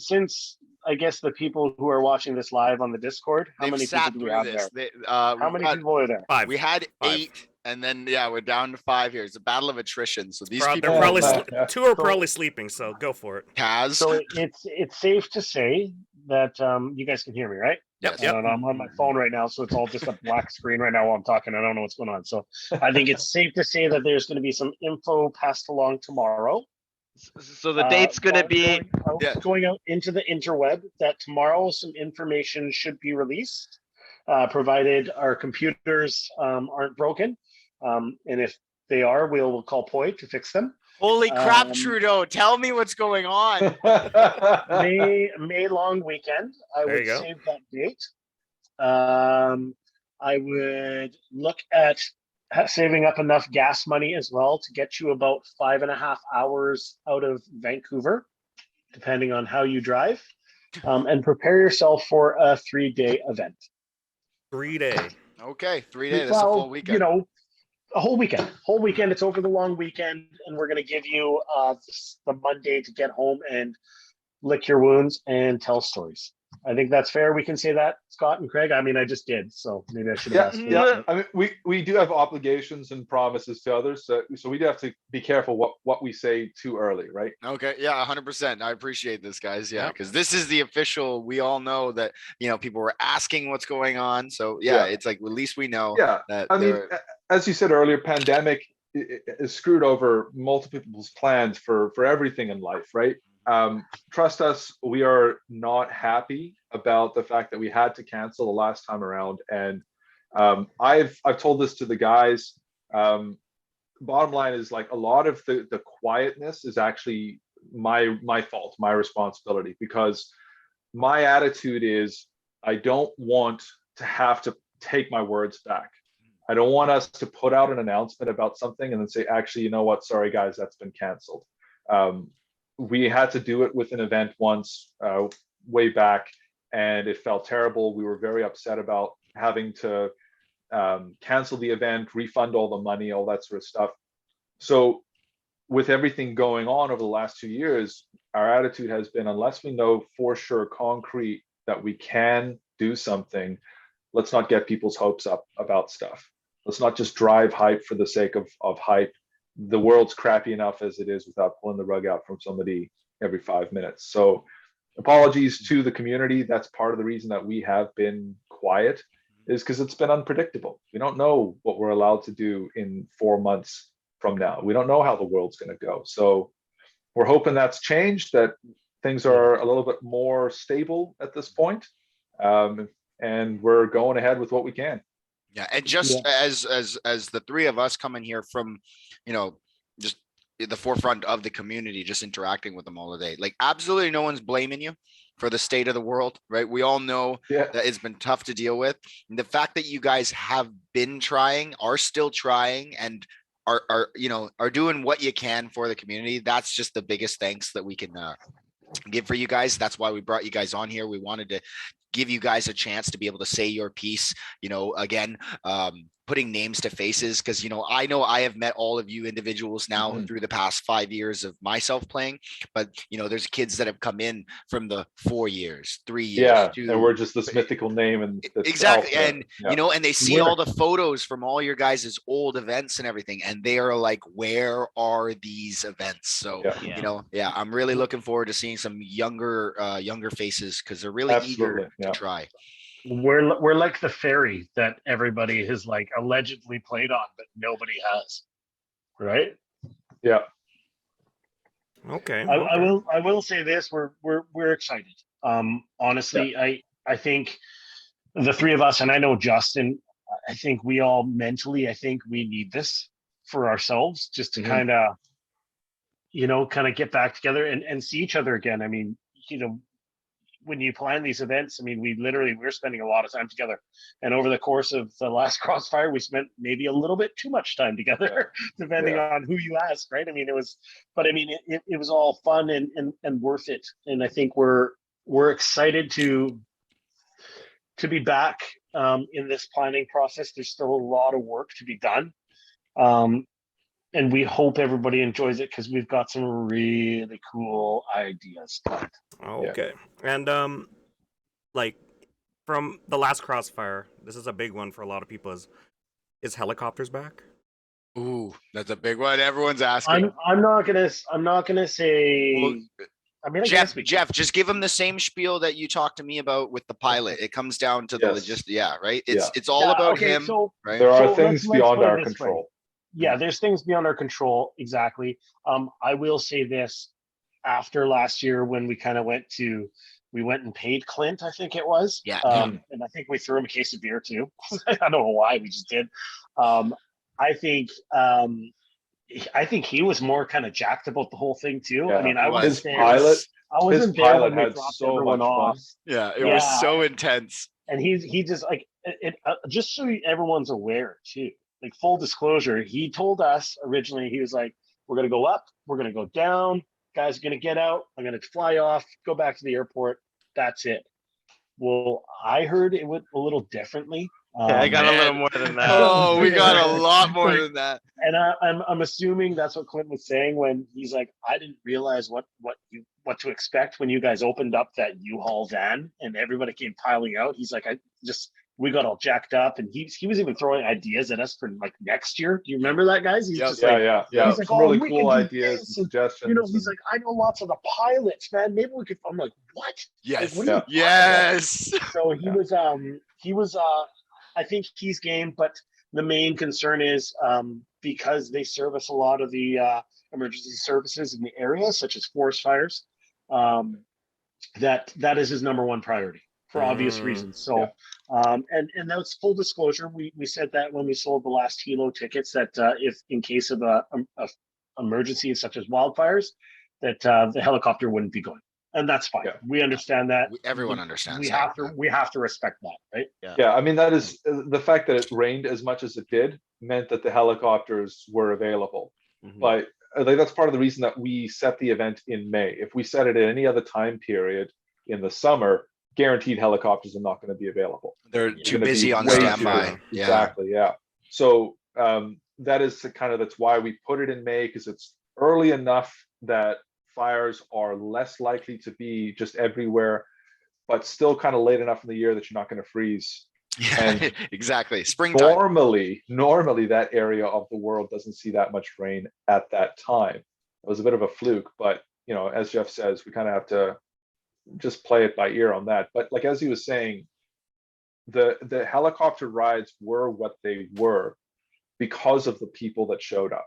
Since I guess the people who are watching this live on the Discord, how many people do we have there? How many people are there? 5. We had 8, and then we're down to 5 here. It's a battle of attrition. So these people, they're probably 2 are probably sleeping. So go for it. Kaz. So it's safe to say that you guys can hear me, right? Yep. I'm on my phone right now, so it's all just a black screen right now while I'm talking. I don't know what's going on. So I think it's safe to say that there's going to be some info passed along tomorrow. So the date's going to be going out into the interweb, that tomorrow some information should be released, provided our computers aren't broken. And if they are, we'll call Poi to fix them. Holy crap, Trudeau. Tell me what's going on. May long weekend. I would save that date. I would look at saving up enough gas money as well to get you about 5.5 hours out of Vancouver, depending on how you drive, and prepare yourself for a 3-day event. 3-day. Okay, 3 days. That's a full weekend. A whole weekend. It's over the long weekend, and we're going to give you the Monday to get home and lick your wounds and tell stories. I think that's fair. We can say that, Scott and Craig. I mean, I just did, so maybe I should have asked. Yeah. I mean, we do have obligations and promises to others, so we do have to be careful what we say too early, right? Okay, yeah, 100%. I appreciate this, guys. Yeah, because this is the official. We all know that people were asking what's going on, so it's like at least we know. Yeah, that I mean, as you said earlier, pandemic is screwed over multiple people's plans for everything in life, right? Trust us, we are not happy about the fact that we had to cancel the last time around, and I've told this to the guys. Bottom line is, like, a lot of the quietness is actually my fault, my responsibility, because my attitude is I don't want to have to take my words back. I don't want us to put out an announcement about something and then say, actually, you know what, sorry guys, that's been canceled. We had to do it with an event once way back, and it felt terrible. We were very upset about having to cancel the event, refund all the money, all that sort of stuff. So with everything going on over the last 2 years, our attitude has been, unless we know for sure concrete that we can do something, let's not get people's hopes up about stuff. Let's not just drive hype for the sake of hype. The world's crappy enough as it is without pulling the rug out from somebody every 5 minutes. So apologies to the community. That's part of the reason that we have been quiet, is because it's been unpredictable. We don't know what we're allowed to do in 4 months from now. We don't know how the world's going to go. So we're hoping that's changed, that things are a little bit more stable at this point, and we're going ahead with what we can. Yeah, and just as the three of us coming here from, just the forefront of the community, just interacting with them all day, like absolutely no one's blaming you for the state of the world, right? We all know that it's been tough to deal with. And the fact that you guys have been trying, are still trying, and are doing what you can for the community, that's just the biggest thanks that we can give for you guys. That's why we brought you guys on here. We wanted to give you guys a chance to be able to say your piece, again, putting names to faces, because I know I have met all of you individuals now through the past 5 years of myself playing, but there's kids that have come in from the 4 years, 3 years, and we're just this mythical name, and exactly, and and they see all the photos from all your guys' old events and everything, and they are like, where are these events? So I'm really looking forward to seeing some younger faces, because they're really eager to try. We're like the ferry that everybody has like allegedly played on, but nobody has, right? Yeah. Okay. I will say this: we're excited. Honestly, I think the three of us, and I know Justin, I think we all mentally, I think we need this for ourselves, just to kind of get back together and see each other again. I mean, when you plan these events, I mean, we're spending a lot of time together, and over the course of the last Crossfire, we spent maybe a little bit too much time together, depending on who you ask, right? I mean, it was all fun and worth it. And I think we're excited to be back in this planning process. There's still a lot of work to be done. And we hope everybody enjoys it, because we've got some really cool ideas. Okay. And like from the last Crossfire, this is a big one for a lot of people. Is helicopters back? Ooh, that's a big one. Everyone's asking. I'm not gonna say. Well, I mean, Jeff, just give them the same spiel that you talked to me about with the pilot. It comes down to the logistics. Yeah, right. It's all about him. So, right? There are things beyond our control. Yeah, there's things beyond our control. Exactly. I will say this: after last year, when we kind of went and paid Clint, I think it was. Yeah. And I think we threw him a case of beer too. I don't know why, we just did. I think he was more kind of jacked about the whole thing too. Yeah. I mean, I his wasn't pilot when they had dropped so everyone much off. fun. Yeah, it was so intense. And he just like it just so everyone's aware too. Like, full disclosure, he told us originally, he was like, we're going to go up, we're going to go down, guys are going to get out, I'm going to fly off, go back to the airport, that's it. Well, I heard it went a little differently. I got a little more than that. Oh, we got a lot more than that. And I'm assuming that's what Clint was saying when he's like, I didn't realize what to expect when you guys opened up that U-Haul van and everybody came piling out. He's like, we got all jacked up, and he was even throwing ideas at us for like next year. Do you remember that, guys? He's just yeah. He's like, some really cool ideas and suggestions. He's like, I know lots of the pilots, man. Maybe we could. I'm like, what? Yes. Like, Yes. So he was. I think he's game, but the main concern is because they service a lot of the emergency services in the area, such as forest fires. That is his number one priority for obvious reasons. So. And that's full disclosure. We said that when we sold the last Hilo tickets, that if in case of a emergency such as wildfires, that the helicopter wouldn't be going, and that's fine. Yeah. We understand that. Everyone understands. We have to respect that, right? Yeah. I mean, that is the fact that it rained as much as it did meant that the helicopters were available. But that's part of the reason that we set the event in May. If we set it at any other time period in the summer, guaranteed helicopters are not going to be available. They're too busy on standby. Exactly. Yeah. So that's why we put it in May, because it's early enough that fires are less likely to be just everywhere, but still kind of late enough in the year that you're not going to freeze. Yeah, exactly. Springtime. Normally that area of the world doesn't see that much rain at that time. It was a bit of a fluke, but as Jeff says, we kind of have to just play it by ear on that. But like as he was saying, the helicopter rides were what they were because of the people that showed up.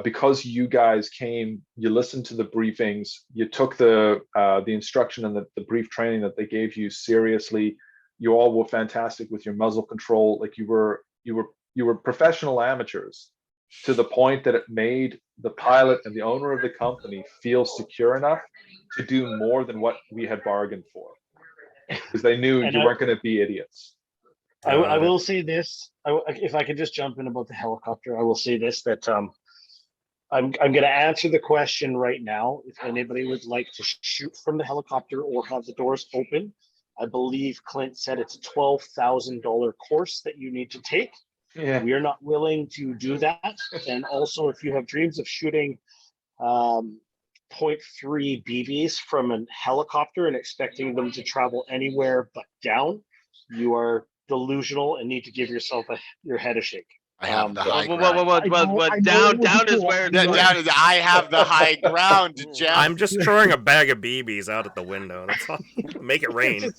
because you guys came, you listened to the briefings, you took the instruction and the brief training that they gave you seriously. You all were fantastic with your muzzle control. Like you were professional amateurs, to the point that it made the pilot and the owner of the company feel secure enough to do more than what we had bargained for, because they knew you weren't going to be idiots. I will say this, if I could just jump in about the helicopter, I will say this, that I'm going to answer the question right now. If anybody would like to shoot from the helicopter or have the doors open, I believe Clint said it's a $12,000 course that you need to take. Yeah. We are not willing to do that. And also, if you have dreams of shooting 0.3 BBs from a helicopter and expecting them to travel anywhere but down, you are delusional and need to give yourself your head a shake. I have the high What, ground. down is where I have the high ground, Jeff. I'm just throwing a bag of BBs out at the window. That's all. Make it rain.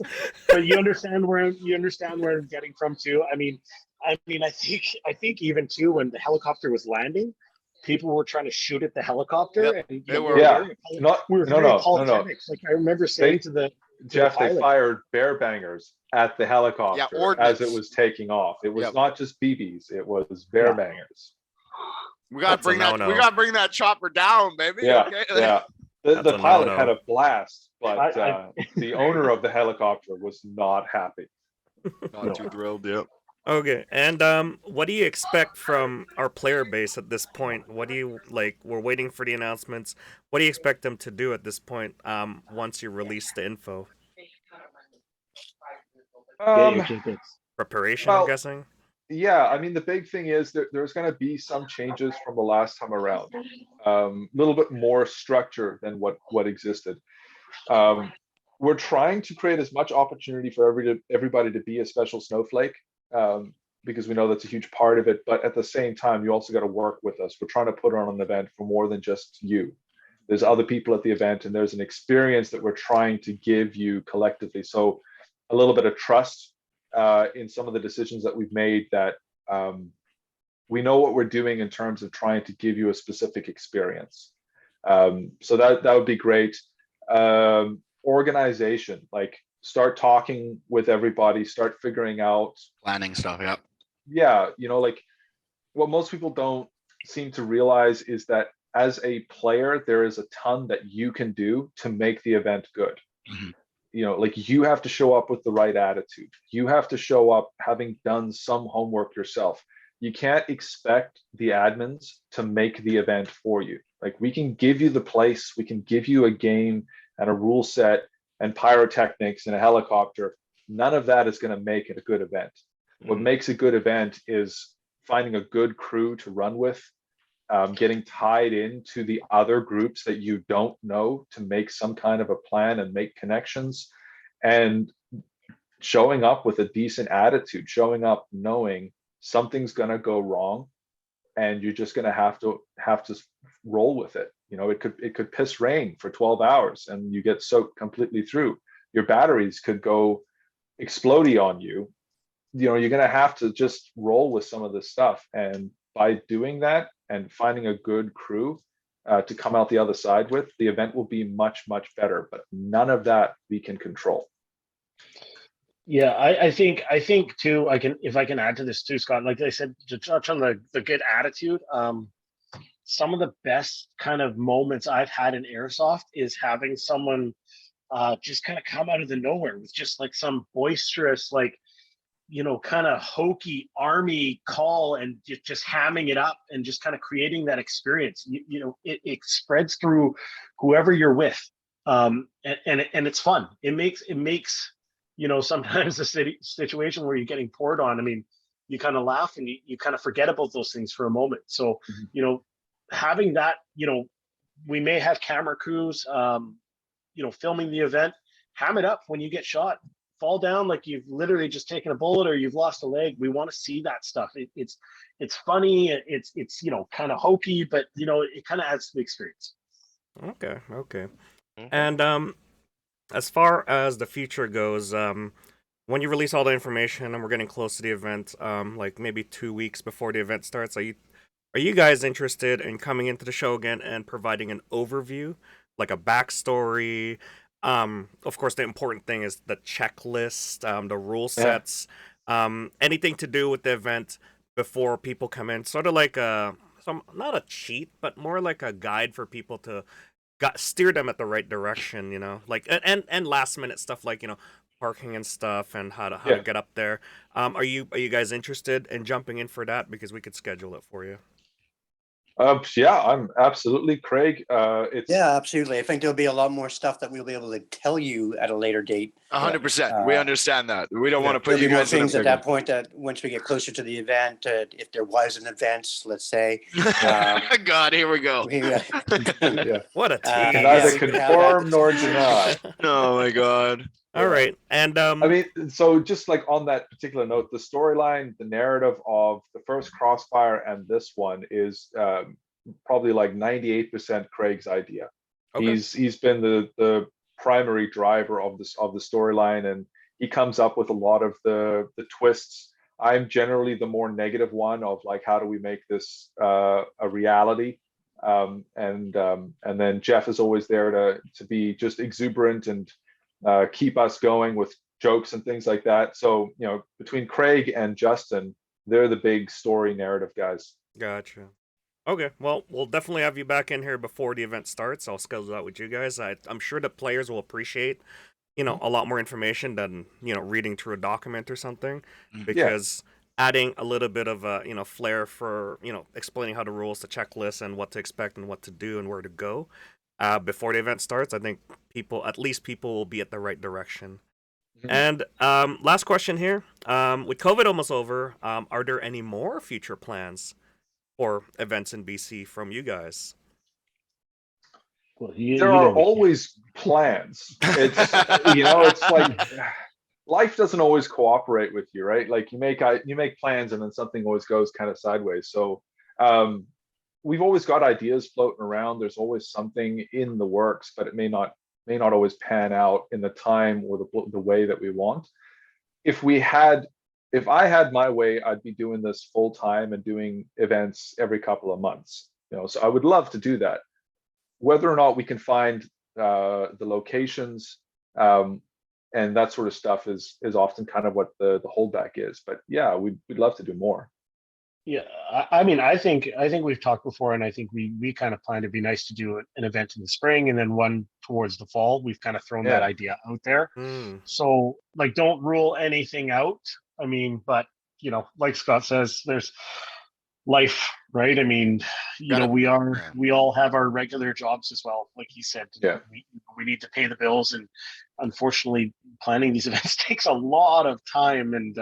But you understand where I'm getting from too. I mean, I think even too, when the helicopter was landing, people were trying to shoot at the helicopter, and They we were. were Yeah. very apologetic. Like I remember saying to the Jeff, they pilot, fired bear bangers at the helicopter ordnance. as it was taking off. It was not just BBs; it was bear bangers. We gotta bring that. We gotta bring that chopper down, baby. Yeah, Okay? yeah. The pilot no-no. had a blast, but the owner of the helicopter was not happy. Not too thrilled. Yep. Okay, and what do you expect from our player base at this point? What do you like? We're waiting for the announcements. What do you expect them to do at this point? Once you release the info, preparation. I'm guessing. Yeah, I mean the big thing is that there's going to be some changes from the last time around. A little bit more structure than what existed. We're trying to create as much opportunity for everybody to be a special snowflake. Because we know that's a huge part of it, but at the same time, you also got to work with us. We're trying to put on an event for more than just you. There's other people at the event, and there's an experience that we're trying to give you collectively. So a little bit of trust in some of the decisions that we've made, that we know what we're doing in terms of trying to give you a specific experience. So that would be great. Organization, like start talking with everybody, start figuring out Planning stuff. Yep. Yeah, like what most people don't seem to realize is that as a player, there is a ton that you can do to make the event good. Mm-hmm. Like you have to show up with the right attitude. You have to show up having done some homework yourself. You can't expect the admins to make the event for you. Like we can give you the place, we can give you a game and a rule set and pyrotechnics and a helicopter. None of that is going to make it a good event. What makes a good event is finding a good crew to run with, getting tied into the other groups that you don't know to make some kind of a plan and make connections, and showing up with a decent attitude, showing up knowing something's going to go wrong and you're just going to have to roll with it. It could piss rain for 12 hours and you get soaked completely through. Your batteries could go explodey on you. You're going to have to just roll with some of this stuff. And by doing that and finding a good crew to come out the other side with, the event will be much, much better. But none of that we can control. Yeah, I think too, if I can add to this too, Scott, like I said, to touch on the good attitude, some of the best kind of moments I've had in Airsoft is having someone just kind of come out of the nowhere with just like some boisterous, like, kind of hokey army call and just hamming it up and just kind of creating that experience. It spreads through whoever you're with. And it's fun. It makes sometimes the situation where you're getting poured on, I mean, you kind of laugh and you kind of forget about those things for a moment. So, having that, we may have camera crews, filming the event, ham it up when you get shot. Fall down like you've literally just taken a bullet or you've lost a leg. We want to see that stuff. It's funny. It's kind of hokey, but it kind of adds to the experience. Okay. And as far as the future goes, when you release all the information and we're getting close to the event, like maybe 2 weeks before the event starts, are Are you guys interested in coming into the show again and providing an overview, like a backstory? Of course, the important thing is the checklist, the rule Yeah. sets, anything to do with the event before people come in. Sort of like not a cheat, but more like a guide for people to steer them at the right direction. Like and last minute stuff like parking and stuff and how to Yeah. get up there. Are you guys interested in jumping in for that? Because we could schedule it for you. Yeah, I'm absolutely, Craig. Yeah, absolutely. I think there'll be a lot more stuff that we'll be able to tell you at a later date. 100%. We Uh, understand that. We don't want to put There'll you be more guys in a things at pickle. that point that once we get closer to the event, if there was an event, let's say. God, here we go. we, Yeah. What a Uh, tease. yeah, Neither we could have confirm that nor discussion. deny. Oh my God. All right, and I mean, so just like on that particular note, the storyline, the narrative of the first Crossfire and this one is probably like 98% Craig's idea. okay. He's been the primary driver of the storyline, and he comes up with a lot of the twists. I'm generally the more negative one of like, how do we make this a reality? And then Jeff is always there to be just exuberant and keep us going with jokes and things like that. So, between Craig and Justin, they're the big story narrative guys. Gotcha. Okay, well, we'll definitely have you back in here before the event starts. I'll schedule that with you guys. I'm sure the players will appreciate, a lot more information than, reading through a document or something, because adding a little bit of a, flair for, explaining how the rules, the checklist, and what to expect and what to do and where to go before the event starts, I think at least people will be at the right direction. And last question here. With COVID almost over, are there any more future plans for events in BC from you guys? Well, There are always plans. It's it's like life doesn't always cooperate with you, right? Like you make plans and then something always goes kind of sideways. So we've always got ideas floating around. There's always something in the works, but it may not always pan out in the time or the way that we want. If I had my way, I'd be doing this full time and doing events every couple of months. So I would love to do that. Whether or not we can find the locations and that sort of stuff is often kind of what the holdback is. But yeah, we'd love to do more. Yeah, I mean, I think we've talked before, and I think we kind of planned it'd be nice to do an event in the spring and then one towards the fall. We've kind of thrown that idea out there. So, like, don't rule anything out. I mean, but like Scott says, there's life, right? I mean, we all have our regular jobs as well. Like he said, we need to pay the bills, and unfortunately, planning these events takes a lot of time. And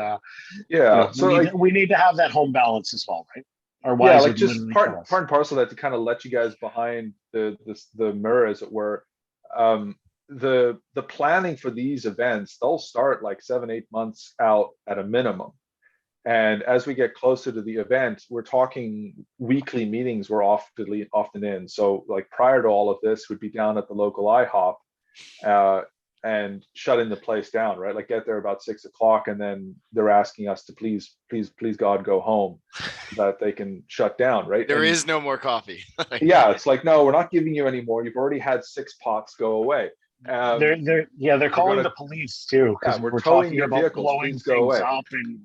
so we need to have that home balance as well, right? Our wives like just part and parcel of that to kind of let you guys behind the mirror, as it were. The planning for these events, they'll start like 7-8 months out at a minimum. And as we get closer to the event, we're talking weekly meetings we're often in. So like prior to all of this, we'd be down at the local IHOP and shutting the place down, right? Like get there about 6 o'clock, and then they're asking us to please God go home, so that they can shut down, right? There is no more coffee. Yeah, it's like, no, we're not giving you any more. You've already had 6 pots go away. They're calling the police too, because we're talking about vehicles, blowing things up, and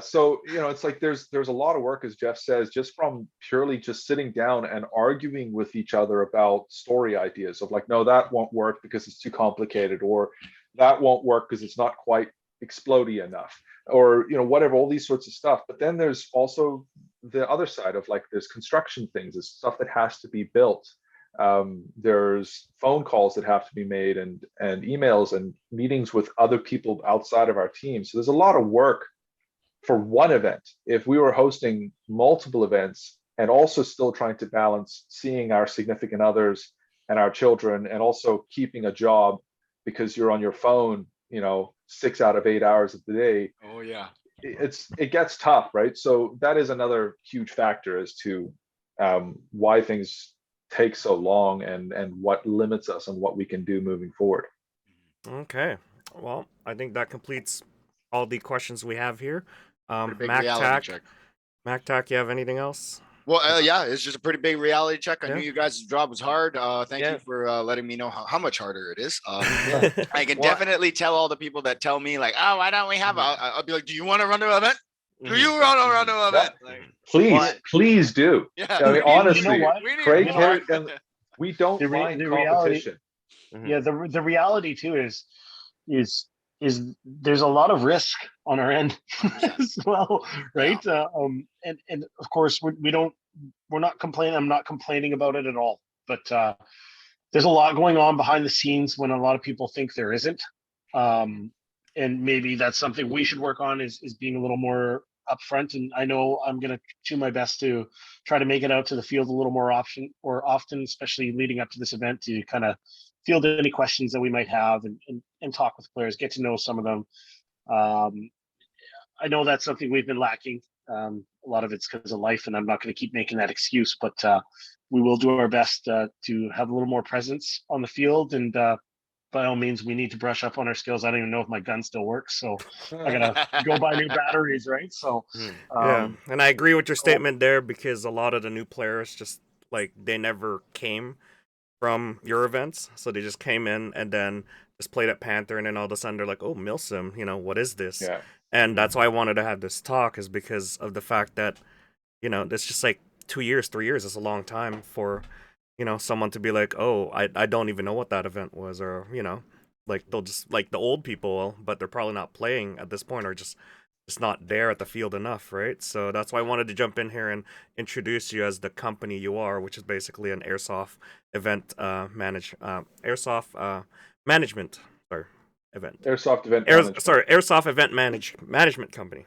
so it's like there's a lot of work, as Jeff says, just from purely just sitting down and arguing with each other about story ideas of like, no, that won't work because it's too complicated, or that won't work because it's not quite explodey enough, or whatever, all these sorts of stuff. But then there's also the other side of like, there's construction things, there's stuff that has to be built. There's phone calls that have to be made, and emails and meetings with other people outside of our team. So there's a lot of work for one event. If we were hosting multiple events and also still trying to balance seeing our significant others and our children, and also keeping a job because you're on your phone 6 out of 8 hours of the day. Oh yeah, it gets tough, right? So that is another huge factor as to why things take so long, and what limits us and what we can do moving forward. Okay, well, I think that completes all the questions we have here. Big reality check. MacTac, you have anything else? Well, yeah, it's just a pretty big reality check. I Yeah. knew you guys' job was hard. Thank Yeah. you for letting me know how much harder it is. Yeah. I can Well, definitely tell all the people that tell me like, oh, why don't we have? I'll be like, do you want to run an event? Do Mhm. you want to run an event? Like, Please, What? please do. yeah, I mean, we need- honestly, what? we need Craig more. hit and we don't The mind reality, competition. yeah, the reality too is there's a lot of risk on our end 100%. as well, right? And of course we're not complaining. I'm not complaining about it at all, but there's a lot going on behind the scenes when a lot of people think there isn't. And maybe that's something we should work on is being a little more upfront. And I know I'm going to do my best to try to make it out to the field a little more often, especially leading up to this event, to kind of field any questions that we might have and talk with players, get to know some of them. I know that's something we've been lacking. A lot of it's because of life, and I'm not going to keep making that excuse, but we will do our best to have a little more presence on the field. And by all means, we need to brush up on our skills. I don't even know if my gun still works, so I gotta go buy new batteries, right? So, Yeah, and I agree with your statement there, because a lot of the new players just like they never came from your events, so they just came in and then just played at Panther, and then all of a sudden they're like, "Oh, MILSIM, what is this?" Yeah. And that's why I wanted to have this talk, is because of the fact that it's just like 2 years, 3 years is a long time for someone to be like, "Oh, I don't even know what that event was," or like they'll just like the old people, but they're probably not playing at this point, or just not there at the field enough, right? So that's why I wanted to jump in here and introduce you as the company you are, which is basically an airsoft event airsoft management event. Airsoft Event Management. Airsoft Event Management Company.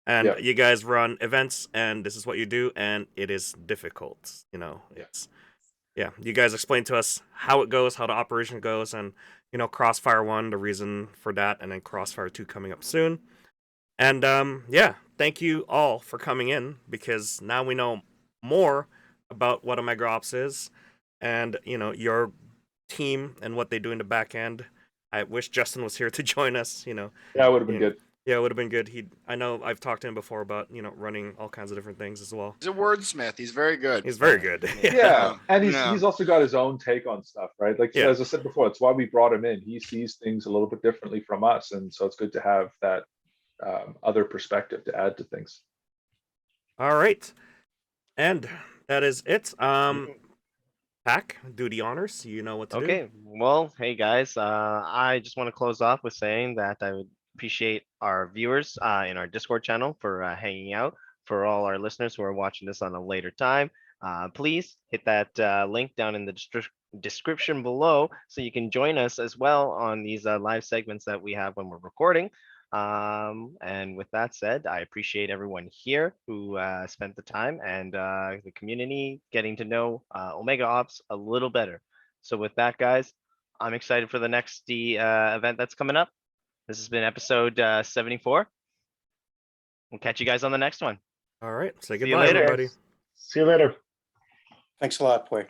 And Yeah. you guys run events, and this is what you do, and it is difficult. It's you guys explain to us how it goes, how the operation goes, and Crossfire 1, the reason for that, and then Crossfire 2 coming up soon. And thank you all for coming in, because now we know more about what OmegaOps is, and your team and what they do in the back end. I wish Justin was here to join us. Yeah, it would have been good. Yeah, it would have been good. I know I've talked to him before about running all kinds of different things as well. He's a wordsmith. He's very good. He's very good. Yeah, and he's also got his own take on stuff, right? Like, Yeah. as I said before, it's why we brought him in. He sees things a little bit differently from us, and so it's good to have that other perspective to add to things. All right, and that is it. Pack, do the honors. You know what to do. Okay, well, hey guys, I just want to close off with saying that I would appreciate our viewers in our Discord channel for hanging out. For all our listeners who are watching this on a later time, please hit that link down in the description below so you can join us as well on these live segments that we have when we're recording. And with that said, I appreciate everyone here who spent the time, and the community getting to know OmegaOps a little better. So with that, guys, I'm excited for the next event that's coming up. This has been episode 74. We'll catch you guys on the next one. All right, say See you goodbye, later. everybody. see you later. Thanks a lot, Boy.